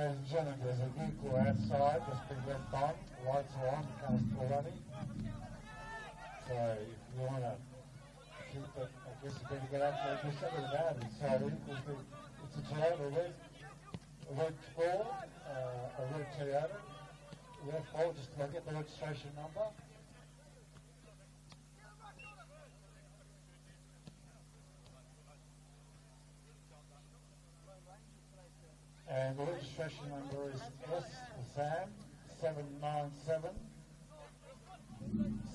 Ladies and gentlemen, there's a vehicle outside that's been left on, lights are on, the car's still running. So if you want to keep it, I guess you better get up there and do something about it. So it's a Toyota red 4, a red Toyota, red 4, just to get the registration number. And the registration number is S for Sam 797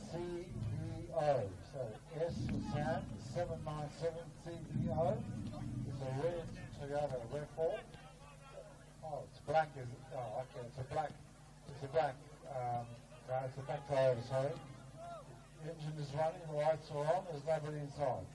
CVO. So S for Sam 797 CVO. It's a red Toyota RAV4. Oh, it's black, is it? Oh, okay, it's a black car, it's a black Toyota, sorry. The engine is running, the lights are on, there's nobody inside.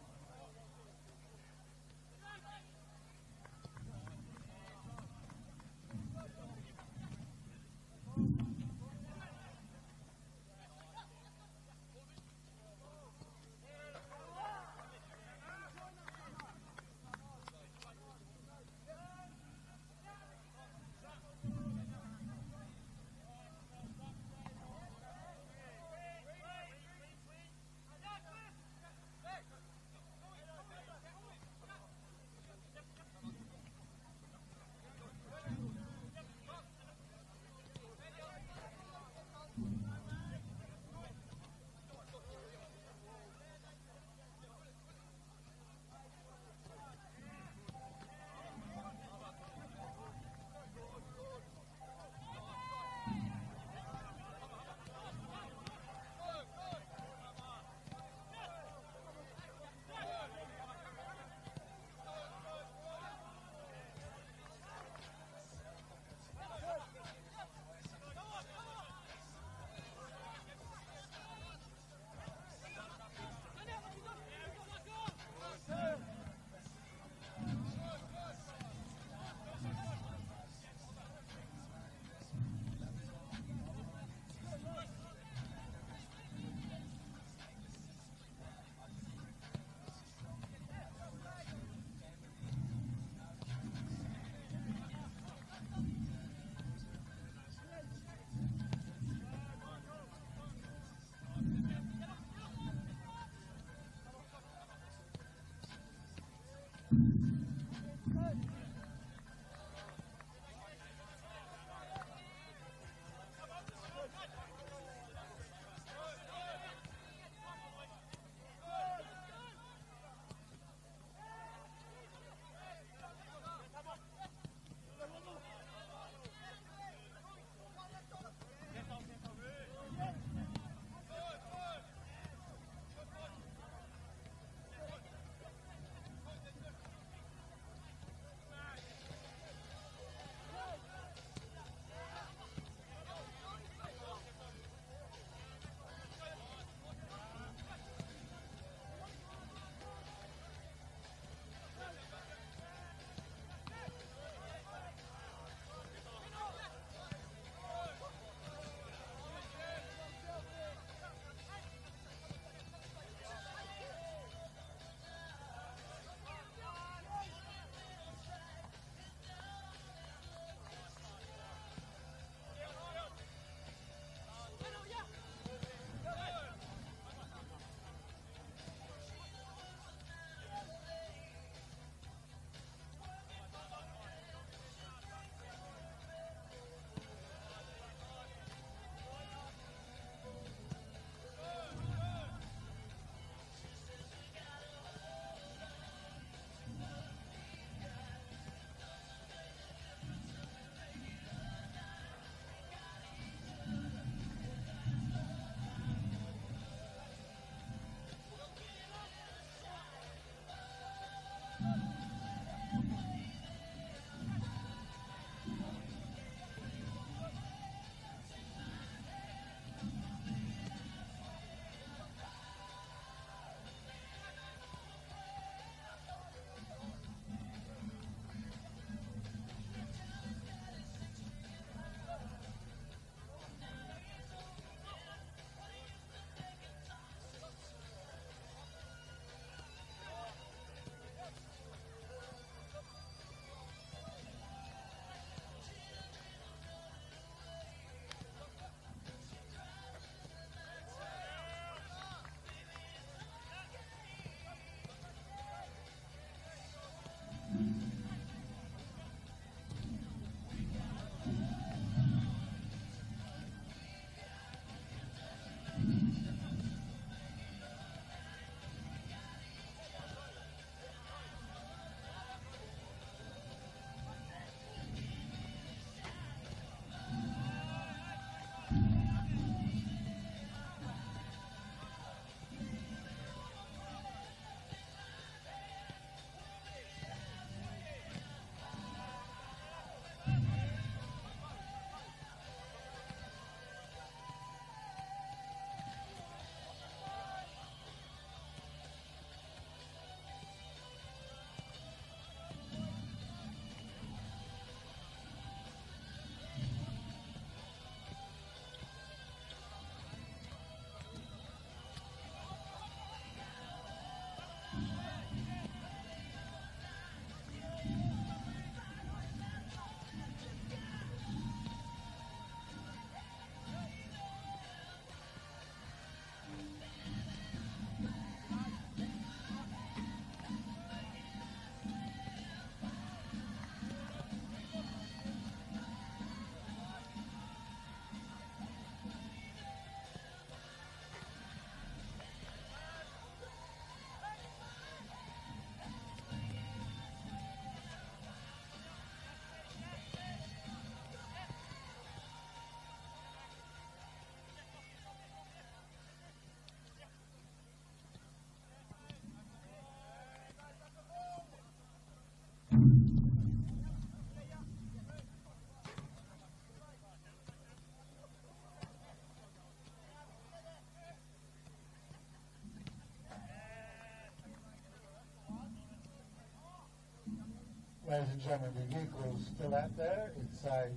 ladies and gentlemen, the vehicle is still out there. It's a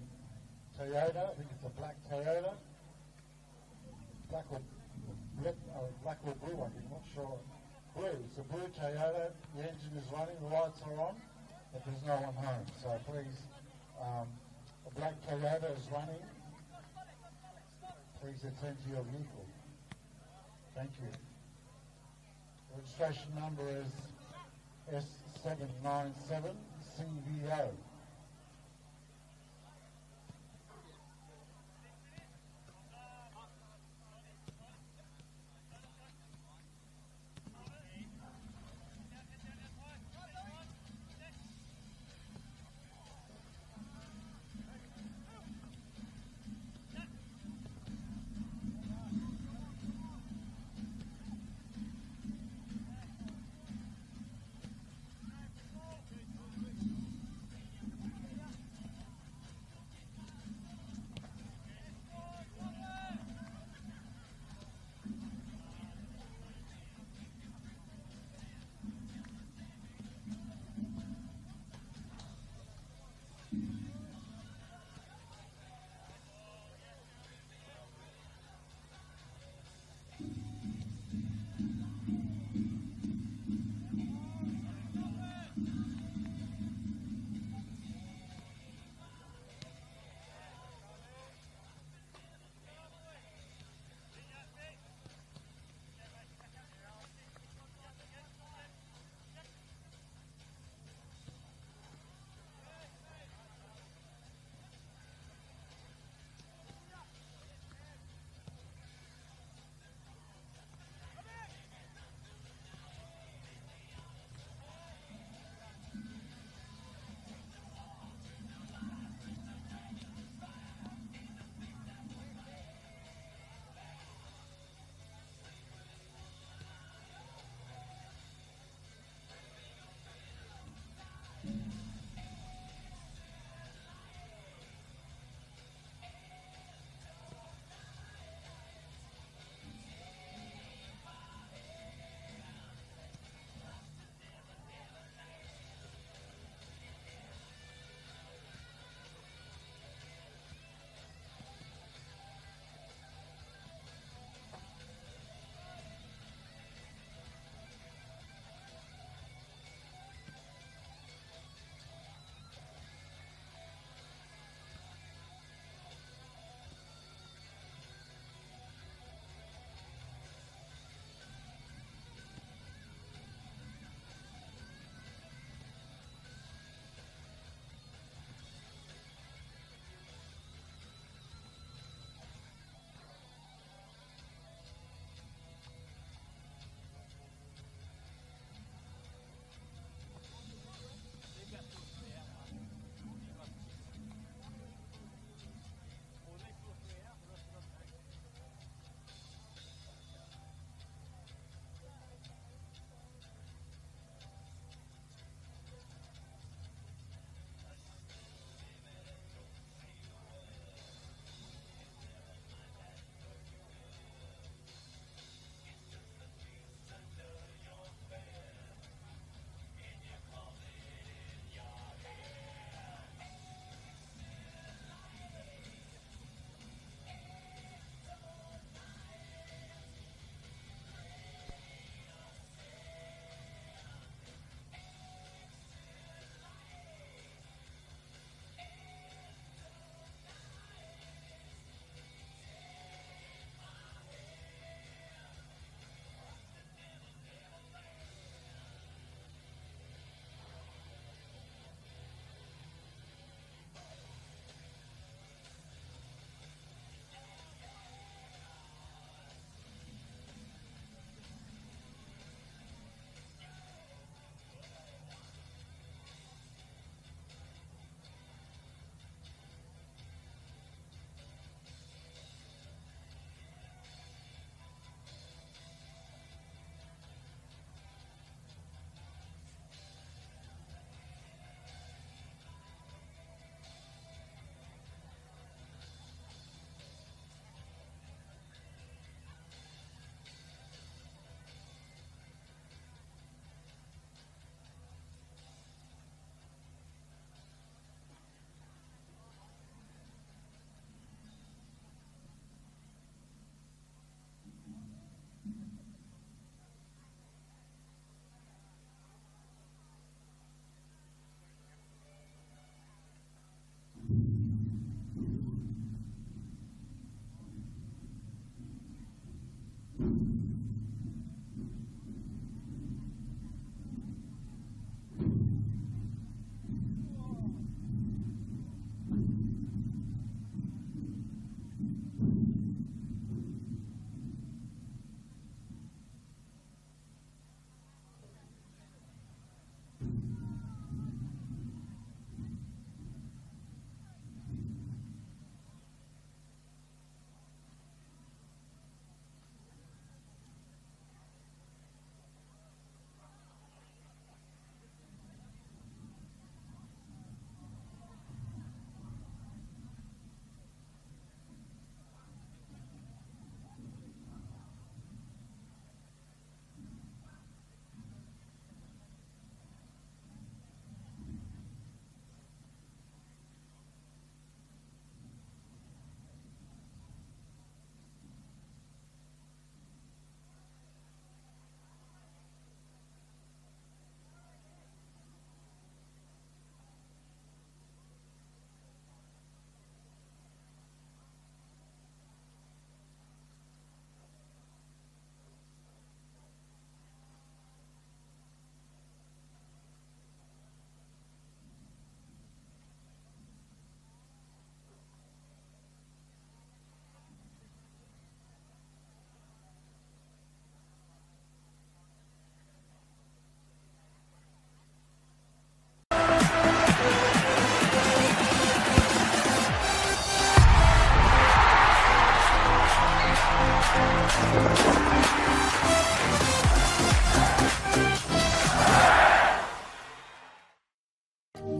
Toyota. I think it's a black Toyota. Black or blue, I think, not sure. Blue. It's a blue Toyota. The engine is running, the lights are on, but there's no one home. So please, a black Toyota is running. Please attend to your vehicle. Thank you. Registration number is S797 CVO.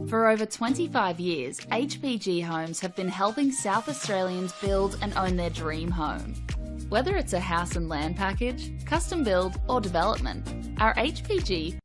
For over 25 years, HPG Homes have been helping South Australians build and own their dream home. Whether it's a house and land package, custom build or development, our HPG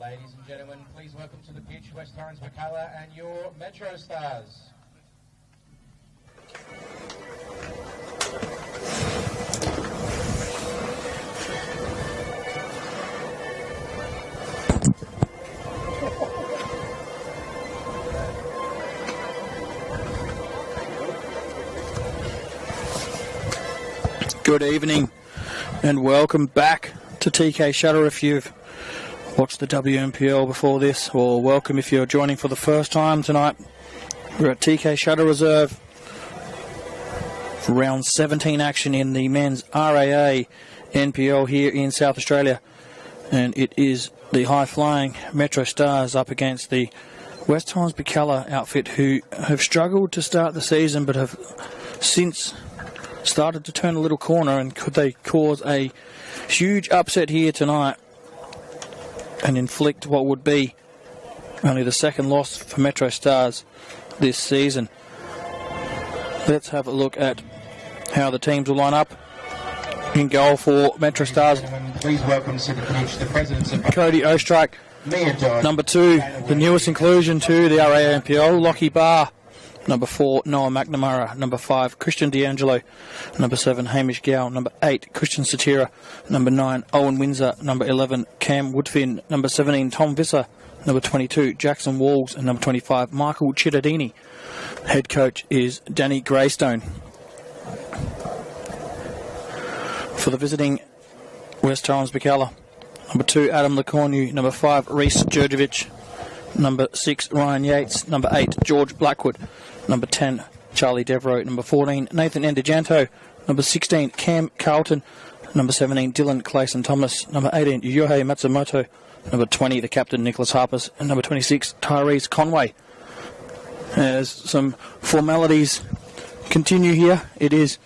Ladies and gentlemen, please welcome to the pitch West Torrens Birkalla and your MetroStars. Good evening and welcome back to TK Shutter. If you've watched the WNPL before this, or welcome if you're joining for the first time tonight. We're at TK Shutter Reserve for round 17 action in the men's RAA NPL here in South Australia, and it is the high-flying MetroStars up against the West Torrens Birkalla outfit, who have struggled to start the season but have since started to turn a little corner. And could they cause a huge upset here tonight and inflict what would be only the second loss for MetroStars this season? Let's have a look at how the teams will line up. In goal for MetroStars, please welcome to the pitch the presidents of Cody Ostrike. Number 2, the newest inclusion to the RAA NPL, Lockie Barr. Number 4, Noah McNamara. Number 5, Christian D'Angelo. Number 7, Hamish Gow. Number 8, Christian Satira. Number 9, Owen Windsor. Number 11, Cam Woodfin. Number 17, Tom Visser. Number 22, Jackson Walls. And number 25, Michael Cittadini. Head coach is Danny Greystone. For the visiting West Torrens Birkalla, number 2, Adam Lecornu. Number 5, Reece Djurjevic. Number 6, Ryan Yates. Number 8, George Blackwood. Number 10, Charlie Devereaux. Number 14, Nathan Endijanto. Number 16, Cam Carlton. Number 17, Dylan Clayson Thomas. Number 18, Yohei Matsumoto. Number 20, the captain, Nicholas Harpers. And number 26, Tyrese Conway. As some formalities continue here, it is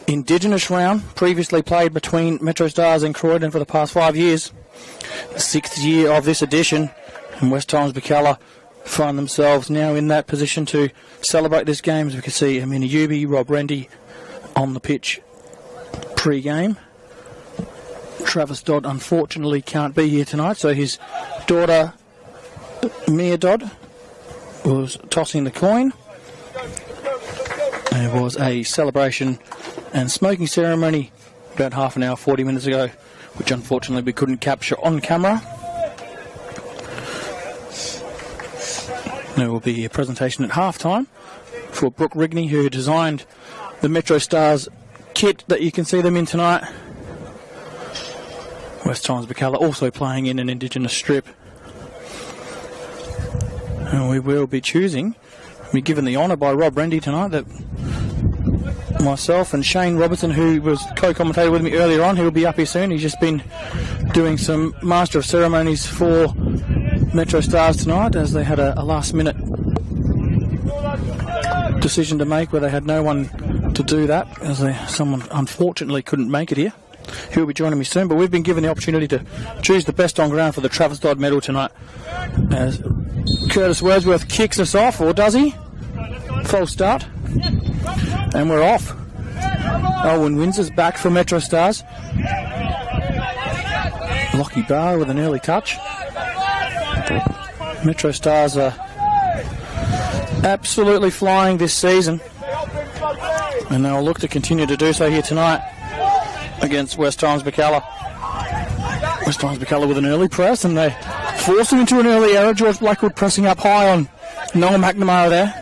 Indigenous round, previously played between MetroStars and Croydon for the past 5 years. The 6th year of this edition, and West Torrens Birkalla find themselves now in that position to celebrate this game. As we can see, Amina Yubi, Rob Rendy on the pitch pre-game. Travis Dodd unfortunately can't be here tonight, so his daughter Mia Dodd was tossing the coin. There was a celebration and smoking ceremony about half an hour, 40 minutes ago, which unfortunately we couldn't capture on camera. There will be a presentation at half-time for Brooke Rigney, who designed the MetroStars kit that you can see them in tonight. West Torrens Birkalla also playing in an Indigenous strip. And we will be given the honour by Rob Rendy tonight, that myself and Shane Robertson, who was co-commentator with me earlier on, he will be up here soon. He's just been doing some Master of Ceremonies for MetroStars tonight, as they had a last-minute decision to make where they had no one to do that, as someone unfortunately couldn't make it here. He'll be joining me soon, but we've been given the opportunity to choose the best on ground for the Travis Dodd medal tonight, as Curtis Wordsworth kicks us off, or does he? False start, and we're off. Owen Windsor's back for MetroStars. Lockie Barr with an early touch. MetroStars are absolutely flying this season, and they'll look to continue to do so here tonight against West Torrens Birkalla. West Torrens Birkalla with an early press, and they force him into an early error. George Blackwood pressing up high on Noah McNamara there.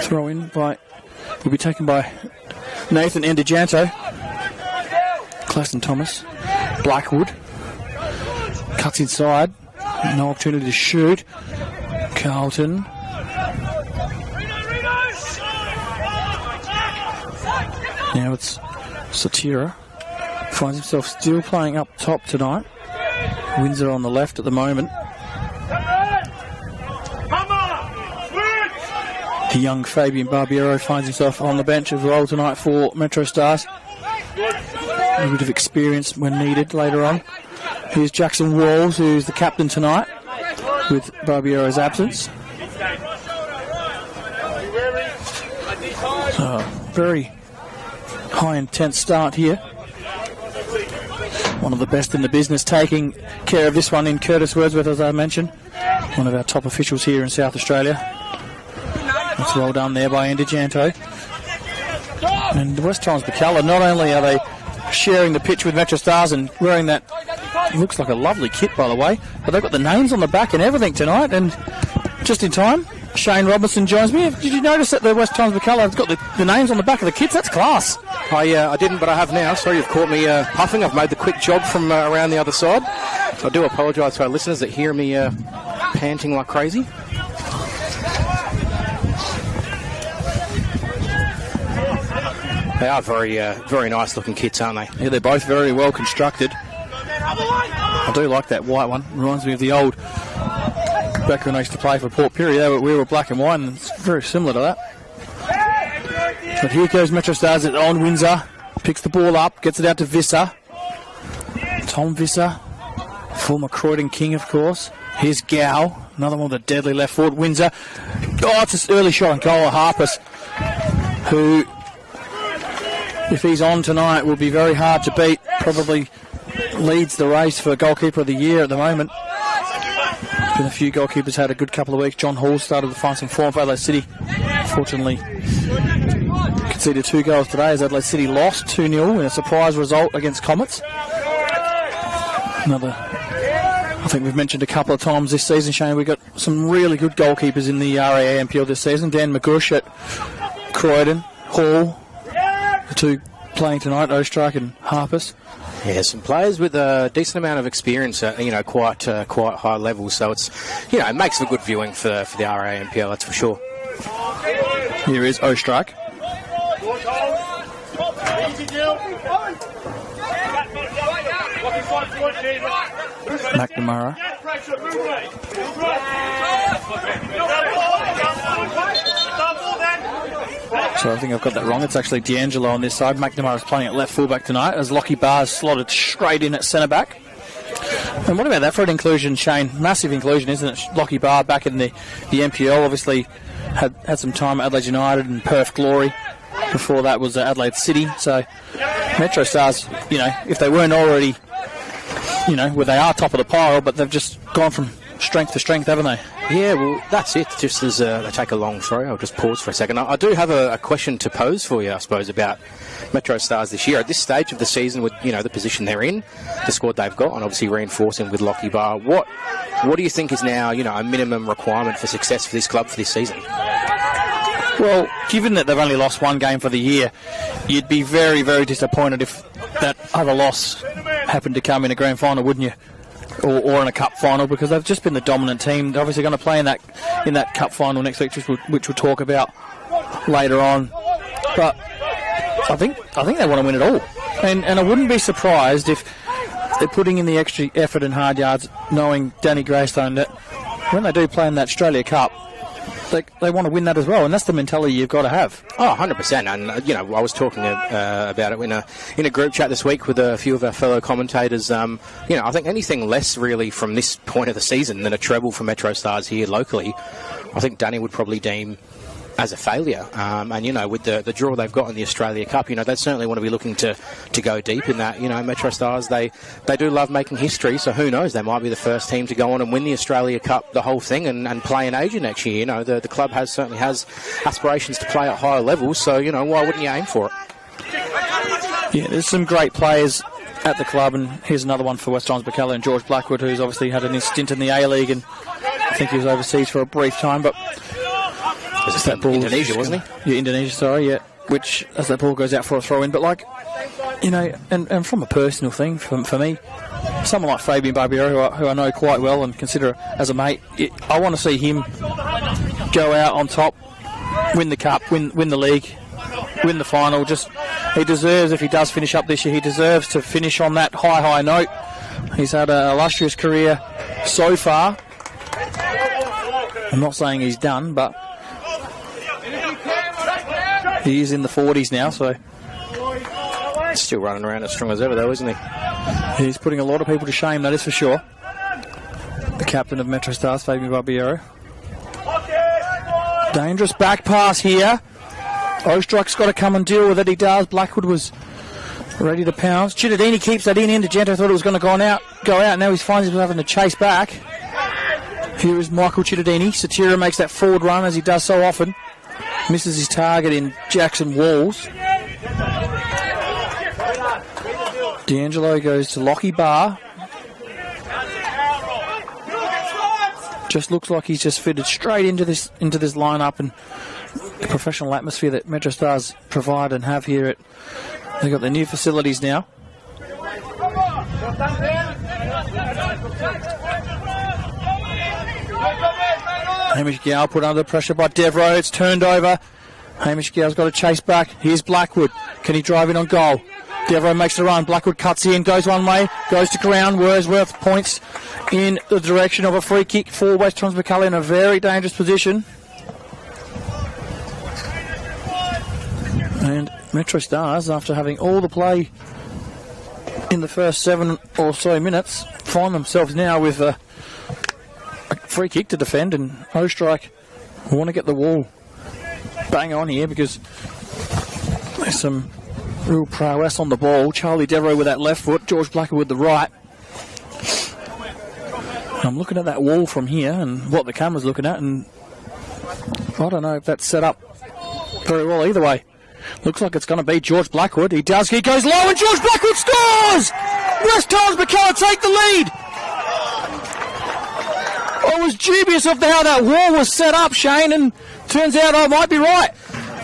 Throw in will be taken by Nathan Endijanto. Clayson Thomas. Blackwood cuts inside, no opportunity to shoot. Carlton. Now it's Satira. Finds himself still playing up top tonight. Windsor on the left at the moment. The young Fabian Barbiero finds himself on the bench as well tonight for MetroStars. A bit of experience when needed later on. Here's Jackson Walls, who's the captain tonight, with Barbiero's absence. Very high intense start here. one of the best in the business, taking care of this one in Curtis Wordsworth, as I mentioned. One of our top officials here in South Australia. That's well done there by Andy Janto. And the West Torrens Birkalla, not only are they sharing the pitch with MetroStars and wearing that, looks like a lovely kit by the way, but they've got the names on the back and everything tonight, and just in time, Shane Robinson joins me. Did you notice that the West Torrens Birkalla has got the names on the back of the kits? That's class. I didn't, but I have now. Sorry, you've caught me puffing. I've made the quick jog from around the other side. I do apologise to our listeners that hear me panting like crazy. They are very nice looking kits, aren't they? Yeah, they're both very well constructed. I do like that white one. Reminds me of the old, back when I used to play for Port Pirie, we were black and white, and it's very similar to that. But here goes MetroStars on Windsor. Picks the ball up, gets it out to Visser. Tom Visser, former Croydon King, of course. Here's Gow, another one with a deadly left foot. Windsor. Oh, it's an early shot on goal. Harpus, who, if he's on tonight, will be very hard to beat. Probably leads the race for goalkeeper of the year at the moment. There's been a few goalkeepers had a good couple of weeks. John Hall started to find some form for Adelaide City. Fortunately, conceded 2 goals today as Adelaide City lost 2-0 in a surprise result against Comets. I think we've mentioned a couple of times this season, Shane, we've got some really good goalkeepers in the RAA NPL this season. Dan McGush at Croydon, Hall, the two playing tonight, Ostrach and Harpus. Yeah, some players with a decent amount of experience at, quite high levels. So it's, it makes for good viewing for the RAA NPL, that's for sure. Here is Ostrach. McNamara. So I think I've got that wrong. It's actually D'Angelo on this side. McNamara's playing at left fullback tonight as Lockie Barr's slotted straight in at centre back. And what about that for an inclusion, Shane? Massive inclusion, isn't it? Lockie Barr back in the NPL, obviously had some time at Adelaide United and Perth Glory. Before that was Adelaide City. So MetroStars, if they weren't already, where they are top of the pile, but they've just gone from strength to strength, haven't they? Yeah, well, that's it. Just as they take a long throw, I'll just pause for a second. I do have a question to pose for you, I suppose, about MetroStars this year. At this stage of the season, with the position they're in, the squad they've got, and obviously reinforcing with Lockie Barr, what do you think is now, a minimum requirement for success for this club for this season? Well, given that they've only lost one game for the year, you'd be very, very disappointed if that other loss happened to come in a grand final, wouldn't you? Or in a cup final, because they've just been the dominant team. They're obviously going to play in that cup final next week, which we'll talk about later on. But I think they want to win it all, and I wouldn't be surprised if they're putting in the extra effort and hard yards, knowing Danny Greystone, that when they do play in that Australia Cup, they want to win that as well, and that's the mentality you've got to have. Oh, 100%. And I was talking about it in a group chat this week with a few of our fellow commentators. I think anything less really from this point of the season than a treble for MetroStars here locally, I think Danny would probably deem as a failure. And with the draw they've got in the Australia Cup, they certainly want to be looking to go deep in that. MetroStars, they do love making history, so who knows, they might be the first team to go on and win the Australia Cup, the whole thing, and play in Asia next year. The club certainly has aspirations to play at higher levels, so why wouldn't you aim for it? Yeah, there's some great players at the club, and here's another one for West Torrens Birkalla and George Blackwood, who's obviously had a stint in the A-League, and I think he was overseas for a brief time, but was that ball Indonesia, wasn't he? Yeah, Indonesia, sorry, yeah. Which, as that ball goes out for a throw-in, but and from a personal thing, for me, someone like Fabian Barbiero, who I know quite well and consider as a mate, I want to see him go out on top, win the cup, win the league, win the final. He deserves, if he does finish up this year, he deserves to finish on that high note. He's had an illustrious career so far. I'm not saying he's done, but he is in the 40s now, so still running around as strong as ever, though, isn't he? He's putting a lot of people to shame, that is for sure. The captain of MetroStars, Fabian Barbiero. Dangerous back pass here. Ostrach's got to come and deal with it. He does. Blackwood was Ready to pounce. Cittadini keeps that in. Indigento thought it was going to go out. Now he finds himself having to chase back. Here is Michael Cittadini. Satira makes that forward run as he does so often. Misses his target in Jackson Walls. D'Angelo goes to Lockie Barr. Just looks like he's just fitted straight into this lineup and the professional atmosphere that MetroStars provide and have here at. They've got their new facilities now. Hamish Gow put under pressure by Devereaux. It's turned over. Hamish Gow's got to chase back. Here's Blackwood. Can he drive in on goal? Devereaux makes the run. Blackwood cuts in, goes one way, goes to ground. Wordsworth points in the direction of a free kick for West Torrens Birkalla in a very dangerous position. And MetroStars, after having all the play in the first 7 or so minutes, find themselves now with a free kick to defend, and Ostrike want to get the wall bang on here because there's some real prowess on the ball. Charlie Devereaux with that left foot, George Blacker with the right. I'm looking at that wall from here and what the camera's looking at, and I don't know if that's set up very well either way. Looks like it's going to be George Blackwood. He does. He goes low and George Blackwood scores! West Torrens Birkalla take the lead. I was dubious of how that wall was set up, Shane, and turns out I might be right.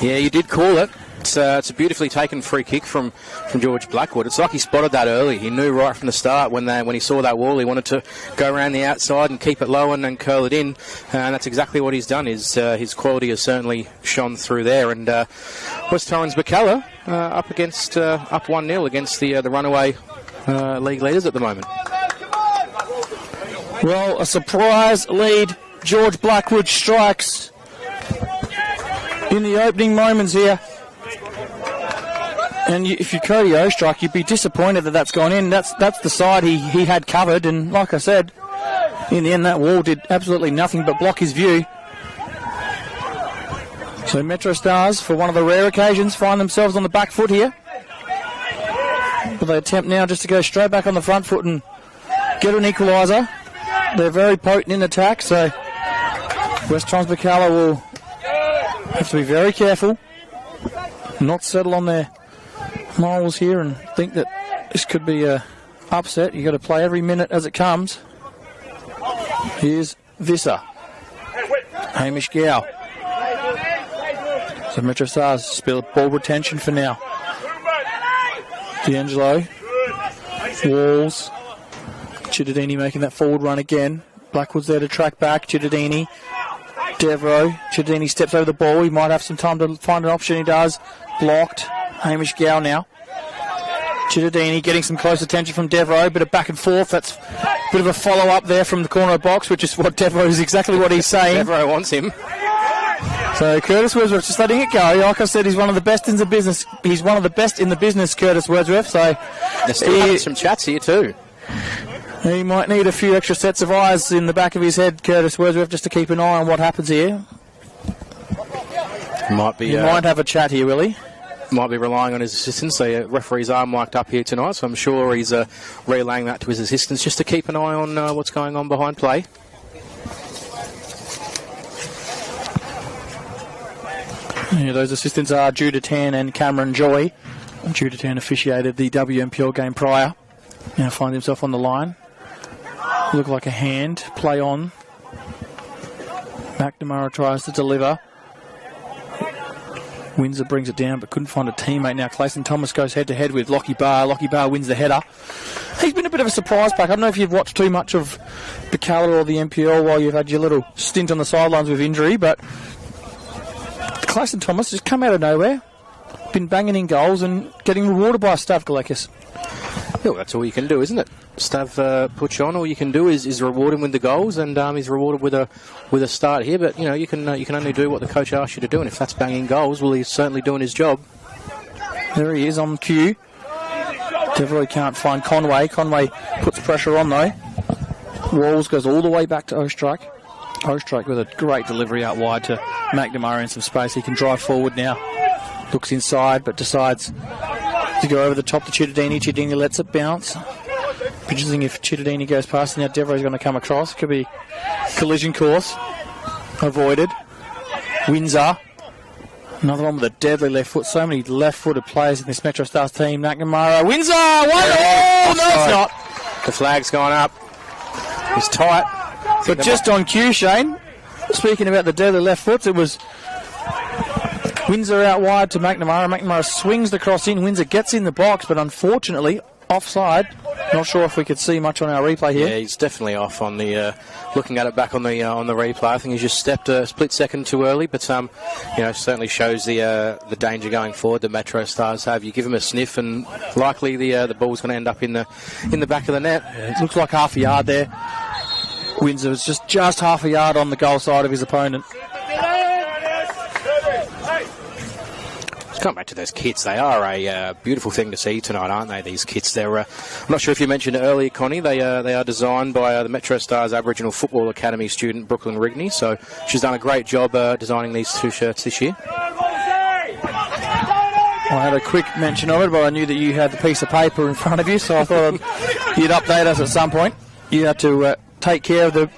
Yeah, you did call it. It's a beautifully taken free kick from George Blackwood. It's like he spotted that early. He knew right from the start when he saw that wall, he wanted to go around the outside and keep it low and curl it in. And that's exactly what he's done. His quality has certainly shone through there. And West Torrens Birkalla up 1-0 against the runaway league leaders at the moment. Well, a surprise lead. George Blackwood strikes in the opening moments here. And if you're Cody Ostrike, you'd be disappointed that that's gone in. That's the side he had covered, and like I said, in the end that wall did absolutely nothing but block his view. So MetroStars, for one of the rare occasions, find themselves on the back foot here. But they attempt now just to go straight back on the front foot and get an equaliser. They're very potent in attack, so West Torrens Birkalla will have to be very careful, not settle on their morals here and think that this could be a upset. You've got to play every minute as it comes. Here's Visser. Hamish Gow. So MetroStars spill ball retention for now. D'Angelo. Walls. Cittadini making that forward run again. Blackwood's there to track back. Cittadini. Devereaux. Cittadini steps over the ball. He might have some time to find an option. He does. Blocked. Hamish Gow now. Cittadini getting some close attention from Devereaux. Bit of back and forth. That's a bit of a follow-up there from the corner box, which is what Devereaux is exactly what he's saying. Devereaux wants him. So Curtis Wordsworth just letting it go. Like I said, he's one of the best in the business. He's one of the best in the business, Curtis Wordsworth. So there's still having some chats here too. He might need a few extra sets of eyes in the back of his head, Curtis Wordsworth, just to keep an eye on what happens here. He might have a chat here, will he? Might be relying on his assistants. The referee's arm mic'd up here tonight, so I'm sure he's relaying that to his assistants just to keep an eye on what's going on behind play. Yeah, those assistants are Judah Tan and Cameron Joy. Judah Tan officiated the WMPL game prior. Now finds himself on the line. Look like a hand. Play on. McNamara tries to deliver. Windsor brings it down but couldn't find a teammate. Now Clayton Thomas goes head-to-head with Lockie Barr. Lockie Barr wins the header. He's been a bit of a surprise pack. I don't know if you've watched too much of Birkalla or the NPL while you've had your little stint on the sidelines with injury, but Clayton Thomas has come out of nowhere, been banging in goals and getting rewarded by Stav Galekis. Yeah, well, that's all you can do, isn't it? Stav puts on. All you can do is reward him with the goals, and he's rewarded with a start here. But you know you can only do what the coach asks you to do, and if that's banging goals, well, he's certainly doing his job. There he is on cue. Devereaux can't find Conway. Conway puts pressure on though. Walls goes all the way back to Ostrike. Ostrike with a great delivery out wide to McNamara in some space. He can drive forward now. Looks inside, but decides to go over the top to Cittadini. Cittadini lets it bounce. Interesting if Cittadini goes past, and now Devereaux's going to come across. Could be collision course. Avoided. Windsor. Another one with a deadly left foot. So many left-footed players in this MetroStars team. McNamara. Windsor! Oh, no, it's not. The flag's gone up. It's tight. But just on cue, Shane, speaking about the deadly left foots, it was Windsor out wide to McNamara. McNamara swings the cross in. Windsor gets in the box, but unfortunately, offside. Not sure if we could see much on our replay here. Yeah, he's definitely off on the. Looking at it back on the replay, I think he's just stepped a split second too early. But certainly shows the danger going forward that MetroStars have. You give him a sniff, and likely the ball's going to end up in the back of the net. It looks like half a yard there. Windsor was just half a yard on the goal side of his opponent. Come back to those kits. They are a beautiful thing to see tonight, aren't they, these kits? They're, I'm not sure if you mentioned it earlier, Connie, they are designed by the MetroStars Aboriginal Football Academy student, Brooklyn Rigney, so she's done a great job designing these 2 shirts this year. I had a quick mention of it, but I knew that you had the piece of paper in front of you, so I thought you'd update us at some point. You had to take care of the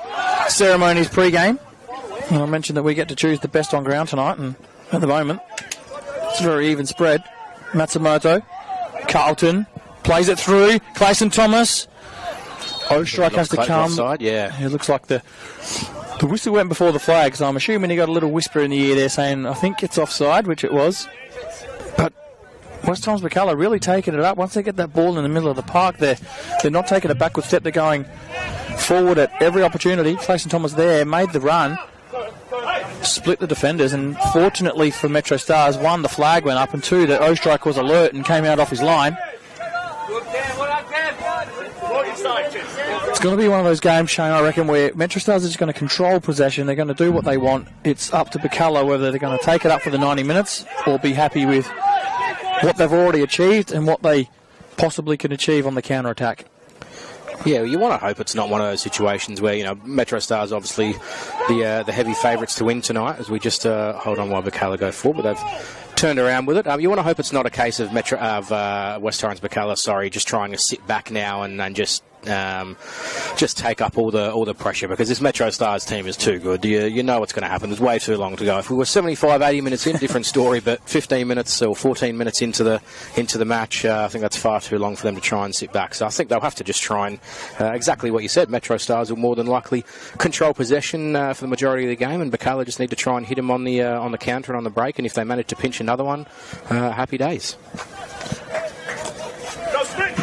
ceremonies pre-game. And I mentioned that we get to choose the best on ground tonight, and at the moment, it's a very even spread. Matsumoto, Carlton, plays it through. Clayson Thomas. Ostrike has to come. Offside, yeah. It looks like the whistle went before the flag, so I'm assuming he got a little whisper in the ear there saying, I think it's offside, which it was. But West Torrens Birkalla really taking it up. Once they get that ball in the middle of the park, they're not taking a backward step. They're going forward at every opportunity. Clayson Thomas there made the run. Split the defenders, and fortunately for MetroStars, 1, the flag went up, and 2, that Ostrike was alert and came out off his line. It's going to be one of those games, Shane, I reckon, where MetroStars is just going to control possession. They're going to do what they want. It's up to Birkalla whether they're going to take it up for the 90 minutes or be happy with what they've already achieved and what they possibly can achieve on the counter-attack. Yeah, well, you want to hope it's not one of those situations where, MetroStars obviously the heavy favourites to win tonight, as we just hold on while Birkalla go forward, but they've turned around with it. You want to hope it's not a case of West Torrens Birkalla, just trying to sit back now and just take up all the pressure, because this MetroStars team is too good. You know what's going to happen. There's way too long to go. If we were 75, 80 minutes in, different story, but 15 minutes or 14 minutes into the match, I think that's far too long for them to try and sit back. So I think they'll have to just try and exactly what you said. MetroStars will more than likely control possession for the majority of the game, and Birkalla just need to try and hit them on the counter and on the break. And if they manage to pinch another one, happy days.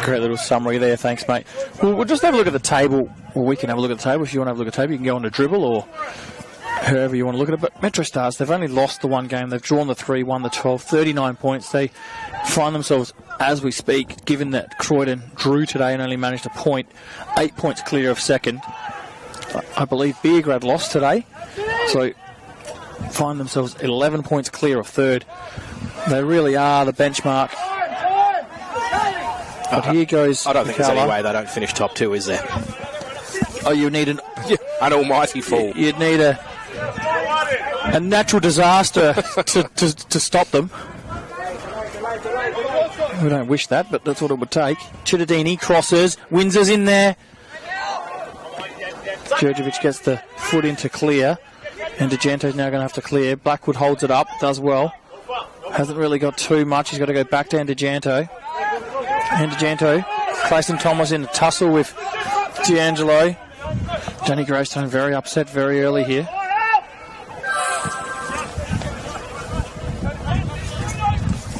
Great little summary there, thanks, mate. We'll just have a look at the table. Well, we can have a look at the table. If you want to have a look at the table, you can go on to Dribble or however you want to look at it. But MetroStars, they've only lost the 1 game. They've drawn the 3, won the 12, 39 points. They find themselves, as we speak, given that Croydon drew today and only managed a point, 8 points clear of second. I believe Beergrad lost today, so find themselves 11 points clear of third. They really are the benchmark. But here goes I don't think there's Birkalla. any way they don't finish top 2, is there? Oh, you need an almighty fall. You'd need a natural disaster to stop them. We don't wish that, but that's what it would take. Cittadini crosses. Windsor's in there. Djurdjevic gets the foot into clear. And DeGento's now going to have to clear. Blackwood holds it up, does well. Hasn't really got too much. He's got to go back to DeGento. And DeGento, Clayson Thomas in a tussle with D'Angelo. Johnny Greystone very upset very early here.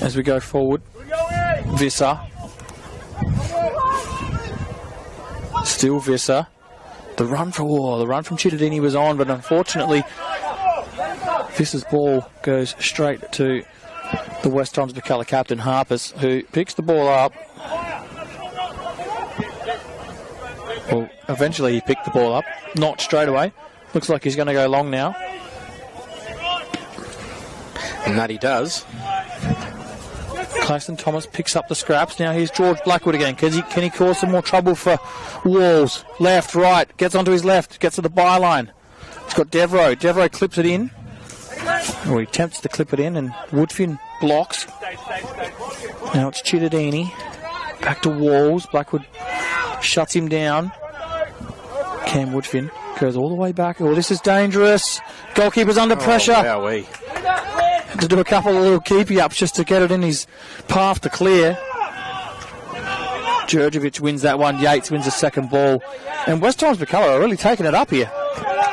As we go forward, Visser. Still Visser. The run from Cittadini was on, but unfortunately, Visser's ball goes straight to the West Torrens Birkalla captain, Harpers, who picks the ball up. Well, eventually he picked the ball up, not straight away. Looks like he's going to go long now. And that he does. Clayson Thomas picks up the scraps. Now here's George Blackwood again. Can he cause some more trouble for Walls? Left, right, gets onto his left, gets to the byline. He's got Devereaux. Devereaux clips it in. Or he attempts to clip it in, and Woodfin blocks. Now it's Chittadini. Back to Walls. Blackwood shuts him down. Cam Woodfin goes all the way back. Oh, this is dangerous. Goalkeeper's under pressure. Wowee. Had to do a couple of little keepy-ups just to get it in his path to clear. Djurdjevic wins that one. Yates wins the second ball. And West Torrens Birkalla are really taking it up here.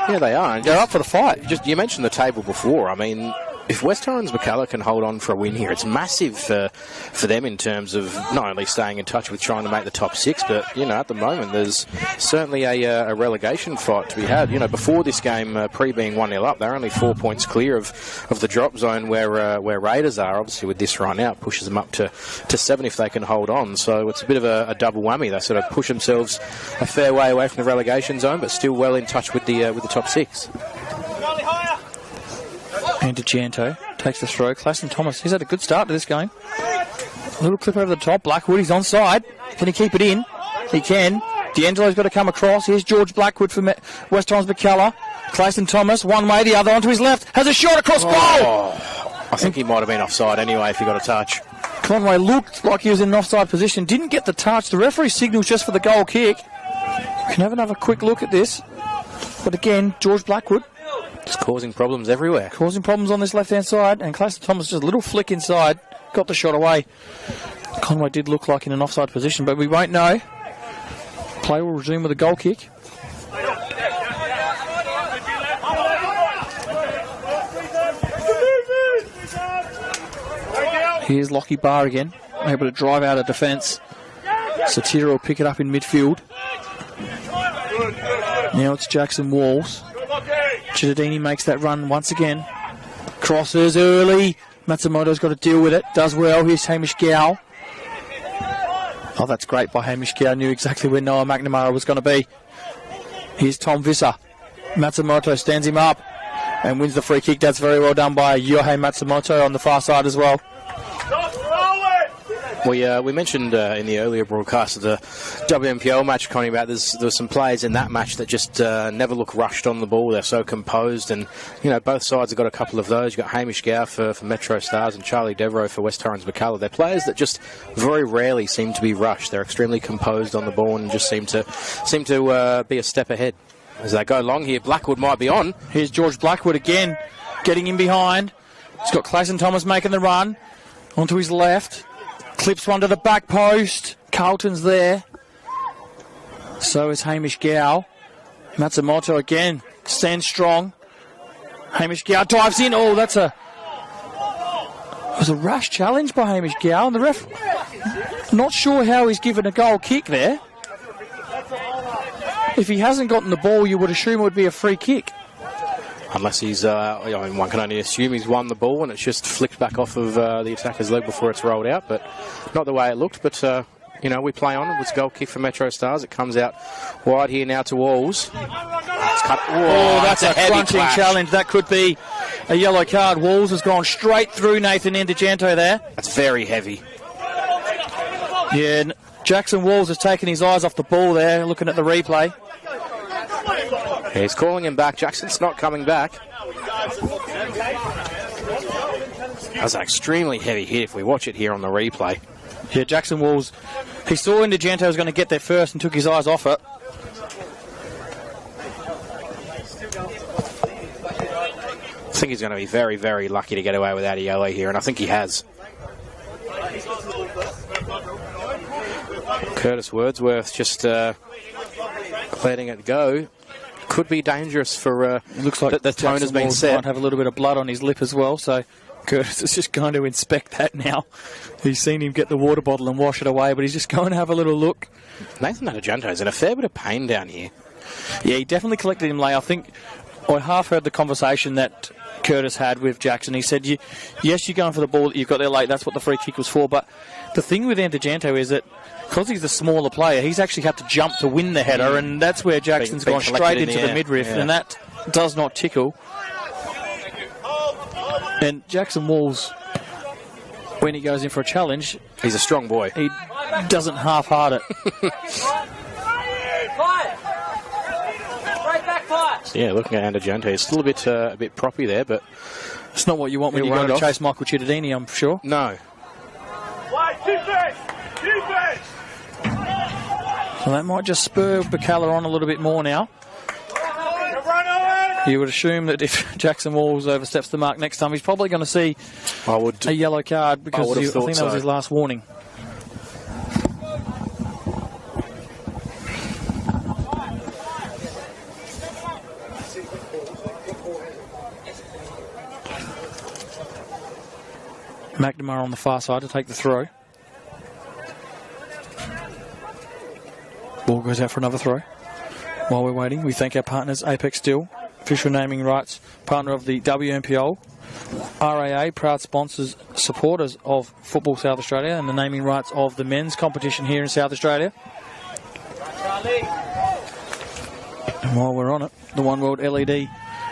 Yeah, they are. And they're up for the fight. You mentioned the table before. I mean, if West Torrens Birkalla can hold on for a win here, it's massive for them in terms of not only staying in touch with trying to make the top 6, but, at the moment there's certainly a relegation fight to be had. Before this game, pre being 1-0 up, they're only 4 points clear of the drop zone where Raiders are. Obviously, with this right now, it pushes them up to 7 if they can hold on. So it's a bit of a double whammy. They sort of push themselves a fair way away from the relegation zone, but still well in touch with the top 6. And DeGianto takes the throw. Clayton Thomas, he's had a good start to this game. A little clip over the top. Blackwood, he's onside. Can he keep it in? He can. D'Angelo's got to come across. Here's George Blackwood for West Torrens Birkalla. Clayton Thomas, one way, the other onto his left. Has a shot across goal! I think he might have been offside anyway if he got a touch. Conway looked like he was in an offside position. Didn't get the touch. The referee signals just for the goal kick. We can have another quick look at this. But again, George Blackwood. Just causing problems everywhere. Causing problems on this left-hand side. And Clayton Thomas just a little flick inside. Got the shot away. Conway did look like in an offside position, but we won't know. Play will resume with a goal kick. Here's Lockie Barr again. Able to drive out of defence. Satira will pick it up in midfield. Now it's Jackson Walls. Chittadini makes that run once again. Crosses early. Matsumoto's got to deal with it. Does well. Here's Hamish Gow. Oh, that's great by Hamish Gow. Knew exactly where Noah McNamara was going to be. Here's Tom Visser. Matsumoto stands him up and wins the free kick. That's very well done by Yohei Matsumoto on the far side as well. We mentioned in the earlier broadcast of the WMPL match, Connie, about there were some players in that match that just never look rushed on the ball. They're so composed, and both sides have got a couple of those. You've got Hamish Gow for MetroStars and Charlie Devereaux for West Torrens Birkalla. They're players that just very rarely seem to be rushed. They're extremely composed on the ball and just seem to be a step ahead. As they go long here, Blackwood might be on. Here's George Blackwood again, getting in behind. He's got Clayton Thomas making the run. Onto his left. Clips one to the back post. Carlton's there. So is Hamish Gow. Matsumoto again stands strong. Hamish Gow dives in. Oh, it was a rash challenge by Hamish Gow. And the ref, not sure how he's given a goal kick there. If he hasn't gotten the ball, you would assume it would be a free kick. Unless he's, one can only assume he's won the ball and it's just flicked back off of the attacker's leg before it's rolled out. But not the way it looked. But, we play on. It was a goal kick for MetroStars. It comes out wide here now to Walls. It's cut. Oh, that's a crunching challenge. That could be a yellow card. Walls has gone straight through Nathan Indijanto there. That's very heavy. Yeah, Jackson Walls has taken his eyes off the ball there, looking at the replay. He's calling him back. Jackson's not coming back. That's an extremely heavy hit if we watch it here on the replay. Yeah, Jackson Walls, he saw Indijanto was going to get there first and took his eyes off it. I think he's going to be very, very lucky to get away without a yellow here, and I think he has. Curtis Wordsworth just letting it go. Could be dangerous for it looks like the tone has been set. Might have a little bit of blood on his lip as well, so Curtis is just going to inspect that now. He's seen him get the water bottle and wash it away, but he's just going to have a little look. Nathan Indijanto's in a fair bit of pain down here. Yeah, he definitely collected him late. I think I half heard the conversation that Curtis had with Jackson. He said, yes, you're going for the ball that you've got there late. That's what the free kick was for. But the thing with Indijanto is that because he's the smaller player, he's actually had to jump to win the header, and that's where Jackson's gone straight into the midriff, and that does not tickle. And Jackson Walls, when he goes in for a challenge, he's a strong boy. He doesn't half-heart it. So yeah, looking at Indijanto, he's still a bit proppy there, but It's not what you want when you go to chase Michael Cittadini, I'm sure. No. So that might just spur Birkalla on a little bit more now. You would assume that if Jackson Walls oversteps the mark next time, he's probably going to see a yellow card, because I think that was his last warning. McNamara on the far side to take the throw. Ball goes out for another throw. While we're waiting, we thank our partners, Apex Steel, official naming rights partner of the WNPL, RAA, proud sponsors, supporters of Football South Australia, and the naming rights of the men's competition here in South Australia. And while we're on it, the One World LED and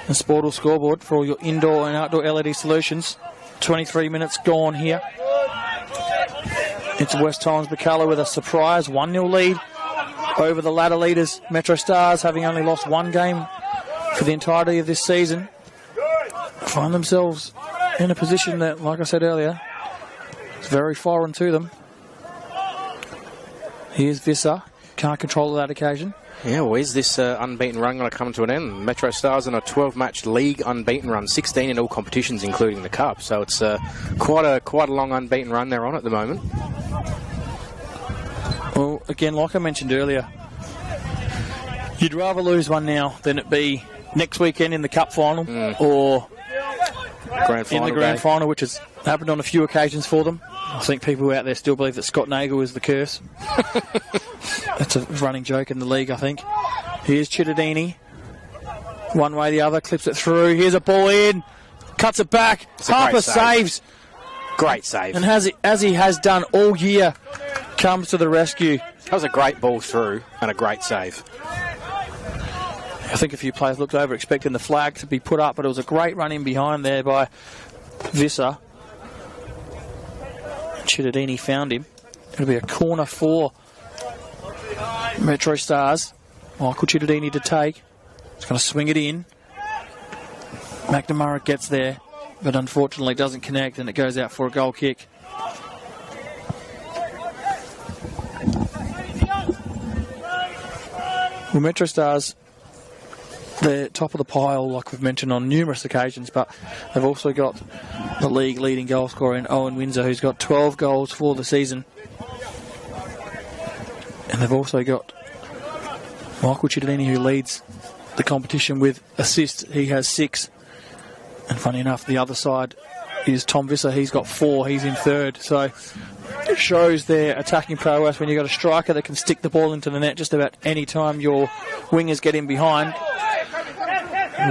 Sportal scoreboard for all your indoor and outdoor LED solutions. 23 minutes gone here. It's West Torrens Birkalla with a surprise 1-0 lead over the ladder leaders, MetroStars, having only lost one game for the entirety of this season. Find themselves in a position that, like I said earlier, is very foreign to them. Here's Visser. Can't control that occasion. Yeah, well, is this unbeaten run going to come to an end? MetroStars on a 12-match league unbeaten run, 16 in all competitions, including the Cup. So it's quite a long unbeaten run they're on at the moment. Well, again, like I mentioned earlier, you'd rather lose one now than it be next weekend in the Cup final or in the grand final, which has happened on a few occasions for them. I think people out there still believe that Scott Nagel is the curse. That's a running joke in the league, I think. Here's Cittadini. One way or the other, clips it through. Here's a ball in. Cuts it back. Harper saves. Great save. And as he has done all year, comes to the rescue. That was a great ball through and a great save. I think a few players looked over expecting the flag to be put up, but it was a great run in behind there by Visser. Cittadini found him. It'll be a corner for MetroStars. Michael Cittadini to take. He's going to swing it in. McNamara gets there, but unfortunately doesn't connect, and it goes out for a goal kick. Well, MetroStars, they're top of the pile, like we've mentioned on numerous occasions, but they've also got the league leading goal scorer in Owen Windsor, who's got 12 goals for the season. And they've also got Michael Cittadini, who leads the competition with assists. He has 6. And funny enough, the other side is Tom Visser. He's got 4. He's in third. So it shows their attacking prowess when you've got a striker that can stick the ball into the net just about any time your wingers get in behind.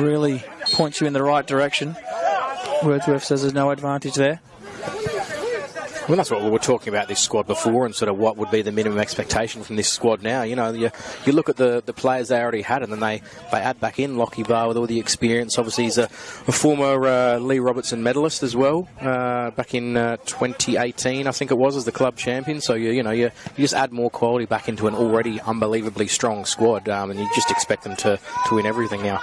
Really points you in the right direction. Wordsworth says there's no advantage there. Well, that's what we were talking about this squad before, and sort of what would be the minimum expectation from this squad now. You know, you look at the players they already had, and then they add back in Lockie Barr with all the experience. Obviously, he's a former Lee Robertson medalist as well, back in 2018, I think it was, as the club champion. So you just add more quality back into an already unbelievably strong squad, and you just expect them to win everything now.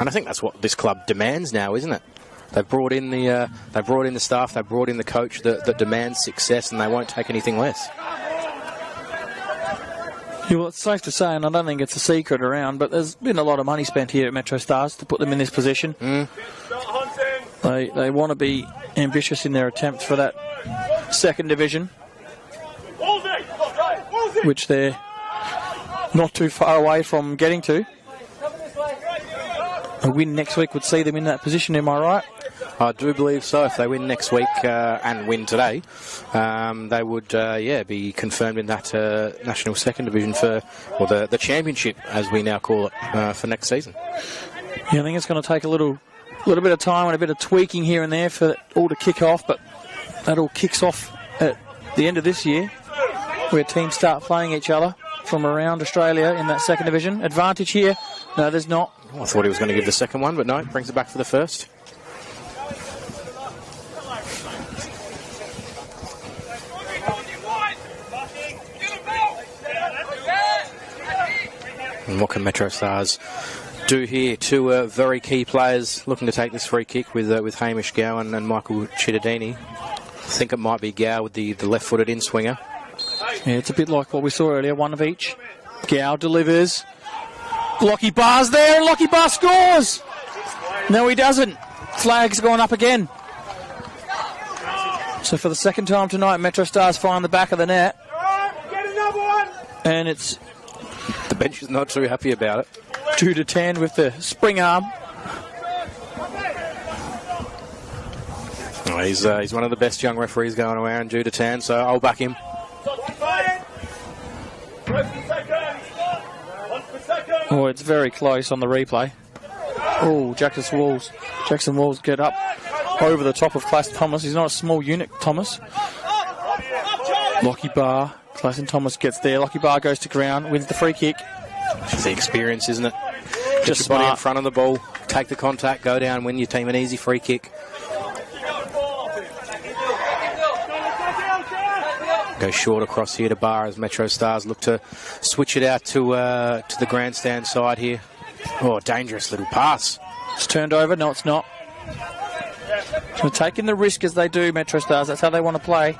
And I think that's what this club demands now, isn't it? They've brought in the staff, they've brought in the coach that demands success, and they won't take anything less. Yeah, well, it's safe to say, and I don't think it's a secret around, but there's been a lot of money spent here at MetroStars to put them in this position. They want to be ambitious in their attempt for that second division, which they're not too far away from getting to. A win next week would see them in that position, am I right? I do believe so. If they win next week and win today, they would be confirmed in that National Second Division or the Championship, as we now call it, for next season. Yeah, I think it's going to take a little bit of time and a bit of tweaking here and there for it all to kick off, but that all kicks off at the end of this year, where teams start playing each other from around Australia in that second division. Advantage here? No, there's not. I thought he was going to give the second one, but no, brings it back for the first. And what can MetroStars do here? Two very key players looking to take this free kick with Hamish Gowan and Michael Cittadini. I think it might be Gow with the left-footed in-swinger. Yeah, it's a bit like what we saw earlier, one of each. Gow delivers. Lockie Barr's there, and Lockie Barr scores! No, he doesn't. Flag's gone up again. So for the second time tonight, MetroStars find the back of the net. And it's... The bench is not too happy about it. 2-10 with the spring arm. Oh, he's one of the best young referees going around, 2-10, so I'll back him. Oh, it's very close on the replay. Oh, Jackson Walls get up over the top of Claston Thomas. He's not a small unit, Thomas. Lockie Barr. Claston Thomas gets there. Lockie Barr goes to ground, wins the free kick. It's the experience, isn't it? Just Get your body in front of the ball, take the contact, go down, win your team an easy free kick. Go short across here to Barr as MetroStars look to switch it out to the grandstand side here. Oh, dangerous little pass. It's turned over. No, it's not. So taking the risk as they do, MetroStars. That's how they want to play.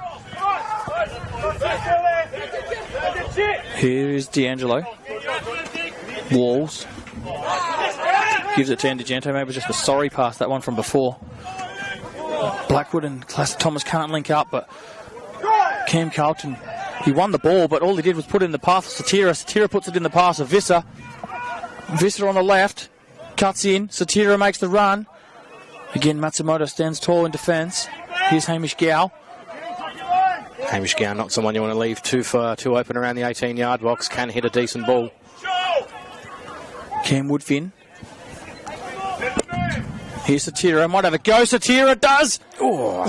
Here is D'Angelo. Walls. Gives it to Indigento. Maybe it was just a sorry pass, that one from before. Blackwood and Claston Thomas can't link up, but Cam Carlton, he won the ball, but all he did was put it in the path of Satira. Satira puts it in the pass of Visser. Visser on the left, cuts in. Satira makes the run. Again, Matsumoto stands tall in defence. Here's Hamish Gow. Hamish Gow, not someone you want to leave too open around the 18-yard box. Can hit a decent ball. Cam Woodfin. Here's Satira. Might have a go. Satira does. Oh, I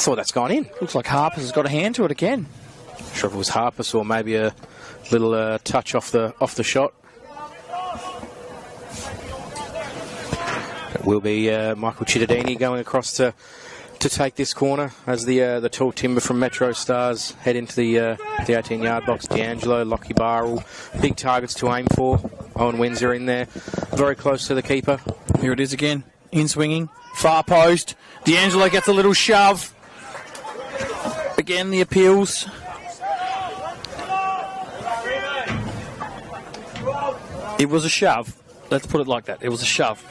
thought that's gone in. Looks like Harpers has got a hand to it again. Not sure if it was Harpers or maybe a little touch off the shot. It will be Michael Cittadini going across to take this corner as the tall timber from MetroStars head into the 18-yard box. D'Angelo, Lockie Barr, all big targets to aim for. Owen Windsor in there, very close to the keeper. Here it is again, in swinging, far post. D'Angelo gets a little shove. Again, the appeals. It was a shove. Let's put it like that. It was a shove.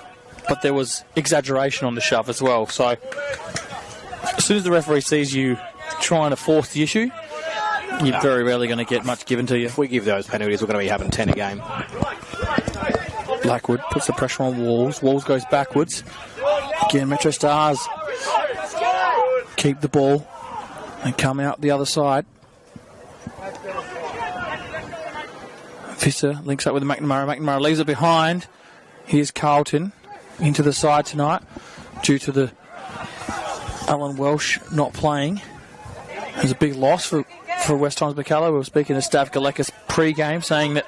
But there was exaggeration on the shove as well. So as soon as the referee sees you trying to force the issue, you're very rarely going to get much given to you. If we give those penalties, we're going to be having 10 a game. Blackwood puts the pressure on Walls. Walls goes backwards. Again, MetroStars keep the ball and come out the other side. Visser links up with McNamara. McNamara leaves it behind. Here's Carlton into the side tonight due to the Alan Welsh not playing. It was a big loss for West Torrens Birkalla. We were speaking to Stav Galekas pre-game saying that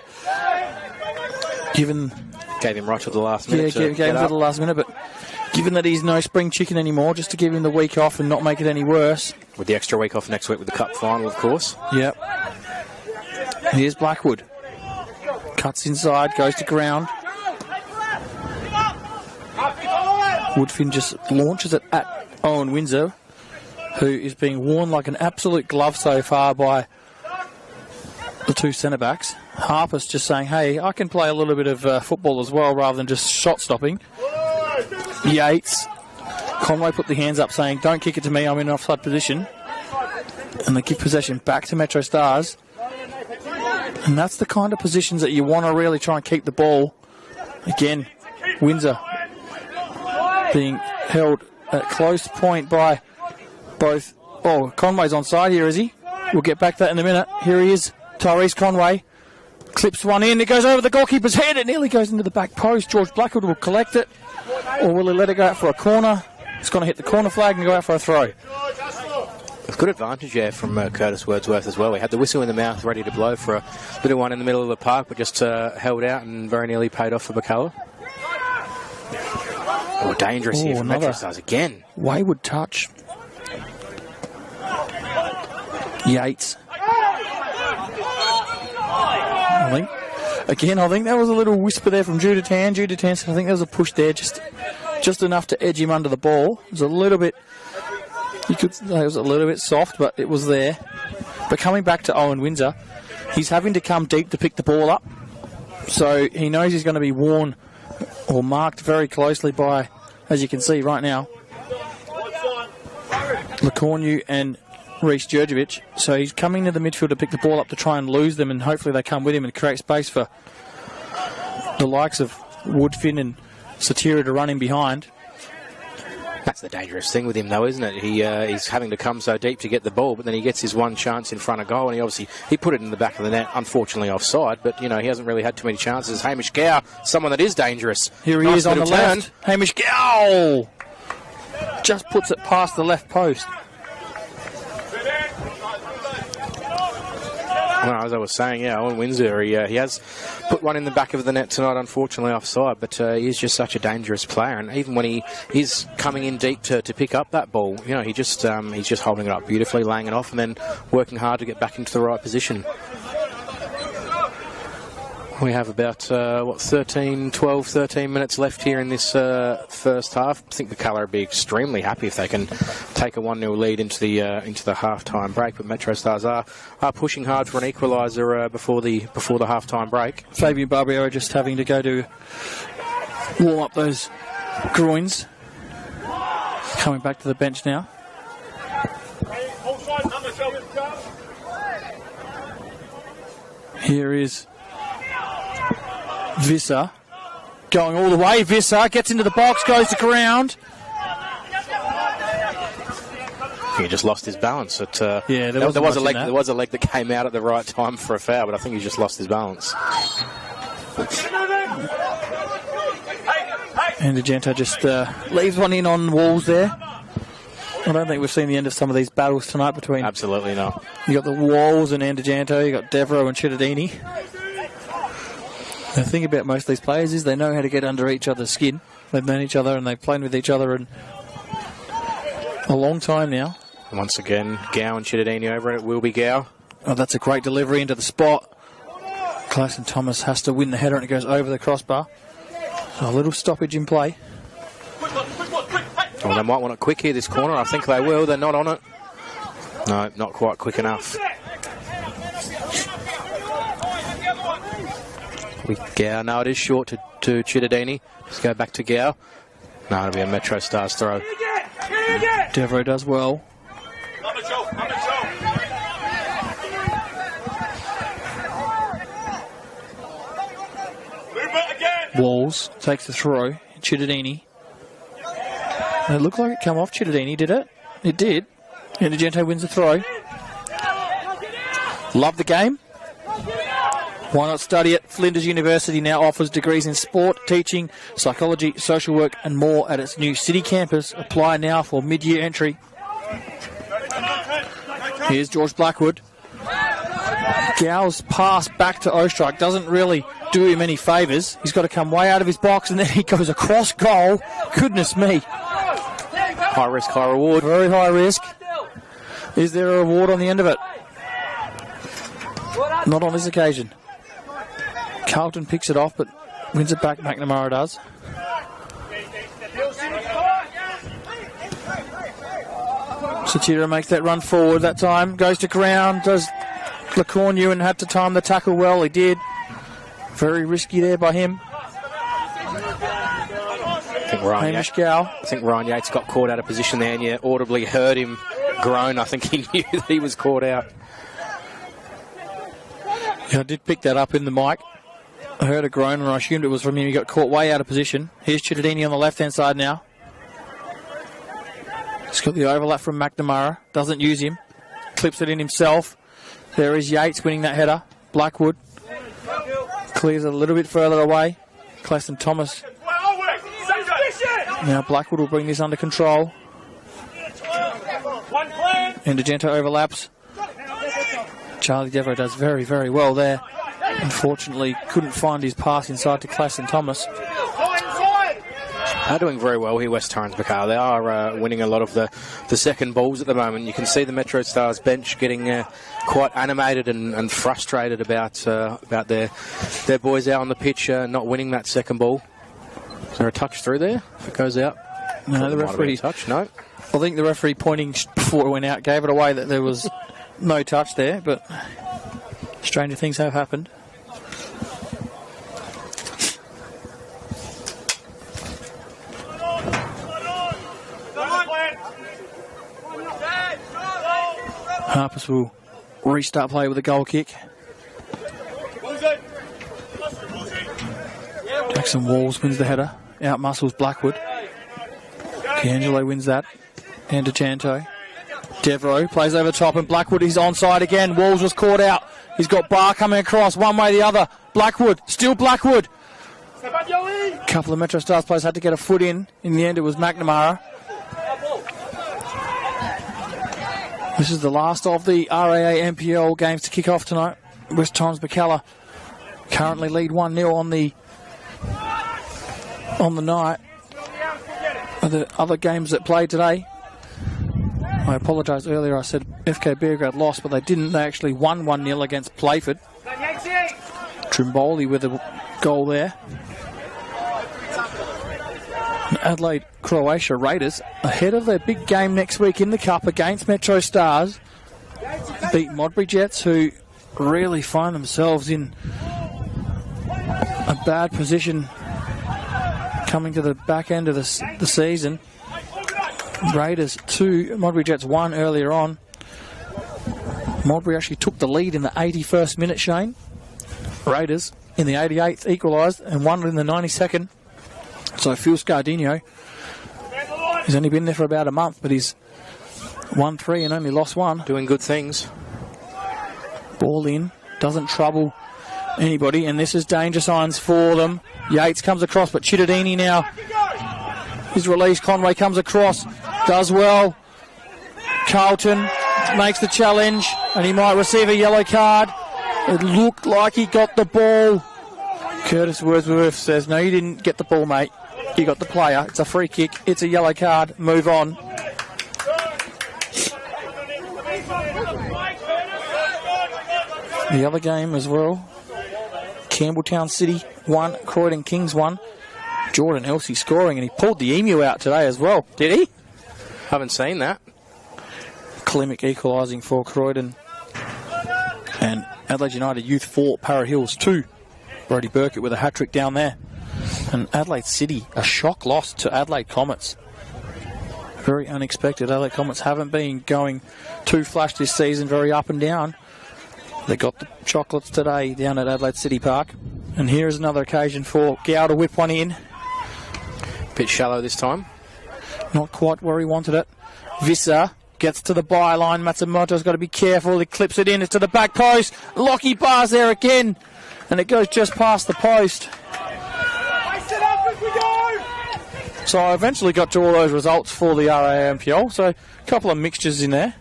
given... Gave him right to the last minute. Yeah, gave him to the last minute, but given that he's no spring chicken anymore, just to give him the week off and not make it any worse. With the extra week off next week with the cup final, of course. Yep. Here's Blackwood. Cuts inside, goes to ground. Woodfin just launches it at Owen Windsor, who is being worn like an absolute glove so far by the two centre-backs. Harper's just saying, hey, I can play a little bit of football as well rather than just shot-stopping. Yates. Conway put the hands up saying, don't kick it to me, I'm in an offside position. And they give possession back to MetroStars. And that's the kind of positions that you want to really try and keep the ball. Again, Windsor being held at close point by both. Oh, Conway's onside here, is he? We'll get back to that in a minute. Here he is, Tyrese Conway. Clips one in, it goes over the goalkeeper's head, it nearly goes into the back post. George Blackwood will collect it, or will he let it go out for a corner? It's going to hit the corner flag and go out for a throw. Good advantage there from Curtis Wordsworth as well. He had the whistle in the mouth ready to blow for a little one in the middle of the park, but just held out and very nearly paid off for Birkalla. Oh, dangerous here from MetroStars again. Wayward touch. Yates. Again, I think that was a little whisper there from Juditan. Juditan said, I think there was a push there, just enough to edge him under the ball. It was a little bit, you could say it was a little bit soft, but it was there. But coming back to Owen Windsor, he's having to come deep to pick the ball up. So he knows he's going to be worn or marked very closely by, as you can see right now, Lecornu and Reece Djurdjevic. So he's coming to the midfield to pick the ball up to try and lose them, and hopefully they come with him and create space for the likes of Woodfin and Satira to run in behind. That's the dangerous thing with him, though, isn't it? He's having to come so deep to get the ball, but then he gets his one chance in front of goal, and he put it in the back of the net, unfortunately offside, but, you know, he hasn't really had too many chances. Hamish Gow, someone that is dangerous. Here he is on the left. Hamish Gow just puts it past the left post. Well, as I was saying, yeah, Owen Windsor, he has put one in the back of the net tonight, unfortunately offside, but he is just such a dangerous player, and even when he is coming in deep to pick up that ball, you know, he's just holding it up beautifully, laying it off, and then working hard to get back into the right position. We have about, 13 minutes left here in this first half. I think Birkalla would be extremely happy if they can take a 1-0 lead into the half-time break, but MetroStars are pushing hard for an equaliser before the half-time break. Fabian Barbiero just having to go to warm up those groins. Coming back to the bench now. Here is Visser going all the way. Visser gets into the box, goes to ground. He just lost his balance. There was a leg that came out at the right time for a foul, but I think he just lost his balance. And Argento just leaves one in on Walls there. I don't think we've seen the end of some of these battles tonight between... Absolutely not. You got the Walls and Argento, you got Devereaux and Cittadini. The thing about most of these players is they know how to get under each other's skin. They've known each other and they've played with each other in a long time now. Once again, Gow and Cittadini over it. It will be Gow. Oh, that's a great delivery into the spot. Clayton Thomas has to win the header and it goes over the crossbar. So a little stoppage in play. Well, they might want it quick here, this corner. I think they will. They're not on it. No, not quite quick enough. With Gow. No, it is short to Cittadini. Let's go back to Gow. No, it'll be a MetroStars throw. Devereaux does well. Walls takes the throw. Cittadini. It looked like it come off Cittadini, did it? It did. And Argento wins the throw. Love the game. Why not study it? Flinders University now offers degrees in sport, teaching, psychology, social work and more at its new city campus. Apply now for mid-year entry. Here's George Blackwood. Gow's pass back to Ostrike doesn't really do him any favours. He's got to come way out of his box and then he goes across goal. Goodness me. High risk, high reward. Very high risk. Is there a reward on the end of it? Not on this occasion. Carlton picks it off, but wins it back. McNamara does. Satira makes that run forward that time. Goes to ground. Does Lecornu and had to time the tackle well. He did. Very risky there by him. I think Ryan Yates got caught out of position there, and you audibly heard him groan. I think he knew that he was caught out. Yeah, I did pick that up in the mic. I heard a groan and I assumed it was from him. He got caught way out of position. Here's Cittadini on the left-hand side now. He's got the overlap from McNamara. Doesn't use him. Clips it in himself. There is Yates winning that header. Blackwood clears it a little bit further away. Clayton Thomas. Now Blackwood will bring this under control. And Argento overlaps. Charlie Devereaux does very, very well there. Unfortunately, couldn't find his pass inside to Clayton Thomas. They're doing very well here, West Torrens Birkalla. They are winning a lot of the second balls at the moment. You can see the MetroStars bench getting quite animated and frustrated about their boys out on the pitch not winning that second ball. Is there a touch through there? If it goes out? No, the referee touch. No. I think the referee pointing before it went out gave it away that there was no touch there, but stranger things have happened. Harpers will restart play with a goal kick. Jackson Walls wins the header. Out muscles Blackwood. D'Angelo wins that. And DeChanto. Devereaux plays over top and Blackwood is onside again. Walls was caught out. He's got Barr coming across one way or the other. Blackwood, still Blackwood. A couple of MetroStars players had to get a foot in. In the end it was McNamara. This is the last of the RAA NPL games to kick off tonight. West Torrens Birkalla currently lead 1-0 on the night. The other games that played today, I apologise earlier, I said FK Beograd lost, but they didn't. They actually won 1-0 against Playford. Trimboli with a goal there. Adelaide Croatia Raiders ahead of their big game next week in the Cup against MetroStars. Beat Modbury Jets, who really find themselves in a bad position coming to the back end of the season. Raiders 2, Modbury Jets 1 earlier on. Modbury actually took the lead in the 81st minute, Shane. Raiders in the 88th equalised and won in the 92nd. So Phil Scardino, he's only been there for about a month, but he's won 3 and only lost 1. Doing good things. Ball in, doesn't trouble anybody, and this is danger signs for them. Yates comes across, but Chittadini now is released. Conway comes across, does well. Carlton makes the challenge, and he might receive a yellow card. It looked like he got the ball. Curtis Wordsworth says, no, you didn't get the ball, mate. You got the player. It's a free kick. It's a yellow card. Move on. The other game as well. Campbelltown City 1, Croydon Kings 1. Jordan Elsey scoring, and he pulled the Emu out today as well. Did he? Haven't seen that. Klimic equalising for Croydon. And Adelaide United Youth 4, Para Hills 2. Brody Burkett with a hat-trick down there. And Adelaide City, a shock loss to Adelaide Comets. Very unexpected. Adelaide Comets haven't been going too flash this season, very up and down. They got the chocolates today down at Adelaide City Park. And here is another occasion for Gow to whip one in. Bit shallow this time. Not quite where he wanted it. Visser gets to the byline. Matsumoto's got to be careful. He clips it in. It's to the back post. Lockie Barr's there again. And it goes just past the post. So I eventually got to all those results for the RAA NPL. So a couple of mixtures in there.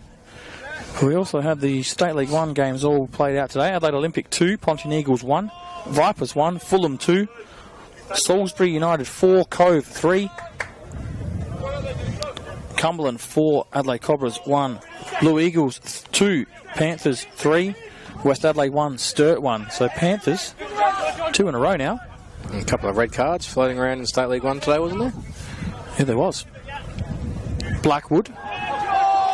We also had the State League 1 games all played out today. Adelaide Olympic 2, Pontian Eagles 1, Vipers 1, Fulham 2, Salisbury United 4, Cove 3, Cumberland 4, Adelaide Cobras 1, Blue Eagles 2, Panthers 3, West Adelaide 1, Sturt 1. So Panthers 2 in a row now. And a couple of red cards floating around in State League 1 today, wasn't there? Yeah, there was. Blackwood.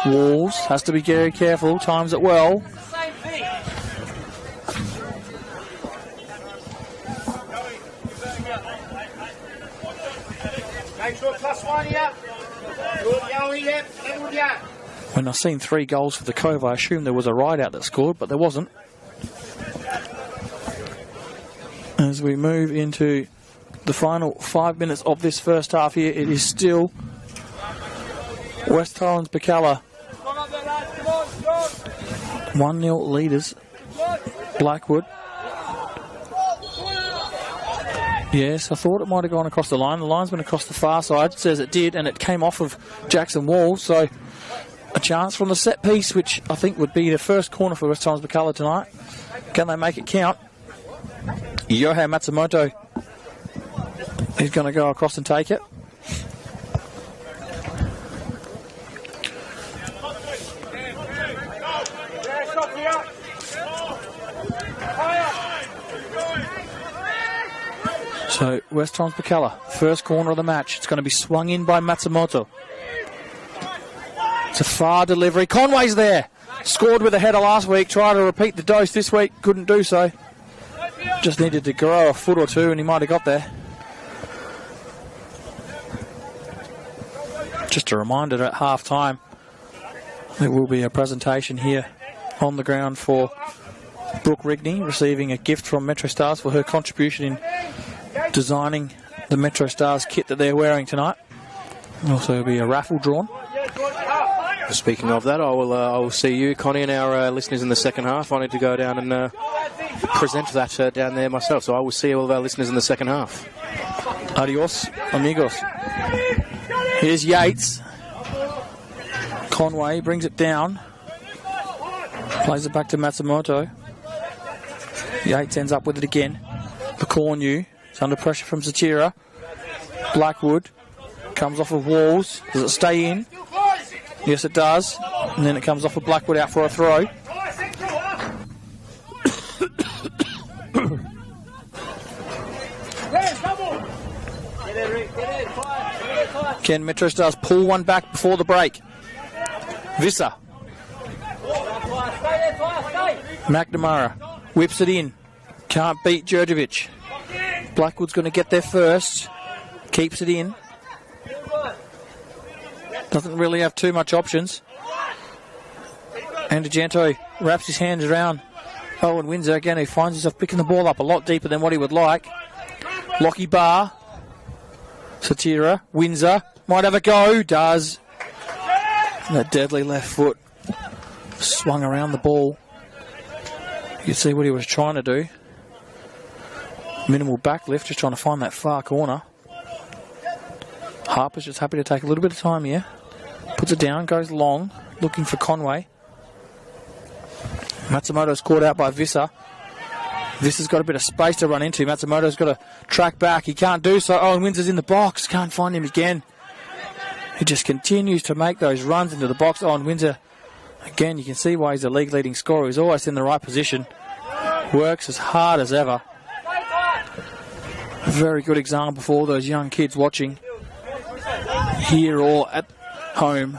Walls has to be very careful, times it well. When I seen 3 goals for the Cove, I assumed there was a ride-out that scored, but there wasn't. As we move into the final 5 minutes of this first half here, it is still West Torrens Birkalla 1-0 leaders. Blackwood. Yes, I thought it might have gone across the line. The linesman across the far side says it did, and it came off of Jackson Wall. So a chance from the set piece, which I think would be the first corner for West Torrens Birkalla tonight. Can they make it count? Yohei Matsumoto is going to go across and take it. So West Torrens Birkalla, first corner of the match. It's going to be swung in by Matsumoto. It's a far delivery. Conway's there. Scored with a header last week. Tried to repeat the dose this week. Couldn't do so. Just needed to grow a foot or two and he might have got there. Just a reminder that at half time there will be a presentation here on the ground for Brooke Rigney, receiving a gift from MetroStars for her contribution in designing the MetroStars kit that they're wearing tonight. Also there'll be a raffle drawn. Speaking of that, I will see you, Connie, and our listeners in the second half. I need to go down and present that down there myself, so I will see all of our listeners in the second half. Adios, amigos. Here's Yates. Conway brings it down. Plays it back to Matsumoto. Yates ends up with it again. Bacornu is under pressure from Satira. Blackwood comes off of Walls. Does it stay in? Yes, it does. And then it comes off of Blackwood out for a throw. Can MetroStars pull one back before the break? Visser. McNamara whips it in. Can't beat Djurdjevic. Blackwood's going to get there first. Keeps it in. Doesn't really have too much options. And Argento wraps his hands around Owen Windsor again. He finds himself picking the ball up a lot deeper than what he would like. Lockie Barr. Satira. Windsor. Might have a go. Does. And that deadly left foot swung around the ball. You can see what he was trying to do. Minimal backlift, just trying to find that far corner. Harper's just happy to take a little bit of time here. Puts it down, goes long, looking for Conway. Matsumoto's caught out by Visser. Visser's got a bit of space to run into. Matsumoto's got to track back. He can't do so. Owen Windsor's in the box. Can't find him again. He just continues to make those runs into the box. Owen Windsor, again, you can see why he's a league leading scorer. He's always in the right position. Works as hard as ever. A very good example for all those young kids watching here or at home.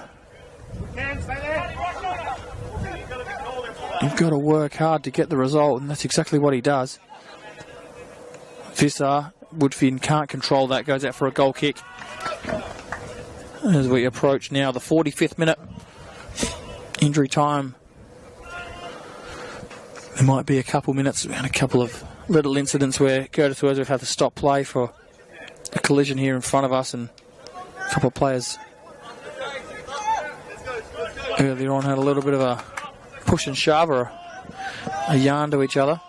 You've got to work hard to get the result, and that's exactly what he does. Visser, Woodfin can't control that, goes out for a goal kick. As we approach now the 45th minute, injury time. There might be a couple minutes and a couple of little incidents where Curtis Wordsworth have had to stop play for a collision here in front of us, and a couple of players earlier on had a little bit of a push and shove or a yarn to each other.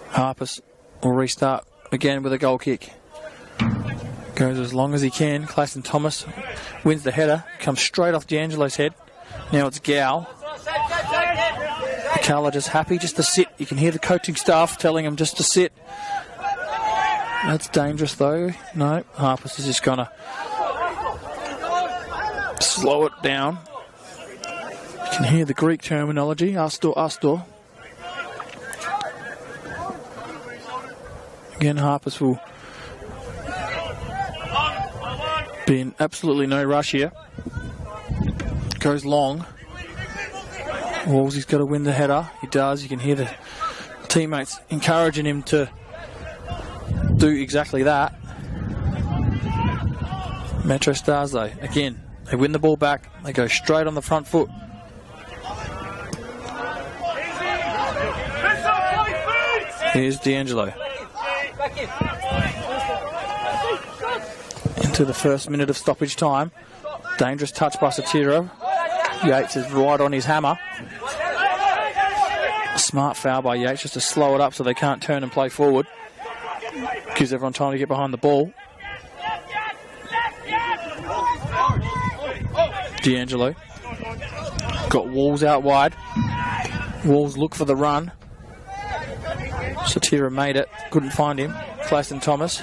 Harpers will restart again with a goal kick. Goes as long as he can. Clayton Thomas wins the header, comes straight off D'Angelo's head. Now it's Gow. Birkalla just happy just to sit. You can hear the coaching staff telling him just to sit. That's dangerous though. No, Harpers is just going to slow it down. You can hear the Greek terminology, astor, astor. Again, Harpers will be in absolutely no rush here. Goes long. Wolsey's got to win the header. He does. You can hear the teammates encouraging him to do exactly that. MetroStars, though, again, they win the ball back. They go straight on the front foot. Here's D'Angelo. Into the first minute of stoppage time. Dangerous touch by Satiro. Yates is right on his hammer. A smart foul by Yates just to slow it up so they can't turn and play forward. Gives everyone time to get behind the ball. D'Angelo. Got Walls out wide. Walls look for the run. Satira made it. Couldn't find him. Clayton Thomas.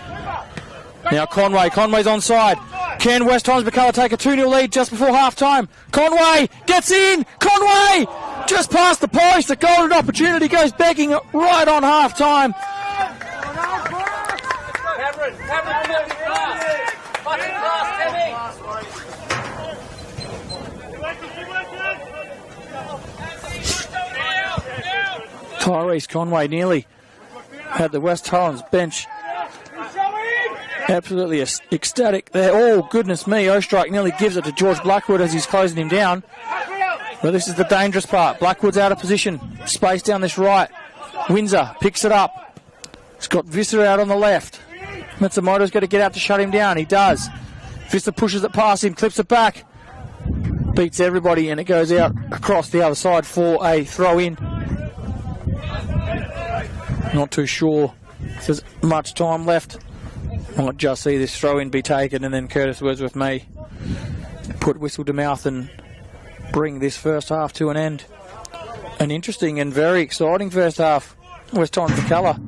Now Conway. Conway's onside. Can West Torrens Birkalla take a 2-0 lead just before half-time? Conway gets in! Conway! Just past the post. A golden opportunity goes begging right on half-time. Tyrese Conway nearly had the West Torrens bench absolutely ecstatic there. Oh, goodness me. Ostrike nearly gives it to George Blackwood as he's closing him down. Well, this is the dangerous part. Blackwood's out of position. Space down this right. Windsor picks it up. He's got Visser out on the left. Matsumoto's got to get out to shut him down. He does. Visser pushes it past him, clips it back. Beats everybody, and it goes out across the other side for a throw-in. Not too sure if there's much time left. Might just see this throw-in be taken, and then Curtis Wordsworth may put whistle to mouth and bring this first half to an end. An interesting and very exciting first half. West Torrens Birkalla.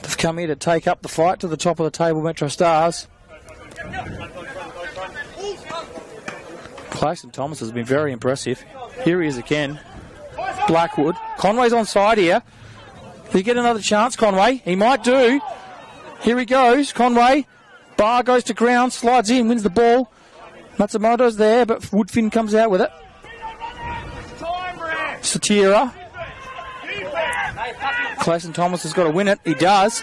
They've come here to take up the fight to the top of the table, MetroStars. Clayson Thomas has been very impressive. Here he is again. Blackwood. Conway's on side here. Does he get another chance, Conway? He might do. Here he goes, Conway. Bar goes to ground, slides in, wins the ball. Matsumoto's there, but Woodfin comes out with it. Satira. Clayson Thomas has got to win it. He does.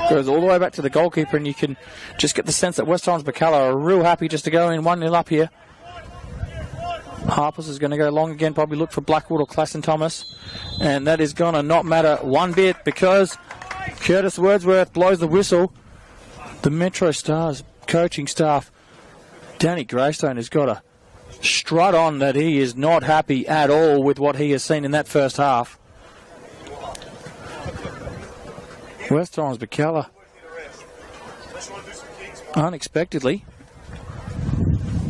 Goes all the way back to the goalkeeper, and you can just get the sense that West Torrens Birkalla are real happy just to go in 1-0 up here. Harpers is going to go long again, probably look for Blackwood or Clayson Thomas. And that is going to not matter one bit because Curtis Wordsworth blows the whistle. The MetroStars coaching staff, Danny Greystone, has got to strut on that he is not happy at all with what he has seen in that first half. West Torrens Birkalla, unexpectedly,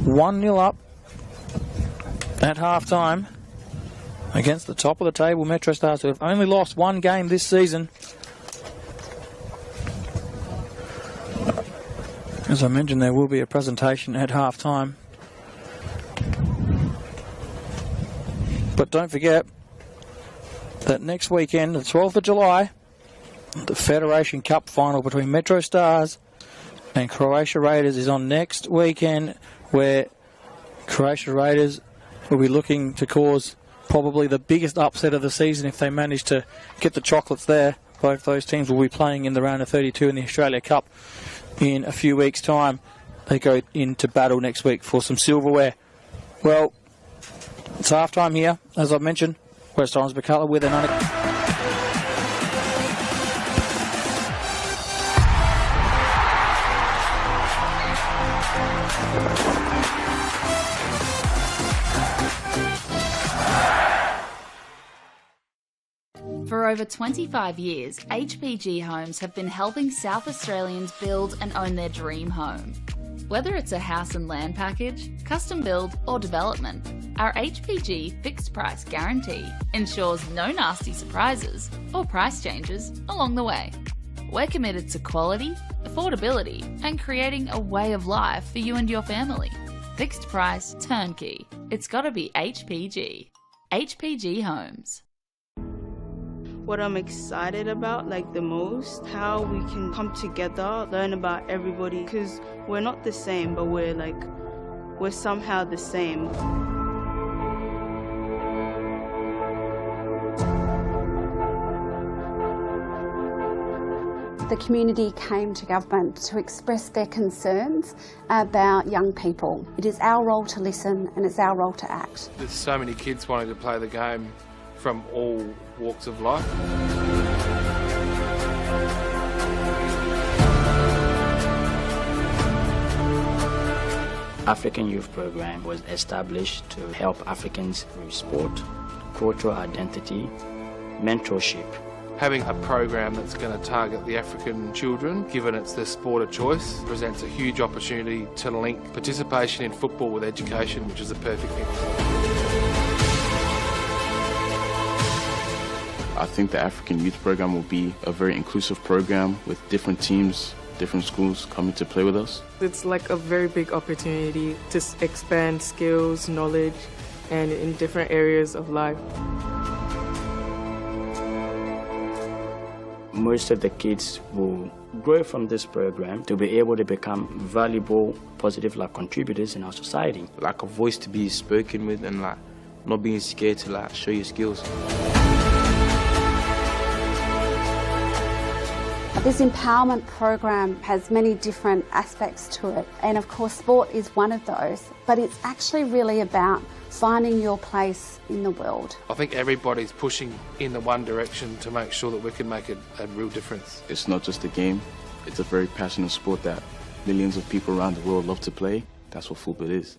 1-0 up at half-time against the top of the table MetroStars, who have only lost one game this season. As I mentioned, there will be a presentation at half-time. But don't forget that next weekend, the 12th of July, the Federation Cup final between MetroStars and Croatia Raiders is on next weekend, where Croatia Raiders will be looking to cause probably the biggest upset of the season if they manage to get the chocolates there. Both those teams will be playing in the round of 32 in the Australia Cup in a few weeks' time. They go into battle next week for some silverware. Well, it's half-time here, as I mentioned. West Torrens Birkalla with an For over 25 years, HPG Homes have been helping South Australians build and own their dream home. Whether it's a house and land package, custom build or development, our HPG fixed price guarantee ensures no nasty surprises or price changes along the way. We're committed to quality, affordability and creating a way of life for you and your family. Fixed price turnkey. It's gotta be HPG. HPG Homes. What I'm excited about the most, how we can come together, learn about everybody, because we're not the same, but we're somehow the same. The community came to government to express their concerns about young people. It is our role to listen and it's our role to act. There's so many kids wanting to play the game from all walks of life. African Youth Program was established to help Africans through sport, cultural identity, mentorship. Having a program that's going to target the African children, given it's their sport of choice, presents a huge opportunity to link participation in football with education, which is a perfect thing. I think the African Youth Program will be a very inclusive program with different teams, different schools coming to play with us. It's a very big opportunity to expand skills, knowledge, and in different areas of life. most of the kids will grow from this program to be able to become valuable, positive contributors in our society. Like a voice to be spoken with and not being scared to show your skills. This empowerment program has many different aspects to it, and of course sport is one of those, but it's actually really about finding your place in the world. I think everybody's pushing in the one direction to make sure that we can make a real difference. It's not just a game, it's a very passionate sport that millions of people around the world love to play. That's what football is.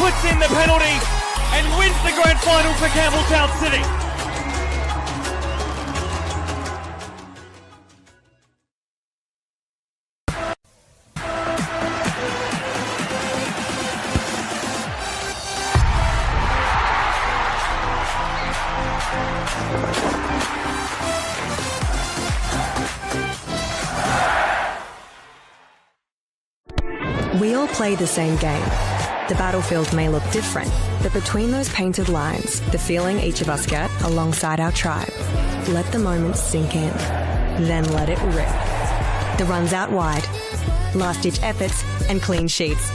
Puts in the penalty and wins the grand final for Campbelltown City. We all play the same game. The battlefield may look different, but between those painted lines, the feeling each of us get alongside our tribe. Let the moment sink in, then let it rip. The runs out wide, last-ditch efforts and clean sheets.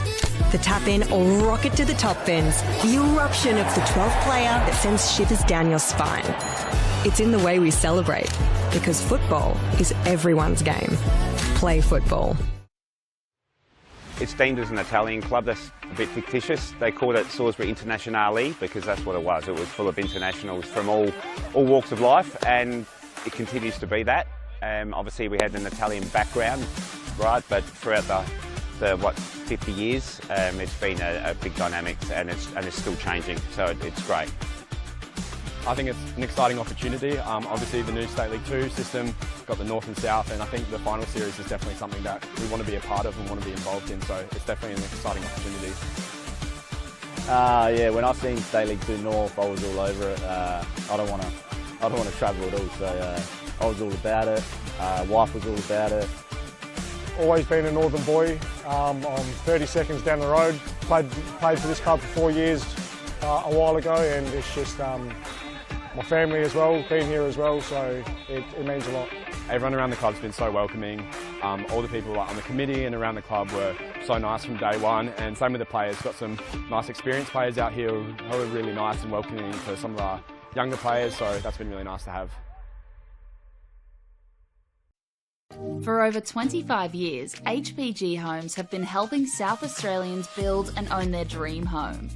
The tap-in or rocket to the top bins. The eruption of the 12th player that sends shivers down your spine. It's in the way we celebrate, because football is everyone's game. Play football. It's deemed as an Italian club. That's a bit fictitious. They called it Salisbury Internationale because that's what it was. It was full of internationals from all walks of life, and it continues to be that. Obviously we had an Italian background, right, but throughout the 50 years, it's been a big dynamic, and it's still changing, so it's great. I think it's an exciting opportunity. Obviously the new State League 2 system got the North and South, and I think the final series is definitely something that we want to be a part of and want to be involved in, so it's definitely an exciting opportunity. Yeah, when I seen State League 2 North, I was all over it. I don't want to travel at all, so I was all about it. Wife was all about it. Always been a northern boy. I'm 30 seconds down the road. Played for this club for 4 years a while ago, and it's just my family as well, being here as well, so it means a lot. Everyone around the club's been so welcoming. All the people on the committee and around the club were so nice from day one, and same with the players. Got some nice experienced players out here who are really nice and welcoming for some of our younger players, so that's been really nice to have. For over 25 years, HPG Homes have been helping South Australians build and own their dream home.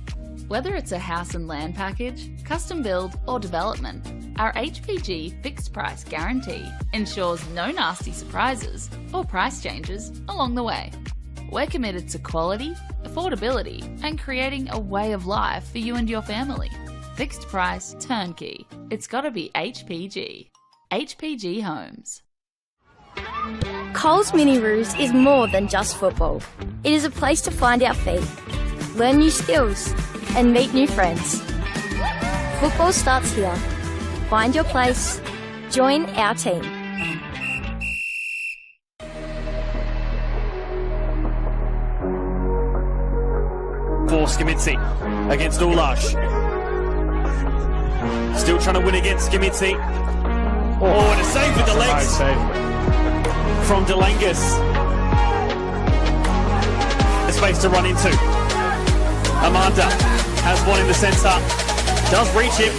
Whether it's a house and land package, custom build or development, our HPG fixed price guarantee ensures no nasty surprises or price changes along the way. We're committed to quality, affordability and creating a way of life for you and your family. Fixed price, turnkey. It's gotta be HPG. HPG Homes. Coles Mini Roos is more than just football. It is a place to find our feet, learn new skills, and meet new friends. Football starts here. Find your place. Join our team. For Skimitsi against Ulash. Still trying to win against Skimitsi. Oh, and a save with the legs from Delangus. A space to run into. Amanda has one in the centre. Does reach him.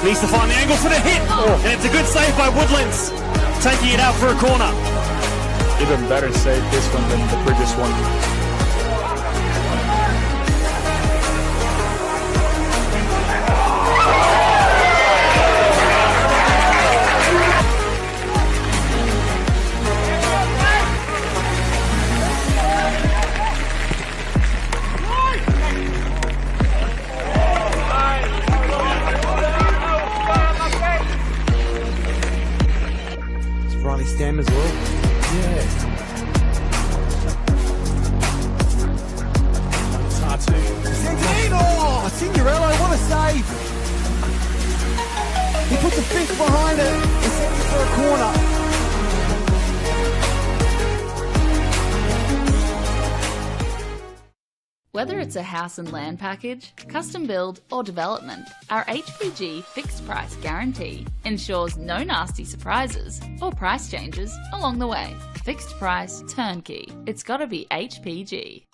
Needs to find the angle for the hit. And it's a good save by Woodlands. Taking it out for a corner. Even better save this one than the previous one. Stem as well. Yeah. Oh, Signorello, what a save! He puts a fist behind it and sends it for a corner. Whether it's a house and land package, custom build or development, our HPG fixed price guarantee ensures no nasty surprises or price changes along the way. Fixed price, turnkey. It's gotta be HPG.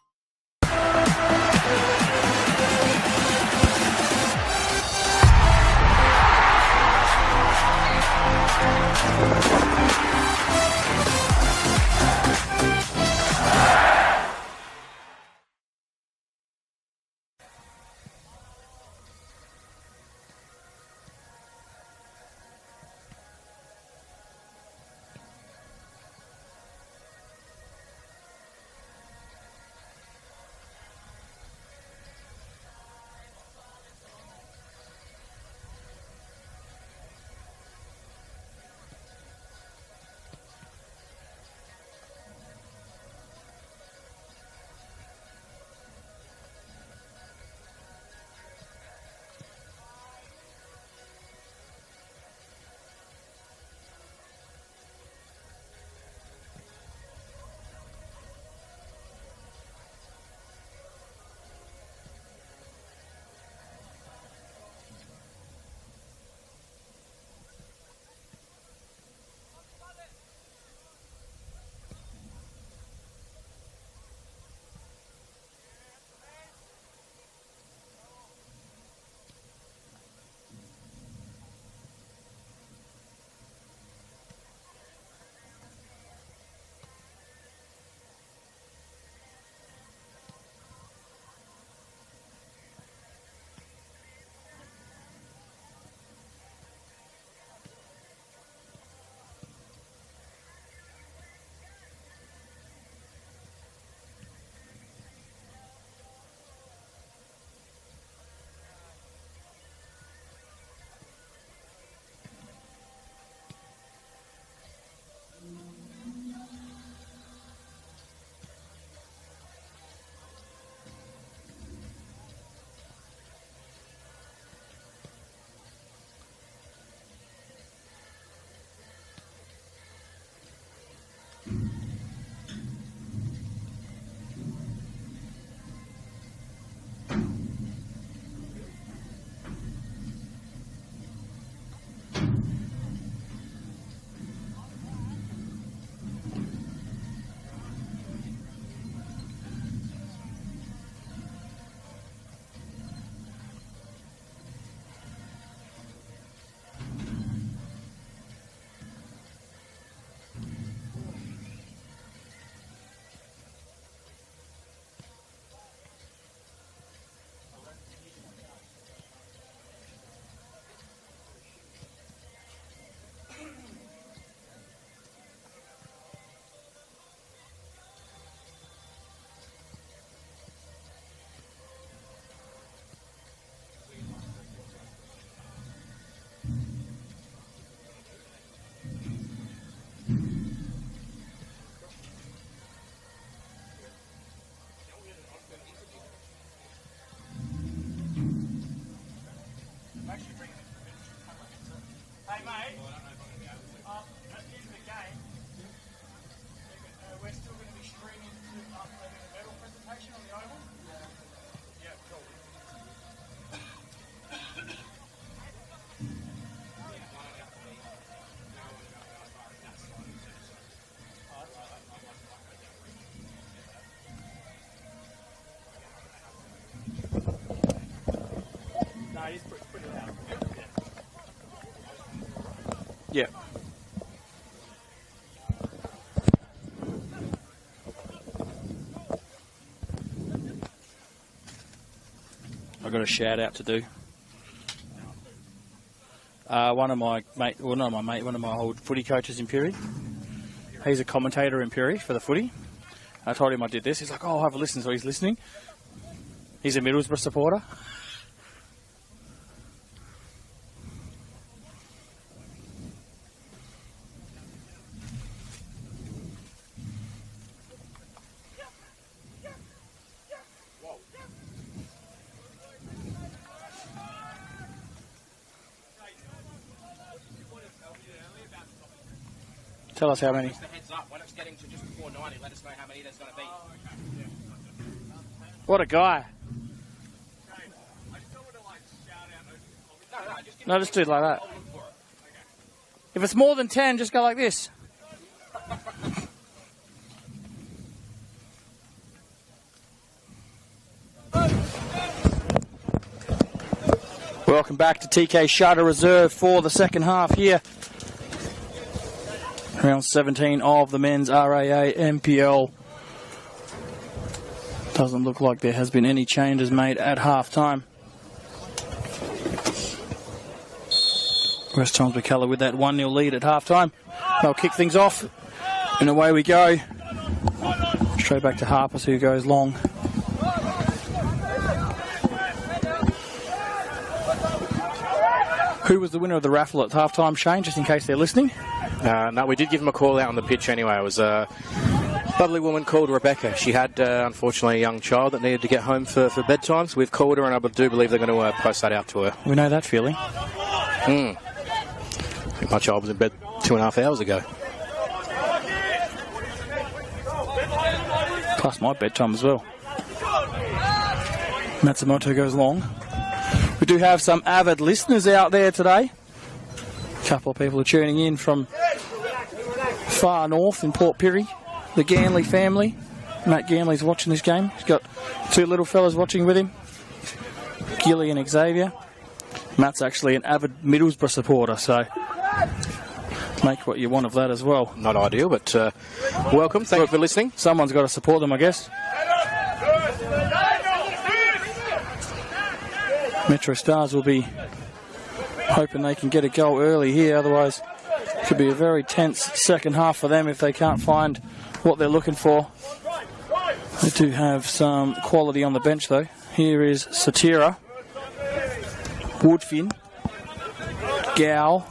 We're still going to be streaming the medal presentation on the Oval. Yeah, cool. No, he's pretty loud. Yeah. I've got a shout out to do. One of my old footy coaches in Perry. He's a commentator in Perry for the footy. I told him I did this. He's like, oh, I'll have a listen. So he's listening. He's a Middlesbrough supporter. Tell us how many. When it's getting to just before 90, let us know how many there's going to be. What a guy. No, just do it like that. If it's more than 10, just go like this. Welcome back to TK Shutter Reserve for the second half here. Round 17 of the men's RAA MPL. Doesn't look like there has been any changes made at half time. West Torrens Birkalla with that 1-0 lead at half time. They'll kick things off and away we go. Straight back to Harpers, who goes long. Who was the winner of the raffle at half time, Shane, just in case they're listening? No, we did give him a call out on the pitch anyway. It was a lovely woman called Rebecca. She had, unfortunately, a young child that needed to get home for bedtime, so we've called her, and I do believe they're going to post that out to her. We know that feeling. I think my child was in bed 2.5 hours ago. Plus my bedtime as well. Matsumoto goes long. We do have some avid listeners out there today. A couple of people are tuning in from far north in Port Pirie. The Ganley family. Matt Ganley's watching this game. He's got two little fellas watching with him. Gilly and Xavier. Matt's actually an avid Middlesbrough supporter, so make what you want of that as well. Not ideal, but welcome. Thank you for listening. Someone's got to support them, I guess. MetroStars will be hoping they can get a goal early here, otherwise it could be a very tense second half for them if they can't find what they're looking for. They do have some quality on the bench though. Here is Satira, Woodfin, Gow.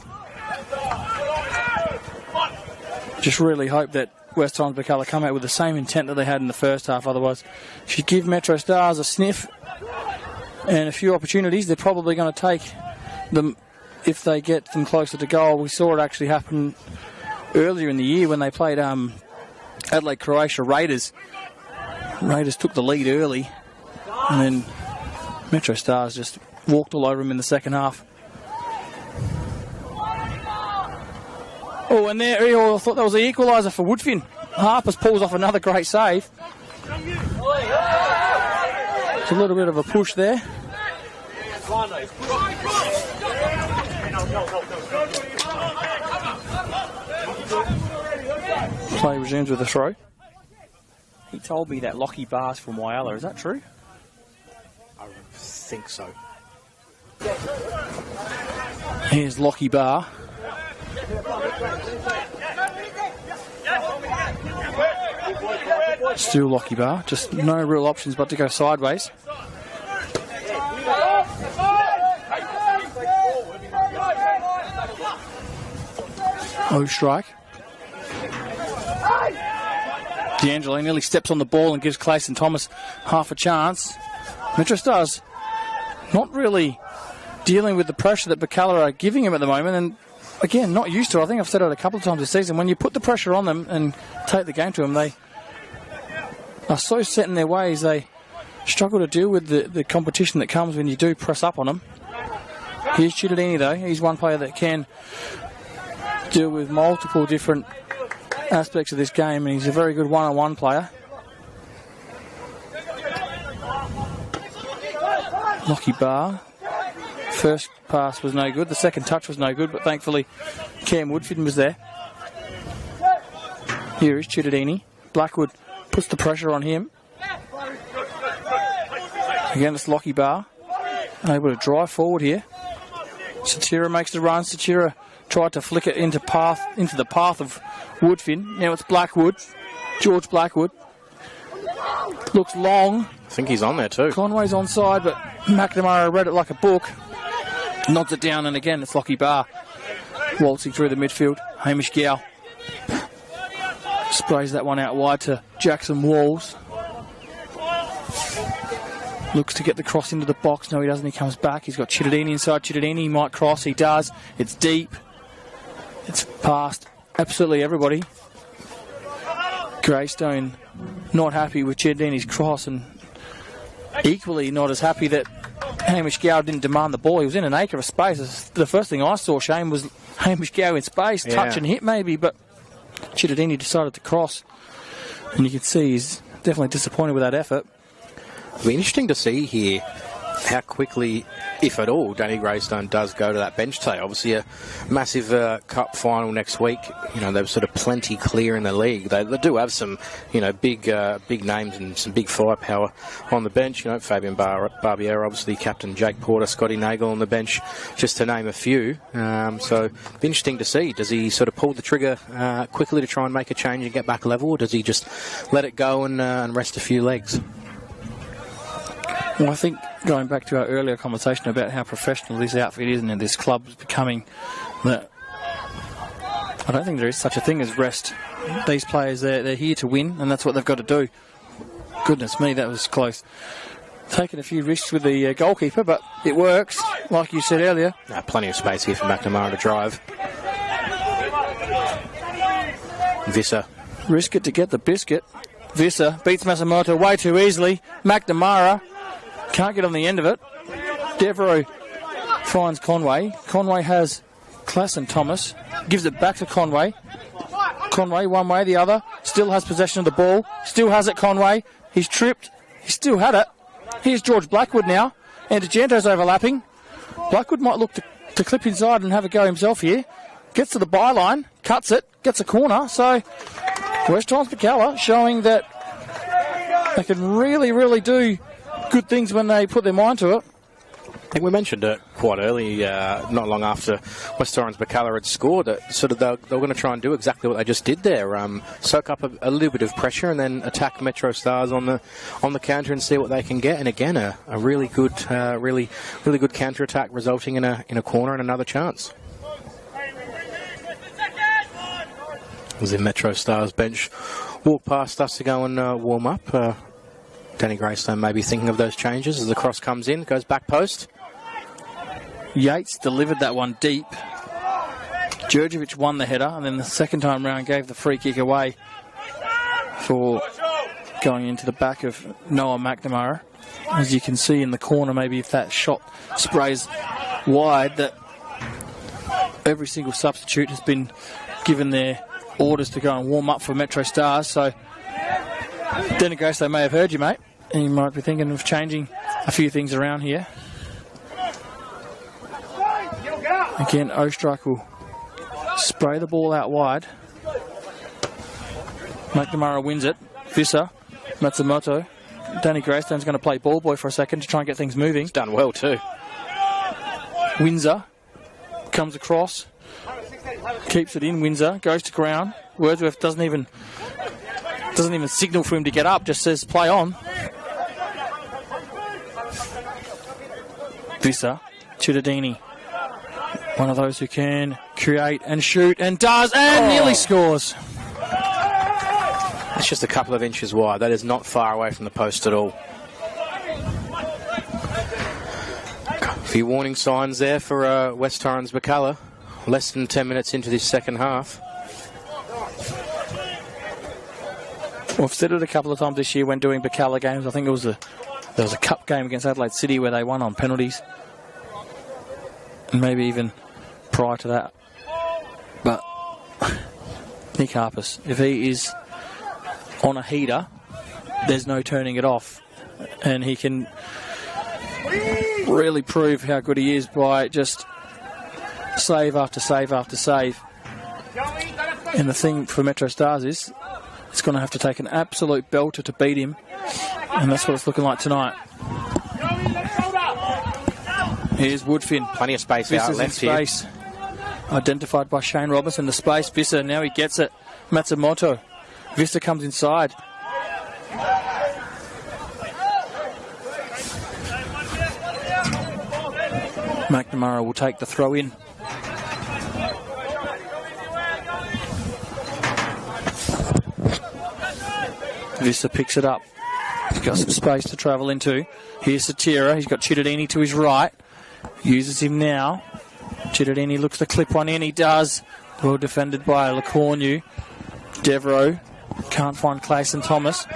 Just really hope that West Torrens Birkalla come out with the same intent that they had in the first half, otherwise if you give MetroStars a sniff and a few opportunities, they're probably going to take them if they get them closer to goal. We saw it actually happen earlier in the year when they played Adelaide Croatia Raiders. Raiders took the lead early and then MetroStars just walked all over them in the second half. Oh, and there, I thought that was the equaliser for Woodfin. Harpers pulls off another great save. It's a little bit of a push there. Play resumes with a throw. He told me that Lockie Bar's from Whyalla. Is that true? I think so. Here's Lockie Bar. Still Lockie Bar. Just no real options but to go sideways. Oh, strike. D'Angelo nearly steps on the ball and gives Clayson Thomas half a chance. MetroStars not really dealing with the pressure that Birkalla are giving him at the moment, and again, not used to. I think I've said it a couple of times this season. When you put the pressure on them and take the game to them, they are so set in their ways, they struggle to deal with the competition that comes when you do press up on them. Here's Cittadini, though. He's one player that can deal with multiple different aspects of this game, and he's a very good one-on-one player. Lockie Barr. First pass was no good. The second touch was no good, but thankfully Cam Woodfin was there. Here is Cittadini. Blackwood puts the pressure on him. Again, it's Lockie Barr. Able to drive forward here. Satira makes the run. Satira tried to flick it into the path of Woodfin. Now it's Blackwood. George Blackwood. Looks long. I think he's on there too. Conway's onside, but McNamara read it like a book. Nods it down, and again it's Lockie Barr waltzing through the midfield. Hamish Gow sprays that one out wide to Jackson Walls. Looks to get the cross into the box. No, he doesn't. He comes back. He's got Cittadini inside. Cittadini might cross. He does. It's deep. It's past absolutely everybody. Greystone not happy with Cittadini's cross, and equally not as happy that Hamish Gow didn't demand the ball. He was in an acre of space. The first thing I saw, Shane, was Hamish Gow in space, touch and hit maybe, but Cittadini decided to cross. And you can see he's definitely disappointed with that effort. It'll be interesting to see here how quickly, if at all, Danny Greystone does go to that bench today. Obviously a massive cup final next week. You know, they're sort of plenty clear in the league. They do have some, you know, big names and some big firepower on the bench. You know, Fabian Barbier, obviously captain Jake Porter, Scotty Nagel on the bench, just to name a few. So it'll be interesting to see. Does he sort of pull the trigger quickly to try and make a change and get back level, or does he just let it go and rest a few legs? Well, I think going back to our earlier conversation about how professional this outfit is and this club is becoming, that I don't think there is such a thing as rest. These players, they're here to win, and that's what they've got to do. Goodness me, that was close. Taking a few risks with the goalkeeper, but it works, like you said earlier. Plenty of space here for McNamara to drive. Visser. Risk it to get the biscuit. Visser beats Masamoto way too easily. McNamara can't get on the end of it. Devereaux finds Conway. Conway has Klassen Thomas. Gives it back to Conway. Conway one way, the other. Still has possession of the ball. Still has it, Conway. He's tripped. He still had it. Here's George Blackwood now. And DeGento's overlapping. Blackwood might look to clip inside and have a go himself here. Gets to the byline. Cuts it. Gets a corner. So West Torrens Birkalla showing that they can really, really do good things when they put their mind to it. I think we mentioned it quite early, not long after West Torrens Birkalla had scored, that sort of they're going to try and do exactly what they just did there, soak up a little bit of pressure and then attack MetroStars on the counter and see what they can get. And again, a really good, really good counter attack, resulting in a corner and another chance. As the MetroStars bench walk past us to go and warm up. Danny Greystone may be thinking of those changes as the cross comes in, goes back post. Yates delivered that one deep. Djurdjevic won the header, and then the second time round gave the free kick away for going into the back of Noah McNamara. As you can see in the corner, maybe if that shot sprays wide, that every single substitute has been given their orders to go and warm up for MetroStars. So Danny Greystone may have heard you, mate, and you might be thinking of changing a few things around here. Again, Ostrike will spray the ball out wide. McNamara wins it. Visser, Matsumoto. Danny Greystone's going to play ball boy for a second to try and get things moving. He's done well too. Windsor comes across. Keeps it in. Windsor goes to ground. Wordsworth doesn't even signal for him to get up, just says play on. Visser, Cittadini, one of those who can create and shoot and does, and nearly scores. That's just a couple of inches wide. That is not far away from the post at all. A few warning signs there for West Torrens Birkalla. less than 10 minutes into this second half. Well, I've said it a couple of times this year when doing Birkalla games. I think there was a cup game against Adelaide City where they won on penalties. And maybe even prior to that. But Nick Harpus, if he is on a heater, there's no turning it off. And he can really prove how good he is by just save after save after save. And the thing for MetroStars is it's going to have to take an absolute belter to beat him, and that's what it's looking like tonight. Here's Woodfin. Plenty of space Vissa's out left in space. Identified by Shane Robinson. The space. Vissa, now he gets it. Matsumoto. Vissa comes inside. McNamara will take the throw in. Vissa picks it up. He's got some space to travel into. Here's Satira. He's got Chittadini to his right. Uses him now. Chittadini looks to clip one in. He does. Well defended by Lecornu. Devereaux. Can't find Clayson Thomas.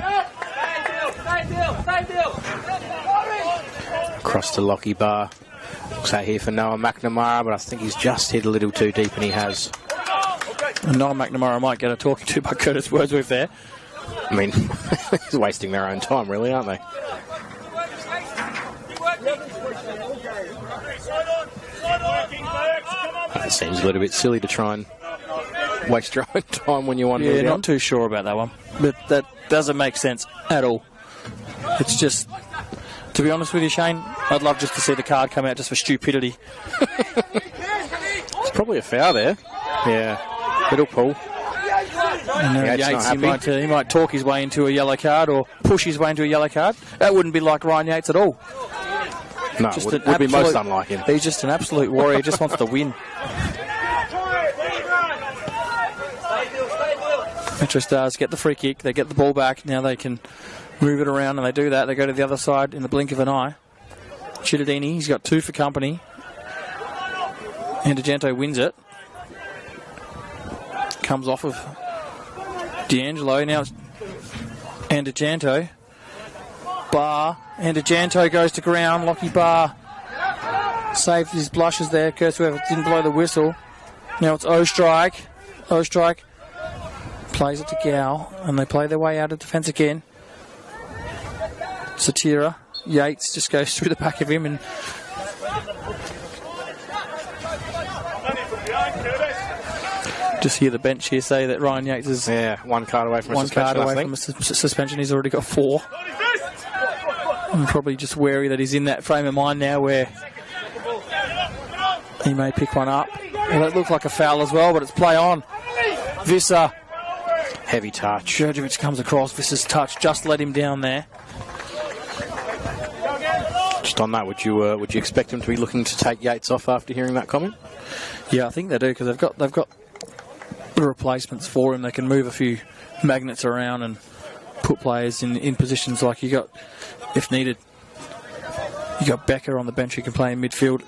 Across to Lockie Bar. Looks out here for Noah McNamara, but I think he's just hit a little too deep, and he has. And Noah McNamara might get a talking to by Curtis Wordsworth there. I mean, he's wasting their own time, really, aren't they? It seems a little bit silly to try and waste your own time when you want to. Yeah, not too sure about that one. But that doesn't make sense at all. It's just, to be honest with you, Shane, I'd love just to see the card come out just for stupidity. It's probably a foul there. Yeah, little pull. And Yates, he might talk his way into a yellow card or push his way into a yellow card. That wouldn't be like Ryan Yates at all. No, it would be most unlike him. He's just an absolute warrior. He just wants to win. MetroStars get the free kick. They get the ball back. Now they can move it around, and they do that. They go to the other side in the blink of an eye. Chittadini, he's got 2 for company. And D'Agento wins it. Comes off of D'Angelo. Now it's D'Agento. Bar. D'Agento goes to ground. Lockie Bar saved his blushes there. Kurzweil didn't blow the whistle. Now it's Ostrike. Ostrike plays it to Gow, and they play their way out of defence again. Satira. Yates just goes through the back of him and just hear the bench here say that Ryan Yates is 1 card away from a suspension. He's already got 4. I'm probably just wary that he's in that frame of mind now where he may pick one up. Well, that looked like a foul as well, but it's play on. Vissa. Heavy touch. Djurdjevic comes across. Vissa's touch just let him down there. Just on that, would you expect him to be looking to take Yates off after hearing that comment? Yeah, I think they do, because they've got the replacements for him. They can move a few magnets around and put players in positions like you got, if needed. You got Becker on the bench who can play in midfield.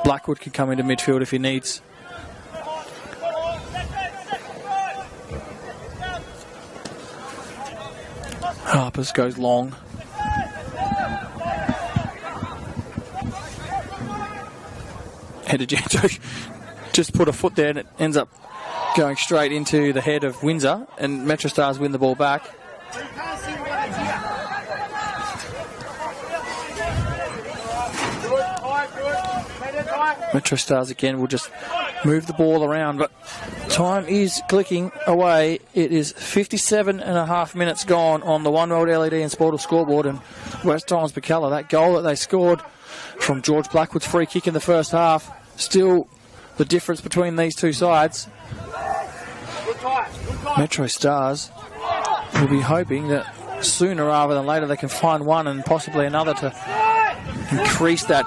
Blackwood can come into midfield if he needs. Harpers goes long. D'Agento just put a foot there and it ends up going straight into the head of Windsor, and MetroStars win the ball back. MetroStars again will just move the ball around, but time is clicking away. It is 57.5 minutes gone on the One World LED and Sportal scoreboard, and West Torrens Birkalla, that goal that they scored from George Blackwood's free kick in the first half, still the difference between these two sides. MetroStars will be hoping that sooner rather than later they can find one and possibly another to increase that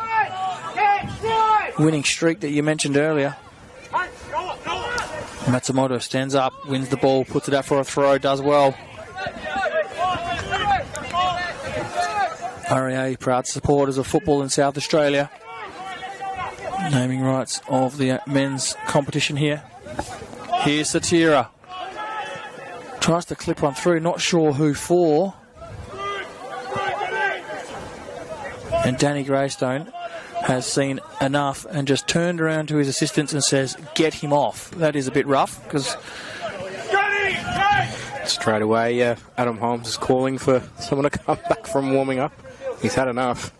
winning streak that you mentioned earlier. Matsumoto stands up, wins the ball, puts it out for a throw, does well. REA, proud supporters of football in South Australia. naming rights of the men's competition here. Here's Satira. Tries to clip one through, not sure who for. And Danny Greystone has seen enough and just turned around to his assistants and says, get him off. That is a bit rough, because straight away, Adam Holmes is calling for someone to come back from warming up. He's had enough.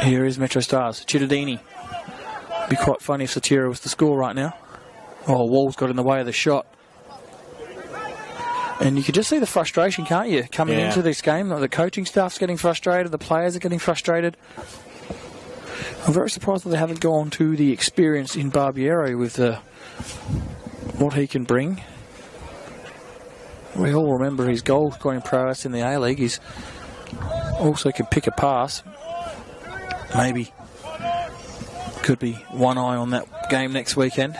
Here is MetroStars. Cittadini. Be quite funny if Satira was to score right now. Oh, Wall's got in the way of the shot. And you could just see the frustration, can't you, coming into this game? Like the coaching staff's getting frustrated, the players are getting frustrated. I'm very surprised that they haven't gone to the experience in Barbiero with what he can bring. We all remember his goal-scoring prowess in the A-League. He's also can pick a pass. Maybe could be one eye on that game next weekend.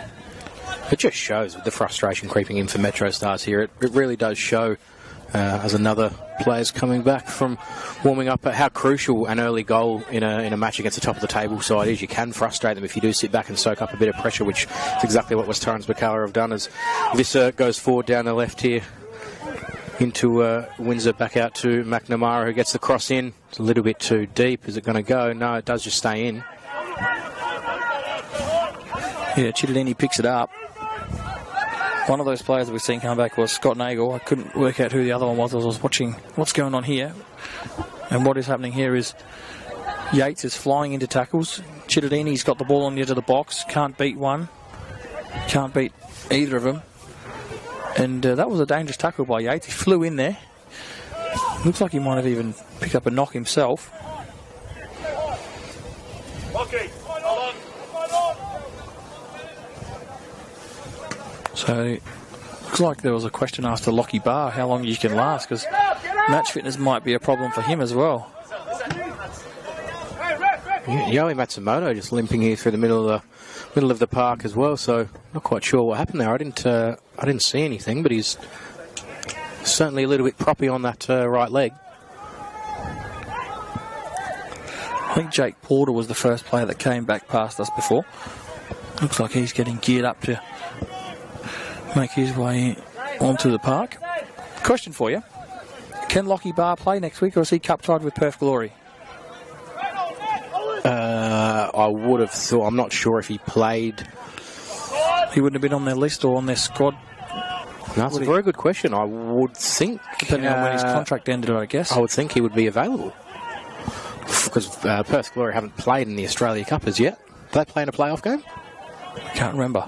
It just shows with the frustration creeping in for MetroStars here. It really does show as another player's coming back from warming up how crucial an early goal in a match against the top of the table side is. You can frustrate them if you do sit back and soak up a bit of pressure, which is exactly what West Torrens Birkalla have done as Visser goes forward down the left here into Windsor, back out to McNamara, who gets the cross in. It's a little bit too deep. Is it going to go? No, it does just stay in. Yeah, Cittadini picks it up. One of those players that we've seen come back was Scott Nagel. I couldn't work out who the other one was. I was watching what's going on here. And what is happening here is Yates is flying into tackles. Cittadini's got the ball on the edge of the box. Can't beat one. Can't beat either of them. And that was a dangerous tackle by Yates. He flew in there. Looks like he might have even picked up a knock himself. Okay. So, looks like there was a question asked to Lockie Barr how long you can last, because match fitness might be a problem for him as well. Yoey Matsumoto just limping here through the middle of the park as well. So not quite sure what happened there. I didn't see anything, but he's certainly a little bit proppy on that right leg. I think Jake Porter was the first player that came back past us before. Looks like he's getting geared up to make his way onto the park. Question for you. Can Lockie Barr play next week, or is he cup tied with Perth Glory? I would have thought, I'm not sure if he played. He wouldn't have been on their list or on their squad. No, that's a very good question. I would think, depending on when his contract ended, I guess. I would think he would be available. Because Perth Glory haven't played in the Australia Cup as yet. Do they play in a playoff game? I can't remember.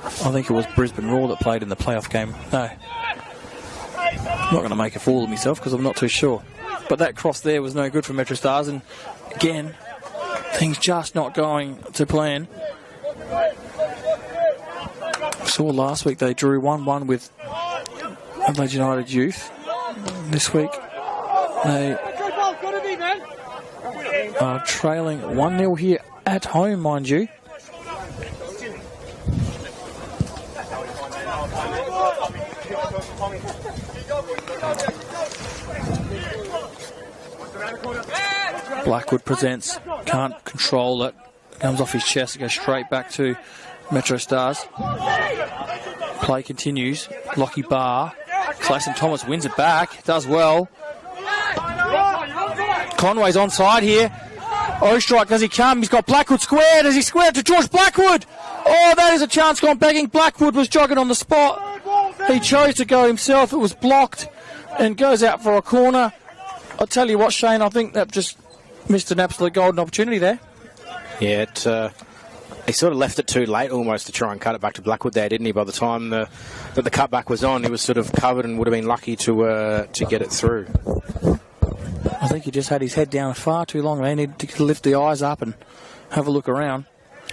I think it was Brisbane Roar that played in the playoff game. No. I'm not going to make a fool of myself because I'm not too sure. But that cross there was no good for MetroStars, and again, things just not going to plan. Saw last week they drew 1-1 with Adelaide United Youth. This week they are trailing 1-0 here at home, mind you. Blackwood presents, can't control it, comes off his chest, goes straight back to MetroStars. Play continues. Lockie Barr, Clayson Thomas wins it back, does well. Conway's onside here. Ostrike, does he come? He's got Blackwood squared. Does he square to George Blackwood? Oh, that is a chance gone begging. Blackwood was jogging on the spot. He chose to go himself. It was blocked and goes out for a corner. I'll tell you what, Shane, I think that just missed an absolute golden opportunity there. Yeah, he sort of left it too late almost to try and cut it back to Blackwood there, didn't he? By the time that the cutback was on, he was sort of covered and would have been lucky to get it through. I think he just had his head down far too long. They need to lift the eyes up and have a look around.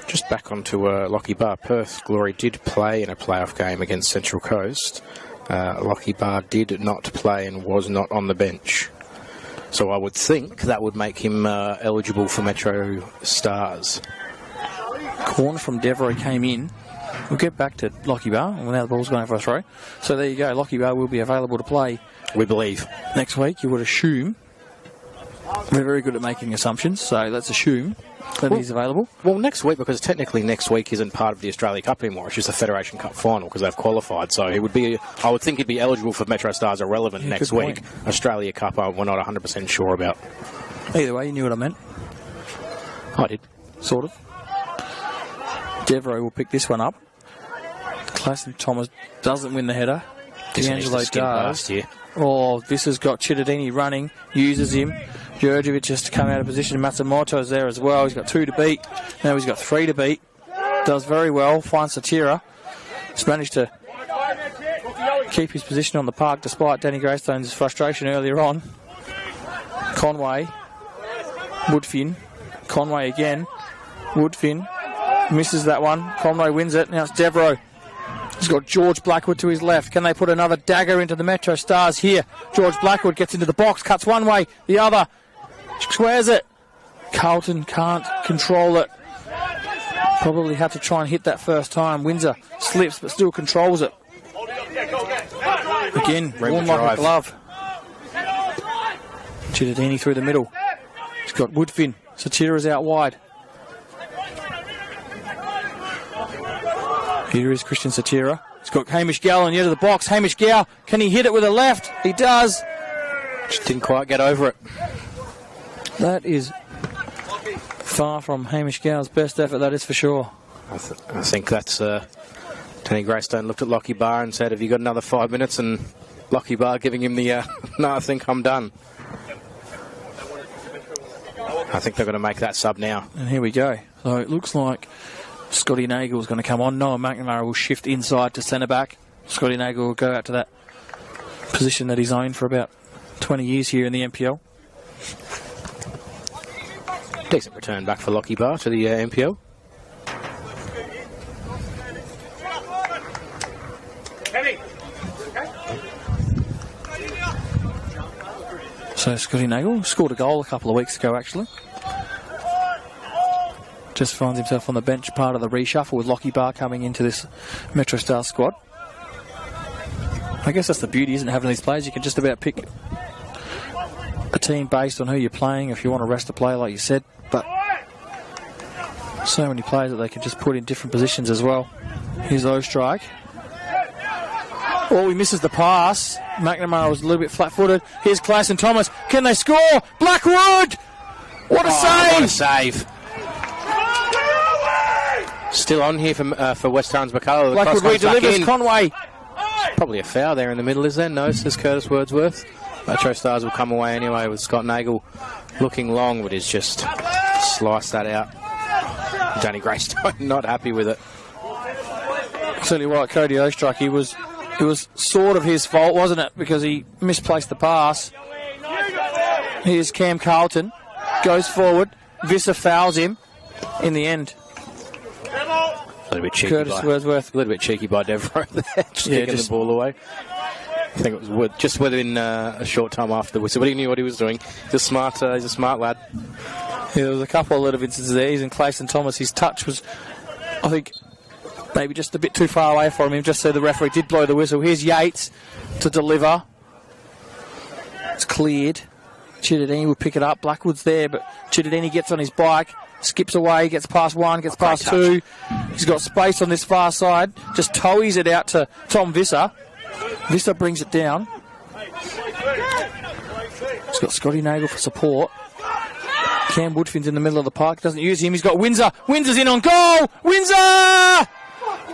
Just back onto Lockie Barr. Perth Glory did play in a playoff game against Central Coast. Lockie Barr did not play and was not on the bench. So I would think that would make him eligible for MetroStars. Corner from Devereux came in. We'll get back to Lockie Bar. Well, now the ball's going for a throw. So there you go. Lockie Bar will be available to play. We believe. Next week, you would assume. We're very good at making assumptions, so let's assume that he's available. Well, next week, because technically next week isn't part of the Australia Cup anymore. It's just the Federation Cup final because they've qualified. So he would be, I would think he'd be eligible for MetroStars Irrelevant next week. Australia Cup, we're not 100% sure about. Either way, you knew what I meant. I did. Sort of. Devereaux will pick this one up. Clayton Thomas doesn't win the header. D'Angelo does. Oh, this has got Chittadini running, uses him. Djurdjevic has to come out of position. Matsumoto's there as well. He's got 2 to beat. Now he's got 3 to beat. Does very well. Finds Satira. He's managed to keep his position on the park despite Danny Greystone's frustration earlier on. Conway. Woodfin. Conway again. Woodfin. Misses that one. Conway wins it. Now it's Devereaux. He's got George Blackwood to his left. Can they put another dagger into the Metro Stars here? George Blackwood gets into the box, cuts one way, the other. Squares it. Carlton can't control it. Probably had to try and hit that first time. Windsor slips but still controls it. Again, worn like a glove. Chittadini through the middle. He's got Woodfin. Satira's out wide. Here is Christian Satira. He's got Hamish Gow on the edge of the box. Hamish Gow, can he hit it with a left? He does. Just didn't quite get over it. That is far from Hamish Gow's best effort, that is for sure. I think that's... Danny Greystone looked at Lockie Bar and said, have you got another 5 minutes? And Lockie Bar giving him the, no, I think I'm done. I think they're going to make that sub now. And here we go. So it looks like Scotty Nagel is going to come on. Noah McNamara will shift inside to centre back. Scotty Nagel will go out to that position that he's owned for about 20 years here in the NPL. Decent return back for Lockie Bar to the NPL. So Scotty Nagel scored a goal a couple of weeks ago, actually. Just finds himself on the bench, part of the reshuffle with Lockie Bar coming into this MetroStars squad. I guess that's the beauty, isn't it, having these players? You can just about pick a team based on who you're playing if you want to rest a player, like you said. But so many players that they can just put in different positions as well. Here's Ostrike. Oh, he misses the pass. McNamara was a little bit flat-footed. Here's Clayton Thomas. Can they score? Blackwood! What a save! What a save. Still on here for West Torrens Birkalla. Blackwood redelivers. Conway. Probably a foul there in the middle, is there? No, says Curtis Wordsworth. MetroStars will come away anyway with Scott Nagel looking long, but he's just sliced that out. Danny Greystone not happy with it. I'll tell you what, Cody Ostrike, it was sort of his fault, wasn't it? Because he misplaced the pass. Here's Cam Carlton. Goes forward. Visser fouls him in the end. A little bit cheeky Curtis Wordsworth. A little bit cheeky by Devereaux there, just taking the ball away. I think it was just within a short time after the whistle, but he knew what he was doing. He's a smart lad. Yeah, there was a couple of little instances there. He's in Clayton Thomas. His touch was, I think, maybe just a bit too far away from him, just so the referee did blow the whistle. Here's Yates to deliver. It's cleared. Chittadini will pick it up. Blackwood's there, but Chittadini gets on his bike, skips away, gets past one, gets past two. He's got space on this far side. Just towies it out to Tom Visser. Visser brings it down. He's got Scotty Nagel for support. Cam Woodfin's in the middle of the park. Doesn't use him. He's got Windsor. Windsor's in on goal. Windsor!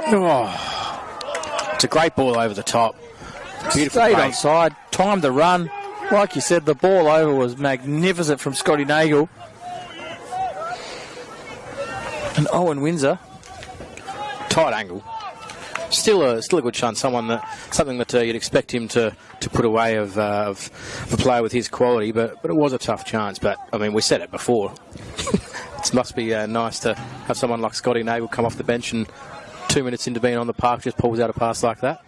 Oh. It's a great ball over the top. Beautiful Stayed play. onside. Timed the run. Like you said, the ball over was magnificent from Scotty Nagel. And Owen Windsor. Tight angle. Still a good chance. Something that you'd expect him to put away of a player with his quality, but it was a tough chance. But I mean, we said it before. It must be nice to have someone like Scotty Nagel come off the bench and 2 minutes into being on the park just pulls out a pass like that.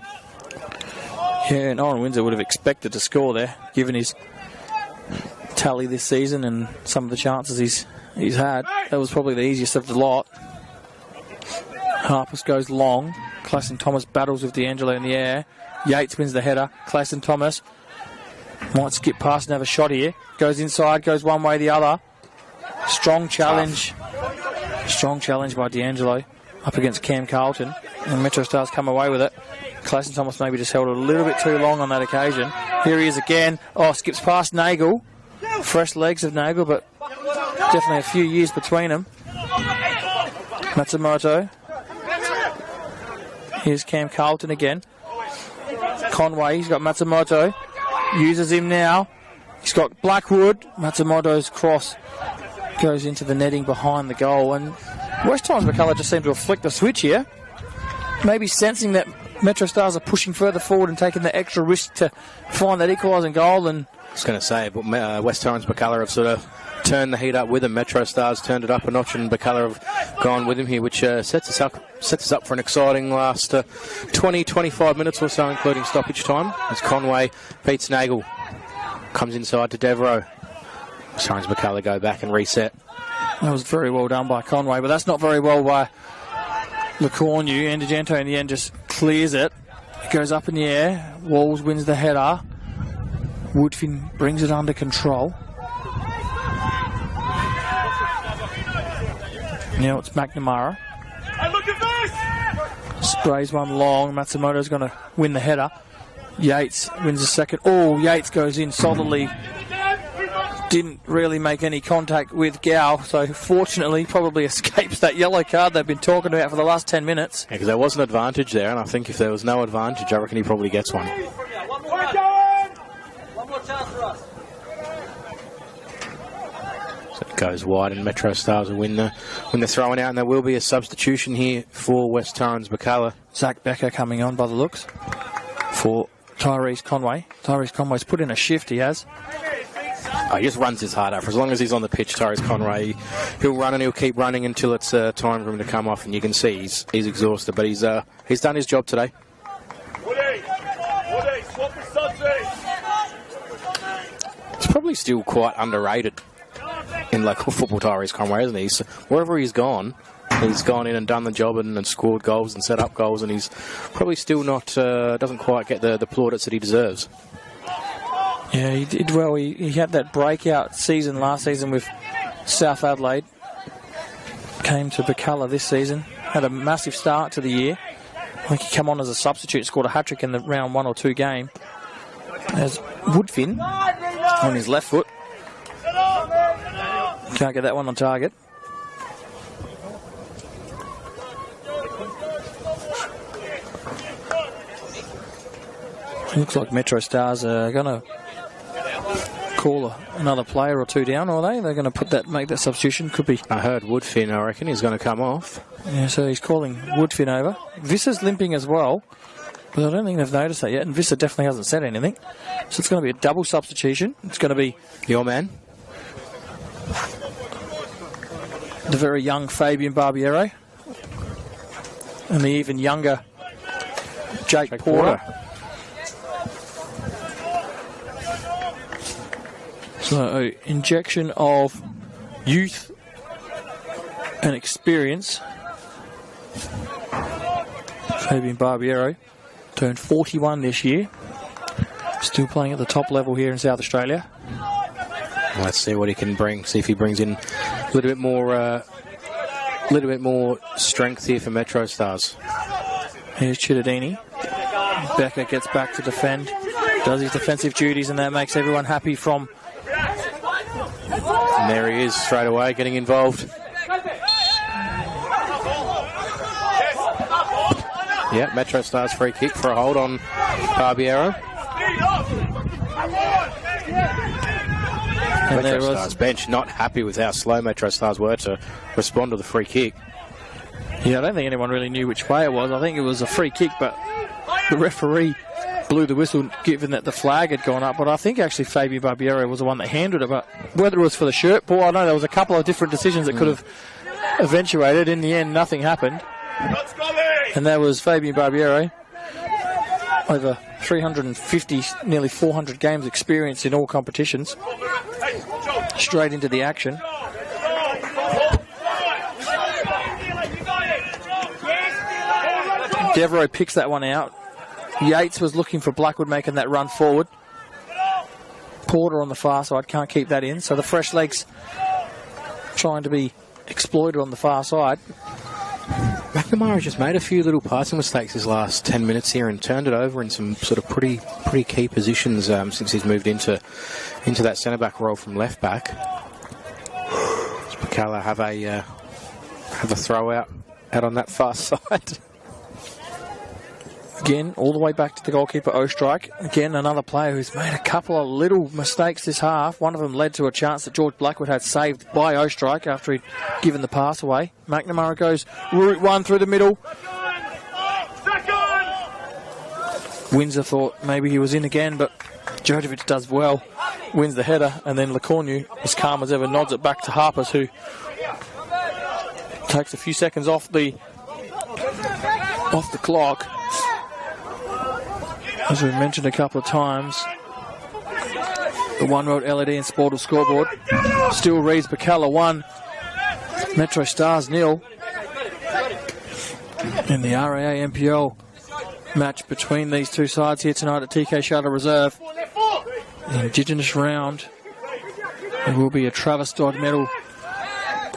Yeah, and Owen Windsor would have expected to score there, given his tally this season and some of the chances he's had. That was probably the easiest of the lot. Harpus goes long. Clayton Thomas battles with D'Angelo in the air. Yates wins the header. Clayton Thomas might skip past and have a shot here. Goes inside, goes one way, the other. Strong challenge. Strong challenge by D'Angelo up against Cam Carlton. And MetroStars come away with it. Clayton Thomas maybe just held it a little bit too long on that occasion. Here he is again. Oh, skips past Nagel. Fresh legs of Nagel, but definitely a few years between them. Matsumoto. Here's Cam Carlton again. Conway, he's got Matsumoto. Uses him now. He's got Blackwood. Matsumoto's cross goes into the netting behind the goal. And West Torrens Birkalla just seem to have flicked the switch here. Maybe sensing that MetroStars are pushing further forward and taking the extra risk to find that equalising goal. And I was going to say, but West Torrens Birkalla have sort of turned the heat up with them. MetroStars turned it up a notch, and Birkalla have gone with him here, which sets us up for an exciting last 20-25 minutes or so, including stoppage time, as Conway beats Nagel. Comes inside to Devereaux. West Torrens Birkalla go back and reset. That was very well done by Conway, but that's not very well by LeCornu. And D'Agento in the end just clears it. It goes up in the air. Walls wins the header. Woodfin brings it under control. Now it's McNamara. Sprays one long. Matsumoto's going to win the header. Yates wins the second. Oh, Yates goes in solidly. Didn't really make any contact with Gao, so fortunately probably escapes that yellow card they've been talking about for the last 10 minutes. Yeah, because there was an advantage there, and I think if there was no advantage, I reckon he probably gets one. One more chance for us. So it goes wide, and MetroStars will win the throwing out, and there will be a substitution here for West Torrens Birkalla. Zach Becker coming on by the looks for Tyrese Conway. Tyrese Conway's put in a shift, he has. Oh, he just runs his heart out. For as long as he's on the pitch, Tyrese Conway, he'll run and he'll keep running until it's time for him to come off, and you can see he's exhausted, but he's done his job today. He's probably still quite underrated in local football, Tyrese Conway, isn't he? So wherever he's gone in and done the job and scored goals and set up goals, and he's probably still not doesn't quite get the plaudits that he deserves. Yeah, he did well. He had that breakout season last season with South Adelaide. Came to Birkalla this season. Had a massive start to the year. I think he came on as a substitute, scored a hat-trick in the round 1 or 2 game. As Woodfin on his left foot. Can't get that one on target. Looks like MetroStars are going to call another player or two down, are they? They're going to make that substitution. Could be. I heard Woodfin, I reckon, he's going to come off. Yeah, so he's calling Woodfin over. Vissa's limping as well, but I don't think they've noticed that yet, and Vissa definitely hasn't said anything. So it's going to be a double substitution. It's going to be your man, the very young Fabian Barbiero, and the even younger Jake Porter. So, injection of youth and experience. Fabian Barbiero turned 41 this year. Still playing at the top level here in South Australia. Let's see what he can bring. See if he brings in a little bit more strength here for MetroStars. Here's Chittadini. Becker gets back to defend. Does his defensive duties, and that makes everyone happy from... And there he is straight away getting involved. Yeah, MetroStars free kick for a hold on Barbiero. And MetroStars bench not happy with how slow MetroStars were to respond to the free kick. Yeah, I don't think anyone really knew which way it was. I think it was a free kick, but the referee blew the whistle given that the flag had gone up, but I think actually Fabian Barbiero was the one that handled it, but whether it was for the shirt ball, I know there was a couple of different decisions that could have eventuated. In the end, nothing happened. And that was Fabian Barbiero, over 350, nearly 400 games experience in all competitions. Straight into the action. Devereaux picks that one out. Yates was looking for Blackwood making that run forward. Porter on the far side can't keep that in, so the fresh legs trying to be exploited on the far side. McNamara just made a few little passing mistakes his last 10 minutes here and turned it over in some sort of pretty key positions since he's moved into that centre-back role from left-back. Birkalla have a throw out on that far side. Again, all the way back to the goalkeeper, Ostrike. Again, another player who's made a couple of little mistakes this half. One of them led to a chance that George Blackwood had saved by Ostrike after he'd given the pass away. McNamara goes route one through the middle. Windsor thought maybe he was in again, but Djordjevic does well. Wins the header, and then Lecornu, as calm as ever, nods it back to Harpers, who takes a few seconds off the clock. As we mentioned a couple of times, the one-world LED and Sportal scoreboard still reads Birkalla 1, MetroStars 0 in the RAA NPL match between these two sides here tonight at TK Shutter Reserve. The Indigenous round. There will be a Travis Dodd medal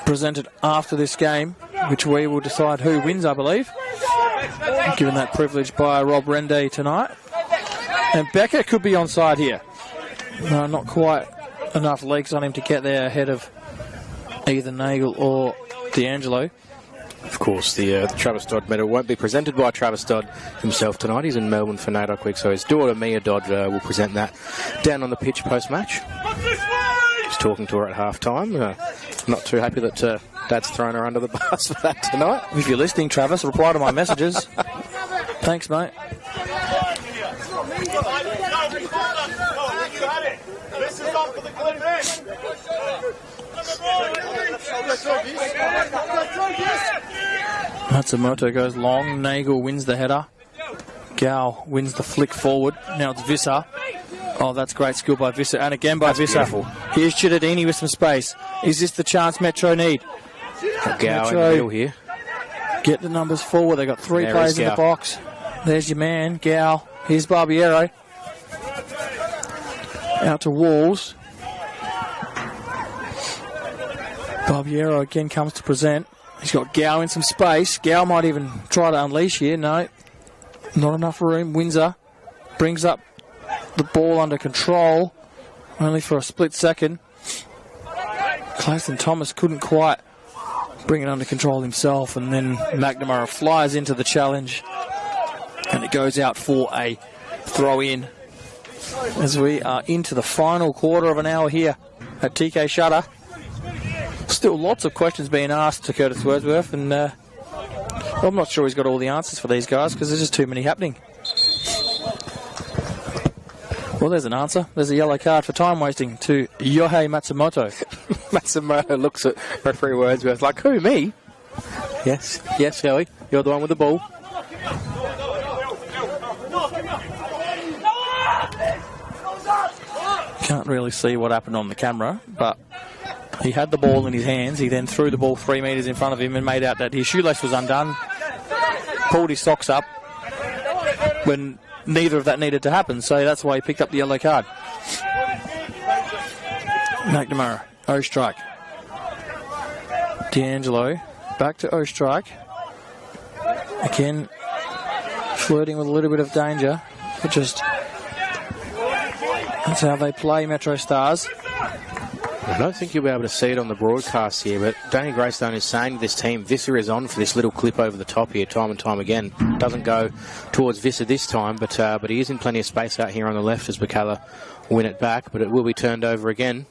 presented after this game, which we will decide who wins, I believe, given that privilege by Rob Rende tonight. And Becker could be onside here. No, not quite enough legs on him to get there ahead of either Nagel or D'Angelo. Of course, the Travis Dodd medal won't be presented by Travis Dodd himself tonight. He's in Melbourne for NAIDOC Week, so his daughter, Mia Dodd, will present that down on the pitch post-match. He's talking to her at half-time. Not too happy that Dad's thrown her under the bus for that tonight. If you're listening, Travis, reply to my messages. Thanks, mate. This is not for the clip. Matsumoto goes long. Nagel wins the header. Gao wins the flick forward. Now it's Visser. Oh, that's great skill by Visser. And again by Visser. Here's Cittadini with some space. Is this the chance Metro need? Gao in the middle here. Get the numbers forward. They've got three players in the box. There's your man, Gao. Here's Barbiero. Out to Walls. Barbiero again comes to present. He's got Gao in some space. Gao might even try to unleash here. No, not enough room. Windsor brings up the ball under control, only for a split second. Clayton Thomas couldn't quite bring it under control himself, and then McNamara flies into the challenge, and it goes out for a throw-in. As we are into the final quarter of an hour here at TK Shutter. Still lots of questions being asked to Curtis Wordsworth, and I'm not sure he's got all the answers for these guys because there's just too many happening. Well, there's an answer. There's a yellow card for time wasting to Yohei Matsumoto. Matsumoto looks at referee Wordsworth like, who, me? Yes, Joey, you're the one with the ball. Can't really see what happened on the camera, but he had the ball in his hands. He then threw the ball 3 metres in front of him and made out that his shoelace was undone, pulled his socks up when neither of that needed to happen, so that's why he picked up the yellow card. McNamara, Ostrike. D'Angelo, back to Ostrike. Again, flirting with a little bit of danger, but just that's how they play MetroStars. I don't think you'll be able to see it on the broadcast here, but Danny Greystone is saying to this team, Visser is on for this little clip over the top here, time and time again. Doesn't go towards Visser this time, but he is in plenty of space out here on the left as Birkalla win it back, but it will be turned over again.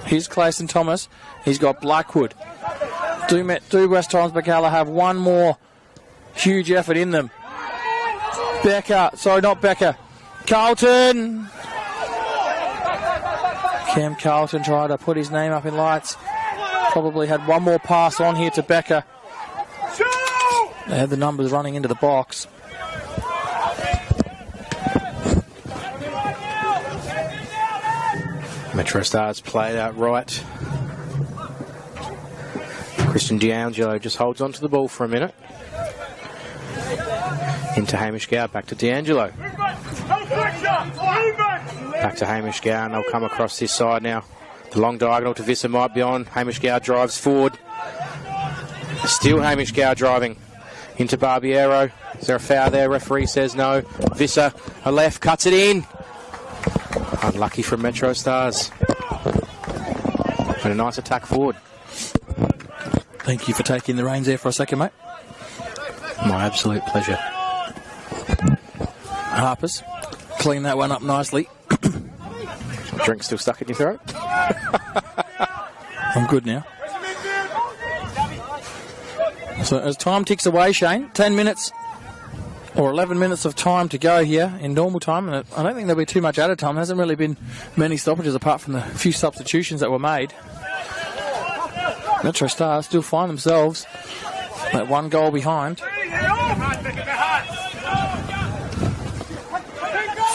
Here's Clayton Thomas. He's got Blackwood. Do West Torrens Birkalla have one more huge effort in them? Carlton. Cam Carlton tried to put his name up in lights. Probably had one more pass on here to Becker. They had the numbers running into the box. MetroStars played out right. Christian D'Angelo just holds on to the ball for a minute. Into Hamish Gow, back to D'Angelo. Back to Hamish Gow, and they'll come across this side now. The long diagonal to Visser might be on. Hamish Gow drives forward. Still Hamish Gow driving into Barbiero. Is there a foul there? Referee says no. Visser, a left, cuts it in. Unlucky from MetroStars. And a nice attack forward. Thank you for taking the reins there for a second, mate. My absolute pleasure. Harpers, clean that one up nicely. Drink still stuck in your throat? I'm good now. So as time ticks away, Shane, 10 minutes or 11 minutes of time to go here in normal time, and I don't think there'll be too much added time. There hasn't really been many stoppages apart from the few substitutions that were made. MetroStars still find themselves at 1 goal behind.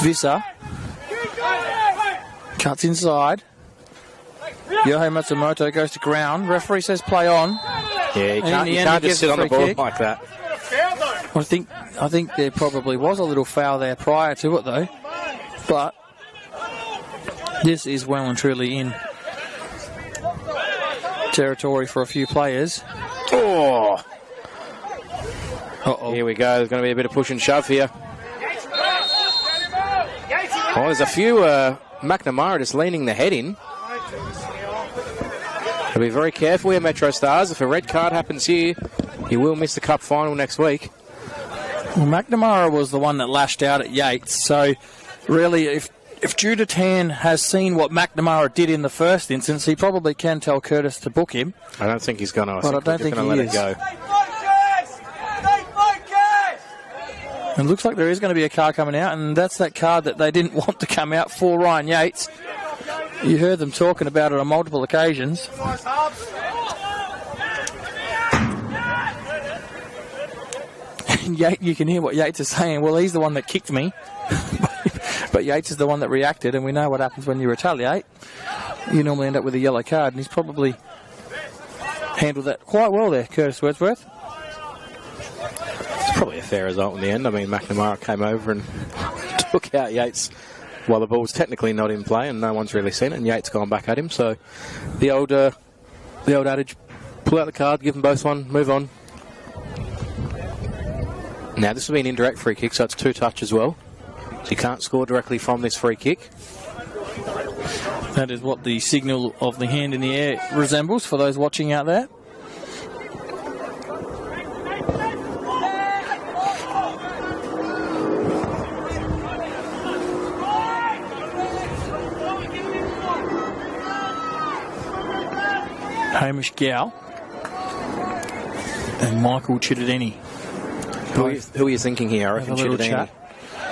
Visser cuts inside. Yohei Matsumoto goes to ground. Referee says play on. Yeah, you can't just sit on the ball like that. I think there probably was a little foul there prior to it, though. But this is well and truly in territory for a few players. Oh! Here we go. There's going to be a bit of push and shove here. Oh, there's a few McNamara just leaning the head in. So be very careful here, MetroStars. If a red card happens here, you will miss the cup final next week. Well, McNamara was the one that lashed out at Yates. So really, if Judah Tan has seen what McNamara did in the first instance, he probably can tell Curtis to book him. I don't think he's going to. But I don't think he let is. It go. It looks like there is going to be a card coming out, and that's that card that they didn't want to come out for Ryan Yates. You heard them talking about it on multiple occasions. And you can hear what Yates is saying. Well, he's the one that kicked me. But Yates is the one that reacted, and we know what happens when you retaliate. You normally end up with a yellow card, and he's probably handled that quite well there, Curtis Wordsworth. It's probably a fair result in the end. I mean, McNamara came over and took out Yates while the ball was technically not in play, and no one's really seen it, and Yates gone back at him. So the old adage, pull out the card, give them both one, move on. Now, this will be an indirect free kick, so it's 2 touch as well. So you can't score directly from this free kick. That is what the signal of the hand in the air resembles for those watching out there. Hamish Gow and Michael Chittadini. Who are you thinking here? I reckon Chittadini.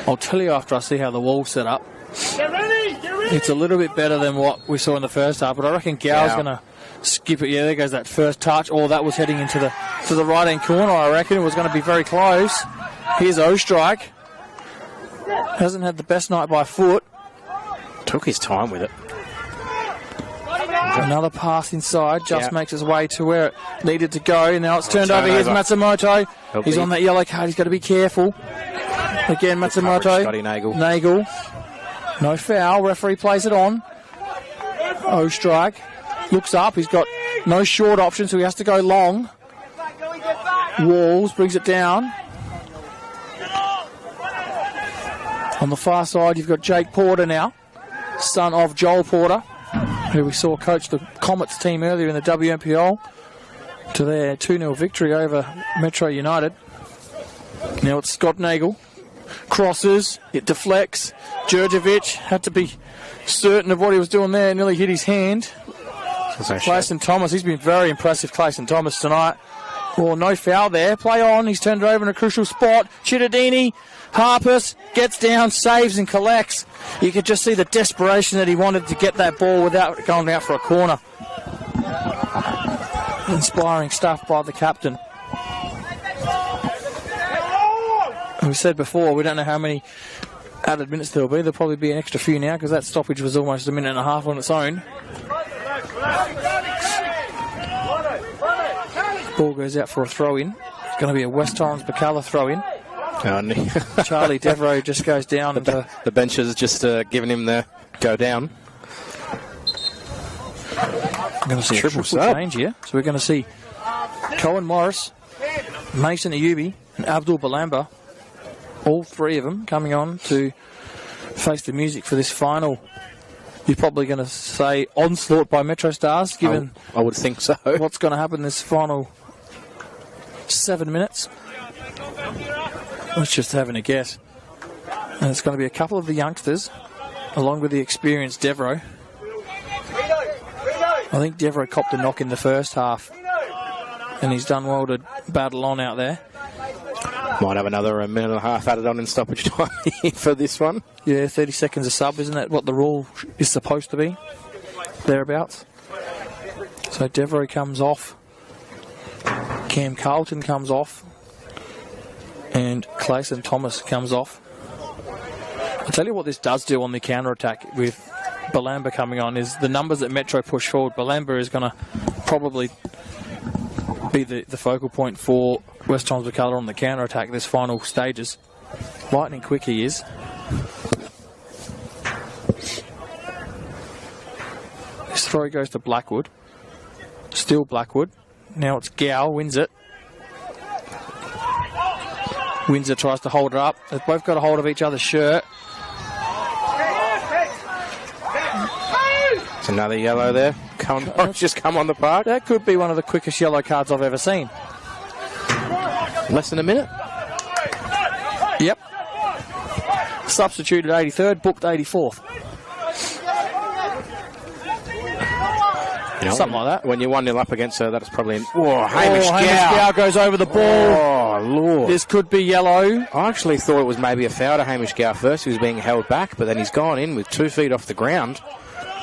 I'll tell you after I see how the wall's set up. It's a little bit better than what we saw in the first half, but I reckon Gow's going to skip it. Yeah, there goes that first touch. Oh, that was heading into the right-hand corner, I reckon. It was going to be very close. Here's Ostrike. Hasn't had the best night by foot. Took his time with it. Another pass inside, just makes his way to where it needed to go. Now it's turned over. Here's Matsumoto. He's on that yellow card. He's got to be careful. Again, Matsumoto. Nagel. No foul. Referee plays it on. Ostrike looks up. He's got no short option, so he has to go long. Walls brings it down. On the far side, you've got Jake Porter now, son of Joel Porter, who we saw coach the Comets team earlier in the WNPL to their 2-0 victory over Metro United. Now it's Scott Nagel. Crosses, it deflects. Djurdjevic had to be certain of what he was doing there, nearly hit his hand. Clayson Thomas, he's been very impressive, Clayson Thomas, tonight. Oh, no foul there. Play on, he's turned it over in a crucial spot. Chittadini, Harpers, gets down, saves and collects. You could just see the desperation that he wanted to get that ball without going out for a corner. Inspiring stuff by the captain. We said before, we don't know how many added minutes there will be. There'll probably be an extra few now because that stoppage was almost a minute and a half on its own. Ball goes out for a throw-in. It's going to be a West Torrens Birkalla throw-in. Oh, no. Charlie Devereaux just goes down. The bench has just given him the go down. I'm going to see a triple change here. So we're going to see Cohen Morris, Mason Ayubi, and Abdul Balamba. All three of them coming on to face the music for this final. You're probably going to say onslaught by MetroStars, given I would think so. What's going to happen this final 7 minutes? Let's just having a guess. And it's going to be a couple of the youngsters, along with the experienced Devereaux. I think Devereaux copped a knock in the first half, and he's done well to battle on out there. Might have another minute and a half added on in stoppage time for this one. Yeah, 30 seconds a sub, isn't that what the rule is supposed to be? Thereabouts. So Devereaux comes off. Cam Carlton comes off. And Clayson Thomas comes off. I'll tell you what this does do on the counter-attack with Balamba coming on is the numbers that Metro push forward. Balamba is going to probably be the focal point for West Torrens Birkalla on the counter-attack this final stages. Lightning quick he is. This throw goes to Blackwood. Still Blackwood. Now it's Gow, wins it. Windsor tries to hold her up. They've both got a hold of each other's shirt. It's another yellow there. Just come on the park. That could be one of the quickest yellow cards I've ever seen. Less than a minute? Yep. Substituted 83rd, booked 84th. You know, something like that. When you're 1-0 up against her, that's probably... Hamish Gow goes over the ball. Oh, Lord. This could be yellow. I actually thought it was maybe a foul to Hamish Gow first. He was being held back, but then he's gone in with 2 feet off the ground.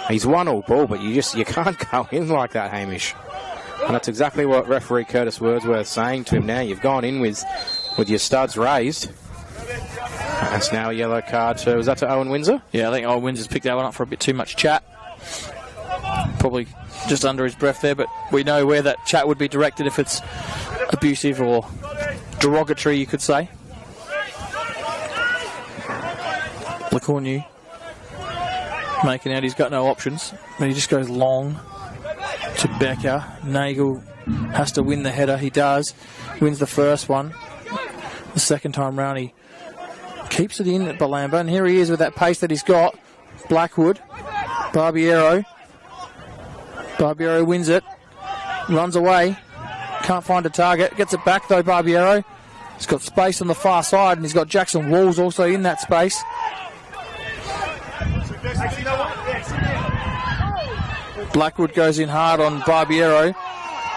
He's won all ball, but you can't go in like that, Hamish. And that's exactly what referee Curtis Wordsworth's saying to him now. You've gone in with your studs raised. That's now a yellow card. So was that to Owen Windsor? Yeah, I think Owen Windsor's picked that one up for a bit too much chat. Probably just under his breath there, but we know where that chat would be directed if it's abusive or derogatory, you could say. Lecornu making out he's got no options, but he just goes long to Becker. Nagel has to win the header. He does. Wins the first one. The second time round he keeps it in at Balamba, and here he is with that pace that he's got. Blackwood, Barbiero wins it, runs away, can't find a target, gets it back though. Barbiero, he's got space on the far side, and he's got Jackson Walls also in that space. Blackwood goes in hard on Barbiero,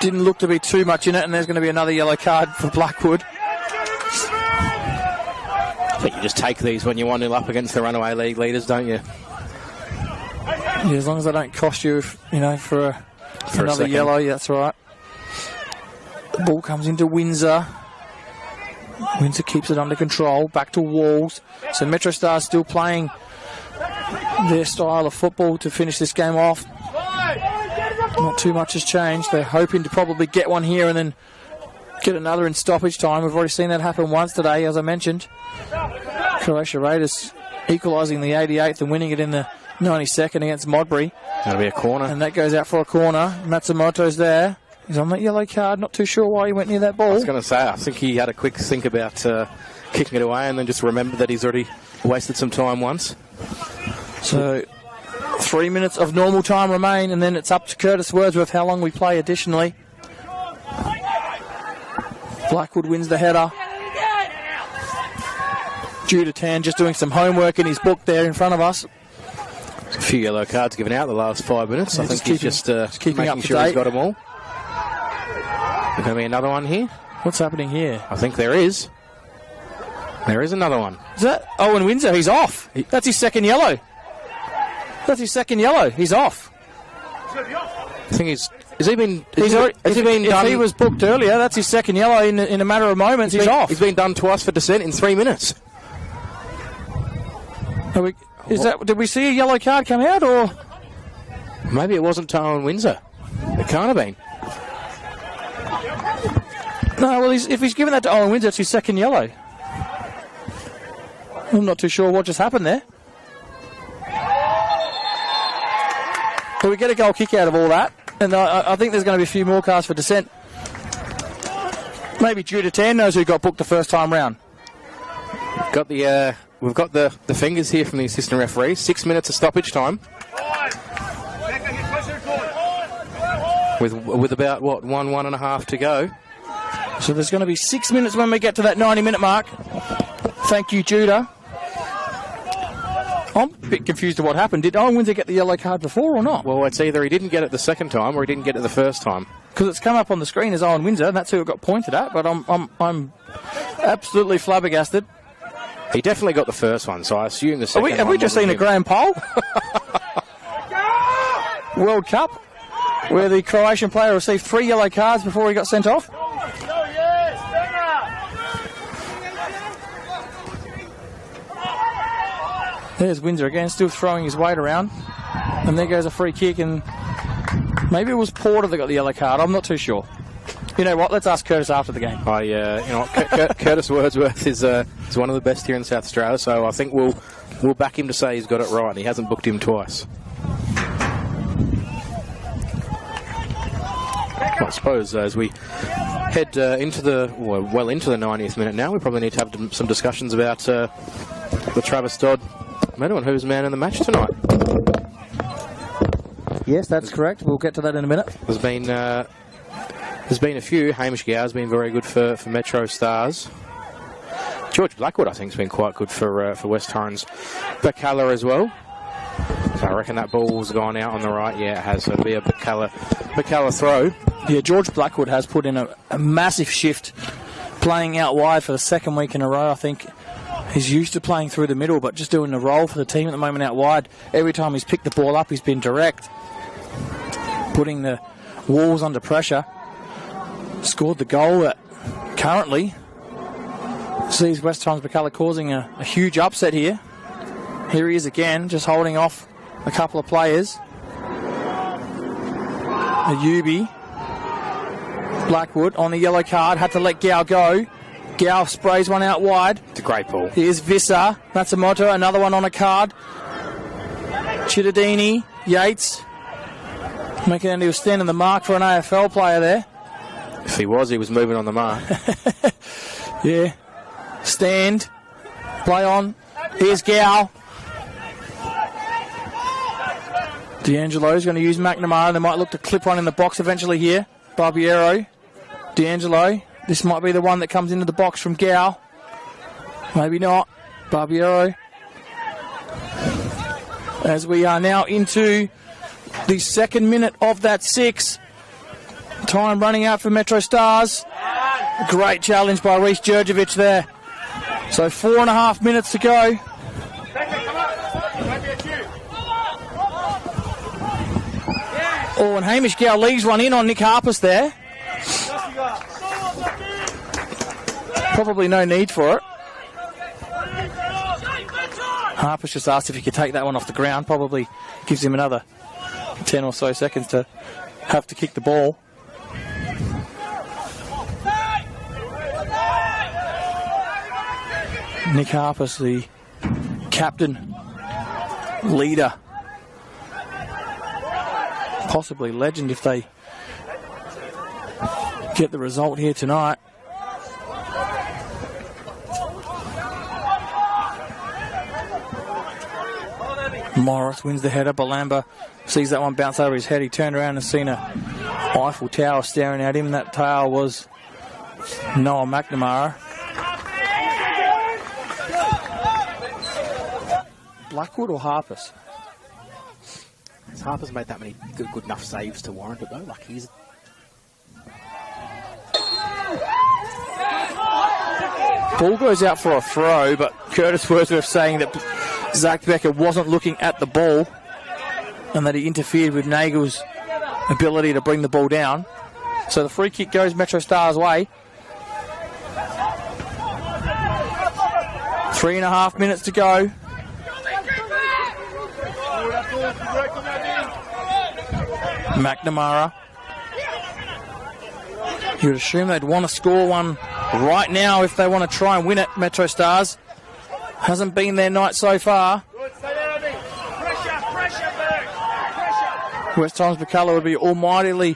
didn't look to be too much in it, and there's going to be another yellow card for Blackwood. I think you just take these when you're 1-0 up against the runaway league leaders, don't you? Yeah, as long as they don't cost you, for another yellow, yeah, that's right. The ball comes into Windsor. Windsor keeps it under control. Back to Walls. So MetroStars still playing their style of football to finish this game off. Not too much has changed. They're hoping to probably get one here and then get another in stoppage time. We've already seen that happen once today, as I mentioned. Croatia Raiders equalising the 88th and winning it in the 92nd against Modbury. That'll be a corner. And that goes out for a corner. Matsumoto's there. He's on that yellow card. Not too sure why he went near that ball. I was going to say, I think he had a quick think about kicking it away and then just remembered that he's already wasted some time once. So 3 minutes of normal time remain, and then it's up to Curtis Wordsworth how long we play additionally. Blackwood wins the header. Judatan just doing some homework in his book there in front of us. A few yellow cards given out the last 5 minutes. Yeah, I think he's just keeping making up to sure date. he's got them all. There's going to be another one here. What's happening here? I think there is. There is another one. Is that Owen Windsor? He's off. That's his second yellow. That's his second yellow. He's off. I think has he been done? If he was booked earlier, that's his second yellow in a matter of moments. He's off. He's been done twice for dissent in 3 minutes. Did we see a yellow card come out, or maybe it wasn't to Owen Windsor? It can't have been. No, well, if he's given that to Owen Windsor, it's his second yellow. I'm not too sure what just happened there. But we get a goal kick out of all that, and I think there's going to be a few more cards for dissent. Maybe Judah Tan knows who got booked the first time round. We've got the fingers here from the assistant referee. 6 minutes of stoppage time. With about, what, one and a half to go. So there's going to be 6 minutes when we get to that 90-minute mark. Thank you, Judah. I'm a bit confused at what happened. Did Owen Windsor get the yellow card before or not? Well, it's either he didn't get it the second time or he didn't get it the first time. Because it's come up on the screen as Owen Windsor, and that's who it got pointed at, but I'm absolutely flabbergasted. He definitely got the first one, so I assume the second one. Have we just seen a grand pole? World Cup, where the Croatian player received 3 yellow cards before he got sent off. There's Windsor again, still throwing his weight around. And there goes a free kick, and maybe it was Porter that got the yellow card. I'm not too sure. You know what? Let's ask Curtis after the game. Curtis Wordsworth is one of the best here in South Australia, so I think we'll back him to say he's got it right. He hasn't booked him twice. I suppose as we head into the 90th minute now, we probably need to have some discussions about the Travis Dodd medal and who's man in the match tonight. Yes, that's correct. We'll get to that in a minute. There's been a few. Hamish Gower's been very good for MetroStars. George Blackwood, I think, has been quite good for West Torrens. Birkalla as well. So I reckon that ball's gone out on the right. Yeah, it has. So it'll be a Birkalla throw. Yeah, George Blackwood has put in a massive shift, playing out wide for the second week in a row. I think he's used to playing through the middle, but just doing the role for the team at the moment out wide. Every time he's picked the ball up, he's been direct, putting the Wolves under pressure. Scored the goal that currently sees West Torrens Birkalla causing a huge upset here. Here he is again, just holding off a couple of players. Ayubi, Blackwood on the yellow card, had to let Gow go. Gow sprays one out wide. It's a great ball. Here's Visser, Matsumoto, another one on a card. Chittadini, Yates, making it, he was standing the mark for an AFL player there. If he was moving on the mark. Yeah. Stand. Play on. Here's Gow. D'Angelo's going to use McNamara. They might look to clip one in the box eventually here. Barbiero. D'Angelo. This might be the one that comes into the box from Gow. Maybe not. Barbiero. As we are now into the second minute of that 6. Time running out for MetroStars. Great challenge by Reece Jurjevic there. So 4.5 minutes to go. Oh, and Hamish Gow leaves one in on Nick Harpus there. Probably no need for it. Harpus just asked if he could take that one off the ground. Probably gives him another 10 or so seconds to have to kick the ball. Nick Harpus, the captain, leader, possibly legend if they get the result here tonight. Morris wins the header. Balamba sees that one bounce over his head. He turned around and seen a Eiffel Tower staring at him. That tower was Noah McNamara. Blackwood or Harpus? Has Harpus made that many good enough saves to warrant it though? Like he's... Ball goes out for a throw, but Curtis Wordsworth saying that Zach Becker wasn't looking at the ball and that he interfered with Nagel's ability to bring the ball down. So the free kick goes MetroStars' way. 3.5 minutes to go. McNamara. You would assume they'd want to score one right now if they want to try and win it, MetroStars. Hasn't been their night so far. West Torrens Birkalla would be almightily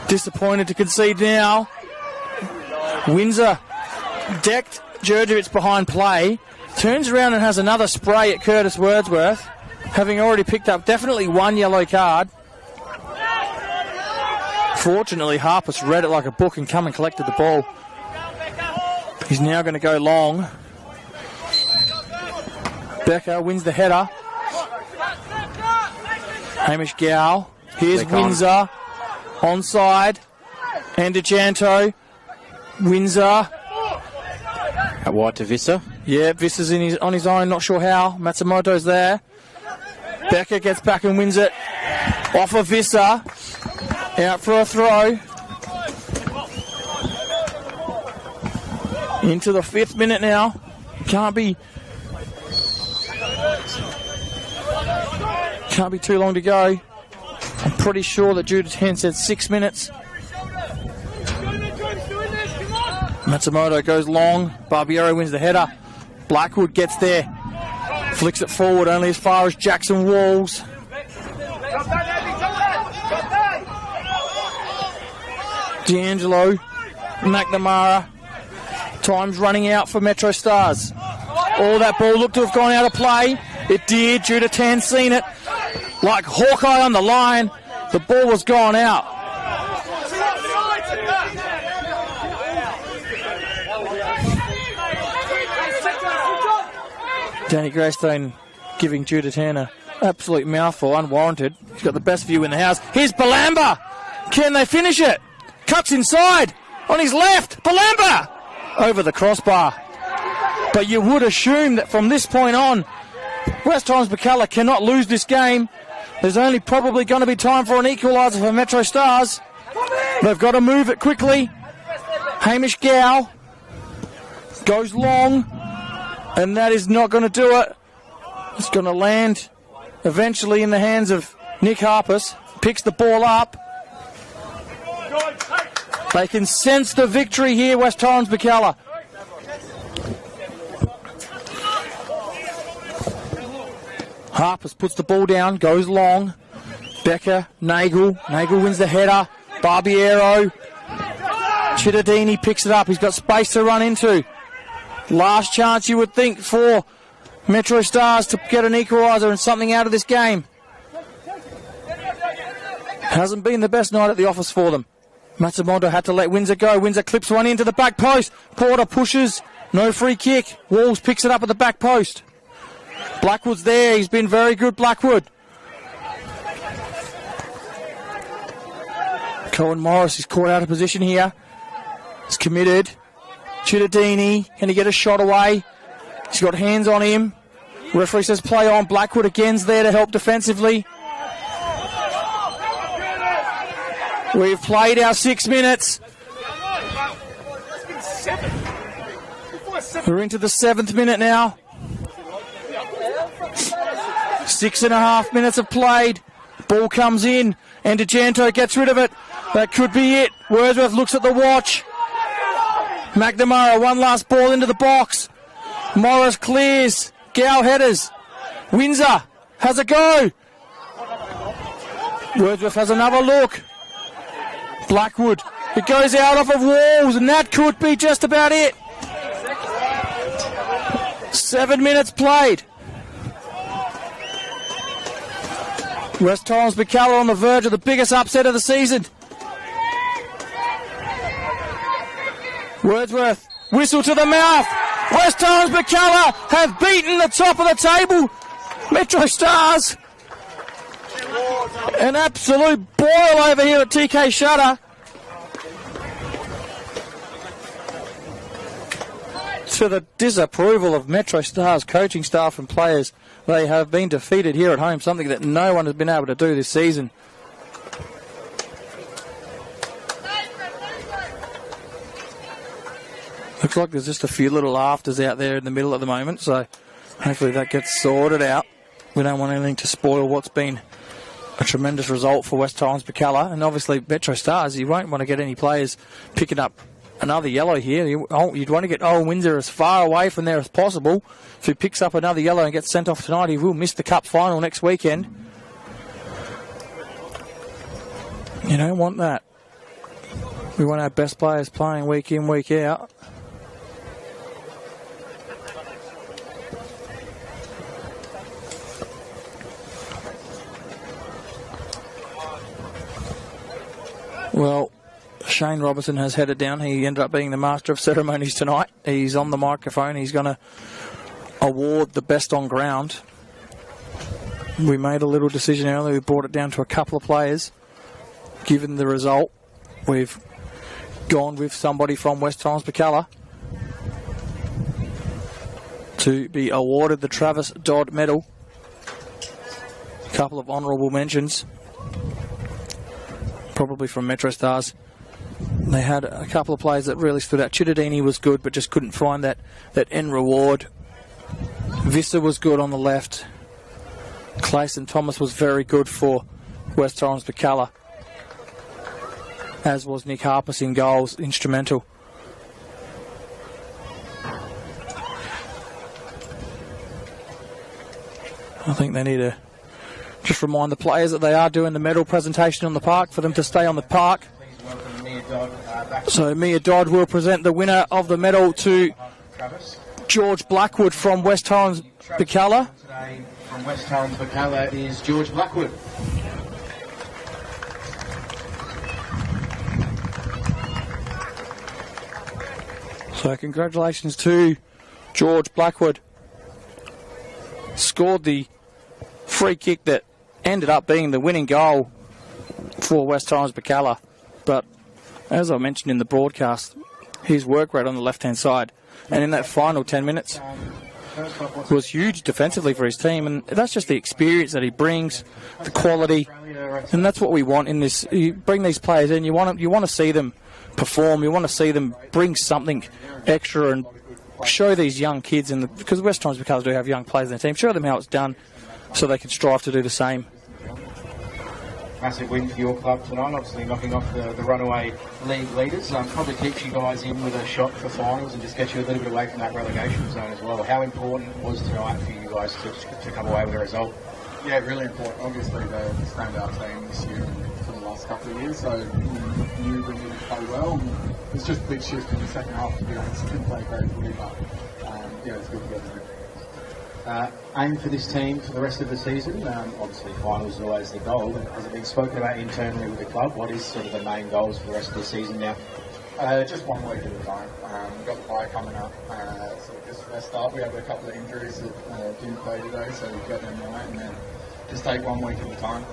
disappointed to concede now. Windsor decked Djurdjevic behind play. Turns around and has another spray at Curtis Wordsworth, having already picked up definitely one yellow card. Fortunately, Harpus read it like a book and come and collected the ball. He's now going to go long. Becker wins the header. Hamish Gow. Here's Windsor. Onside. Andijanto. Windsor. Out wide to Visser. Yeah, Visser's on his own, not sure how. Matsumoto's there. Becker gets back and wins it. Off of Visser. Out for a throw. Into the 5th minute now. Can't be too long to go. I'm pretty sure that Judah 10 said 6 minutes. Matsumoto goes long. Barbiero wins the header. Blackwood gets there. Flicks it forward only as far as Jackson Walls. D'Angelo. McNamara. Time's running out for MetroStars. Oh, that ball looked to have gone out of play. It did. Judah 10 seen it. Like Hawkeye on the line. The ball was gone out. Danny Greystone giving Judah 10 an absolute mouthful, unwarranted. He's got the best view in the house. Here's Balamba. Can they finish it? Cuts inside. On his left. Balamba. Over the crossbar. But you would assume that from this point on, West Torrens Birkalla cannot lose this game. There's only probably going to be time for an equaliser for MetroStars. They've got to move it quickly. Hamish Gow goes long, and that is not going to do it. It's going to land eventually in the hands of Nick Harpus. Picks the ball up. They can sense the victory here, West Torrens Birkalla. Harpus puts the ball down, goes long. Becker, Nagel. Nagel wins the header. Barbiero. Chittadini picks it up. He's got space to run into. Last chance, you would think, for MetroStars to get an equaliser and something out of this game. Hasn't been the best night at the office for them. Matsumoto had to let Windsor go. Windsor clips one into the back post. Porter pushes. No free kick. Walls picks it up at the back post. Blackwood's there. He's been very good, Blackwood. Cohen Morris is caught out of position here. He's committed. Chittadini, can he get a shot away? He's got hands on him. Referee says play on. Blackwood again's there to help defensively. We've played our 6 minutes. We're into the 7th minute now. 6.5 minutes have played. Ball comes in. And Andijanto gets rid of it. That could be it. Wordsworth looks at the watch. McNamara, one last ball into the box. Morris clears. Gow headers. Windsor has a go. Wordsworth has another look. Blackwood. It goes out off of Walls, and that could be just about it. 7 minutes played. West Torrens Birkalla on the verge of the biggest upset of the season. Wordsworth, whistle to the mouth. West Torrens Birkalla have beaten the top of the table. MetroStars. An absolute boil over here at TK Shutter. To the disapproval of MetroStars coaching staff and players, they have been defeated here at home, something that no one has been able to do this season. Looks like there's just a few little afters out there in the middle at the moment, so hopefully that gets sorted out. We don't want anything to spoil what's been a tremendous result for West Torrens Birkalla, and obviously MetroStars, you won't want to get any players picking up another yellow here. You'd want to get Owen Windsor as far away from there as possible. If he picks up another yellow and gets sent off tonight, he will miss the cup final next weekend. You don't want that. We want our best players playing week in, week out. Well, Shane Robertson has headed down. He ended up being the master of ceremonies tonight. He's on the microphone. He's going to award the best on ground. We made a little decision earlier. We brought it down to a couple of players. Given the result, we've gone with somebody from West Torrens Birkalla to be awarded the Travis Dodd Medal. A couple of honourable mentions, probably from MetroStars. They had a couple of players that really stood out. Chittadini was good, but just couldn't find that end reward. Visser was good on the left. Clayson Thomas was very good for West Torrens Birkalla, as was Nick Harpus in goals, instrumental. I think they need to just remind the players that they are doing the medal presentation on the park for them to stay on the park. So Mia Dodd will present the winner of the medal to George Blackwood from West Torrens Birkalla. Today from West Torrens Birkalla is George Blackwood. So congratulations to George Blackwood. Scored the free kick that ended up being the winning goal for West Torrens Birkalla. But as I mentioned in the broadcast, his work rate on the left-hand side and in that final 10 minutes was huge defensively for his team, and that's just the experience that he brings, the quality, and that's what we want in this. You bring these players in, you want to see them perform, you want to see them bring something extra and show these young kids, because West Torrens Birkalla do have young players in their team, show them how it's done so they can strive to do the same. Massive win for your club tonight, obviously knocking off the runaway league leaders. Probably keeps you guys in with a shot for finals and just gets you a little bit away from that relegation zone as well. How important was tonight for you guys to come away with a result? Yeah, really important. Obviously, they're the standout team this year and for the last couple of years, so we knew we needed to play well. And it's just a big shift in the second half, to be honest. Didn't play great footy, but yeah, it's good to get there. Aim for this team for the rest of the season? Obviously, finals is always the goal, but has it been spoken about internally with the club? What is sort of the main goals for the rest of the season now? Just 1 week at a time. We've got the bye coming up, so just rest up. We have a couple of injuries that didn't play today, so we've got them right, and then just take 1 week at a time.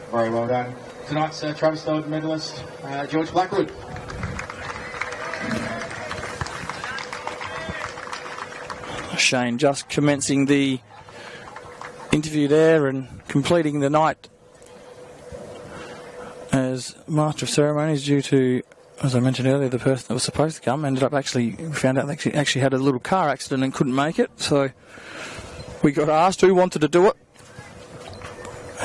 Very well done. Tonight's Travis Dodd medalist, George Blackwood. Shane just commencing the interview there and completing the night as Master of Ceremonies, due to, as I mentioned earlier, the person that was supposed to come ended up found out they actually had a little car accident and couldn't make it. So we got asked who wanted to do it,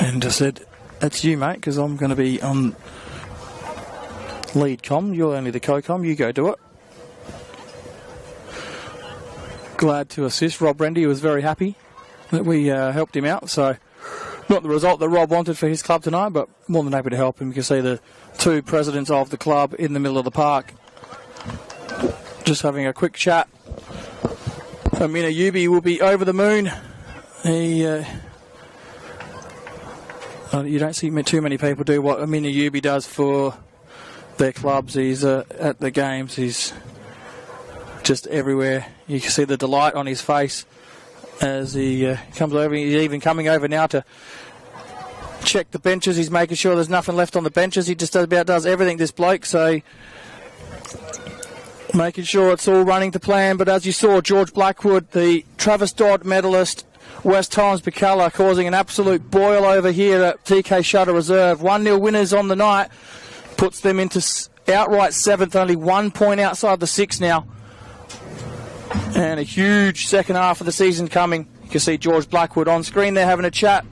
and I said, "That's you, mate, because I'm going to be on lead com. You're only the co-com. You go do it." Glad to assist. Rob Rendy was very happy that we helped him out. So not the result that Rob wanted for his club tonight, but more than happy to help him. You can see the two presidents of the club in the middle of the park just having a quick chat. Amina Yubi will be over the moon. He you don't see too many people do what Amina Yubi does for their clubs. He's at the games. He's just everywhere. You can see the delight on his face as he comes over. He's even coming over now to check the benches. He's making sure there's nothing left on the benches. He just does everything, this bloke. So making sure it's all running to plan. But as you saw, George Blackwood, the Travis Dodd medalist, West Torrens Birkalla, causing an absolute boil over here at TK Shutter Reserve. 1-0 winners on the night, puts them into outright 7th, only 1 point outside the 6 now. And a huge second half of the season coming. You can see George Blackwood on screen there having a chat.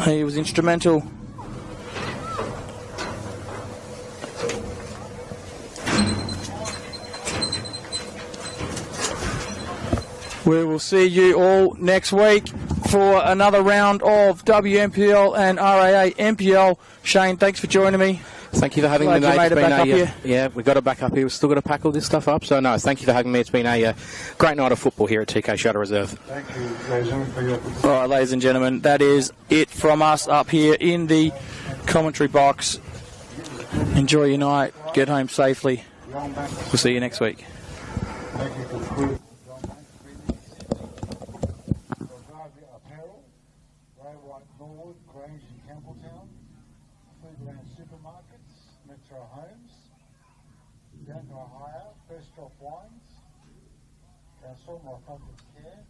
He was instrumental. We will see you all next week for another round of WMPL and RAA MPL. Shane, thanks for joining me. Thank you for having me, mate. Made it back up here. Yeah, we've got it back up here. We've still got to pack all this stuff up. So, no, thank you for having me. It's been a great night of football here at TK Shutter Reserve. Thank you, Jason, for your... All right, ladies and gentlemen, that is it from us up here in the commentary box. Enjoy your night. Get home safely. We'll see you next week. Thank you for Apparel, Ray White Norwood, Grange and Campbelltown, Foodland Supermarkets, Metro Homes, Denver Hire, First Drop Wines, Southmore Public Care,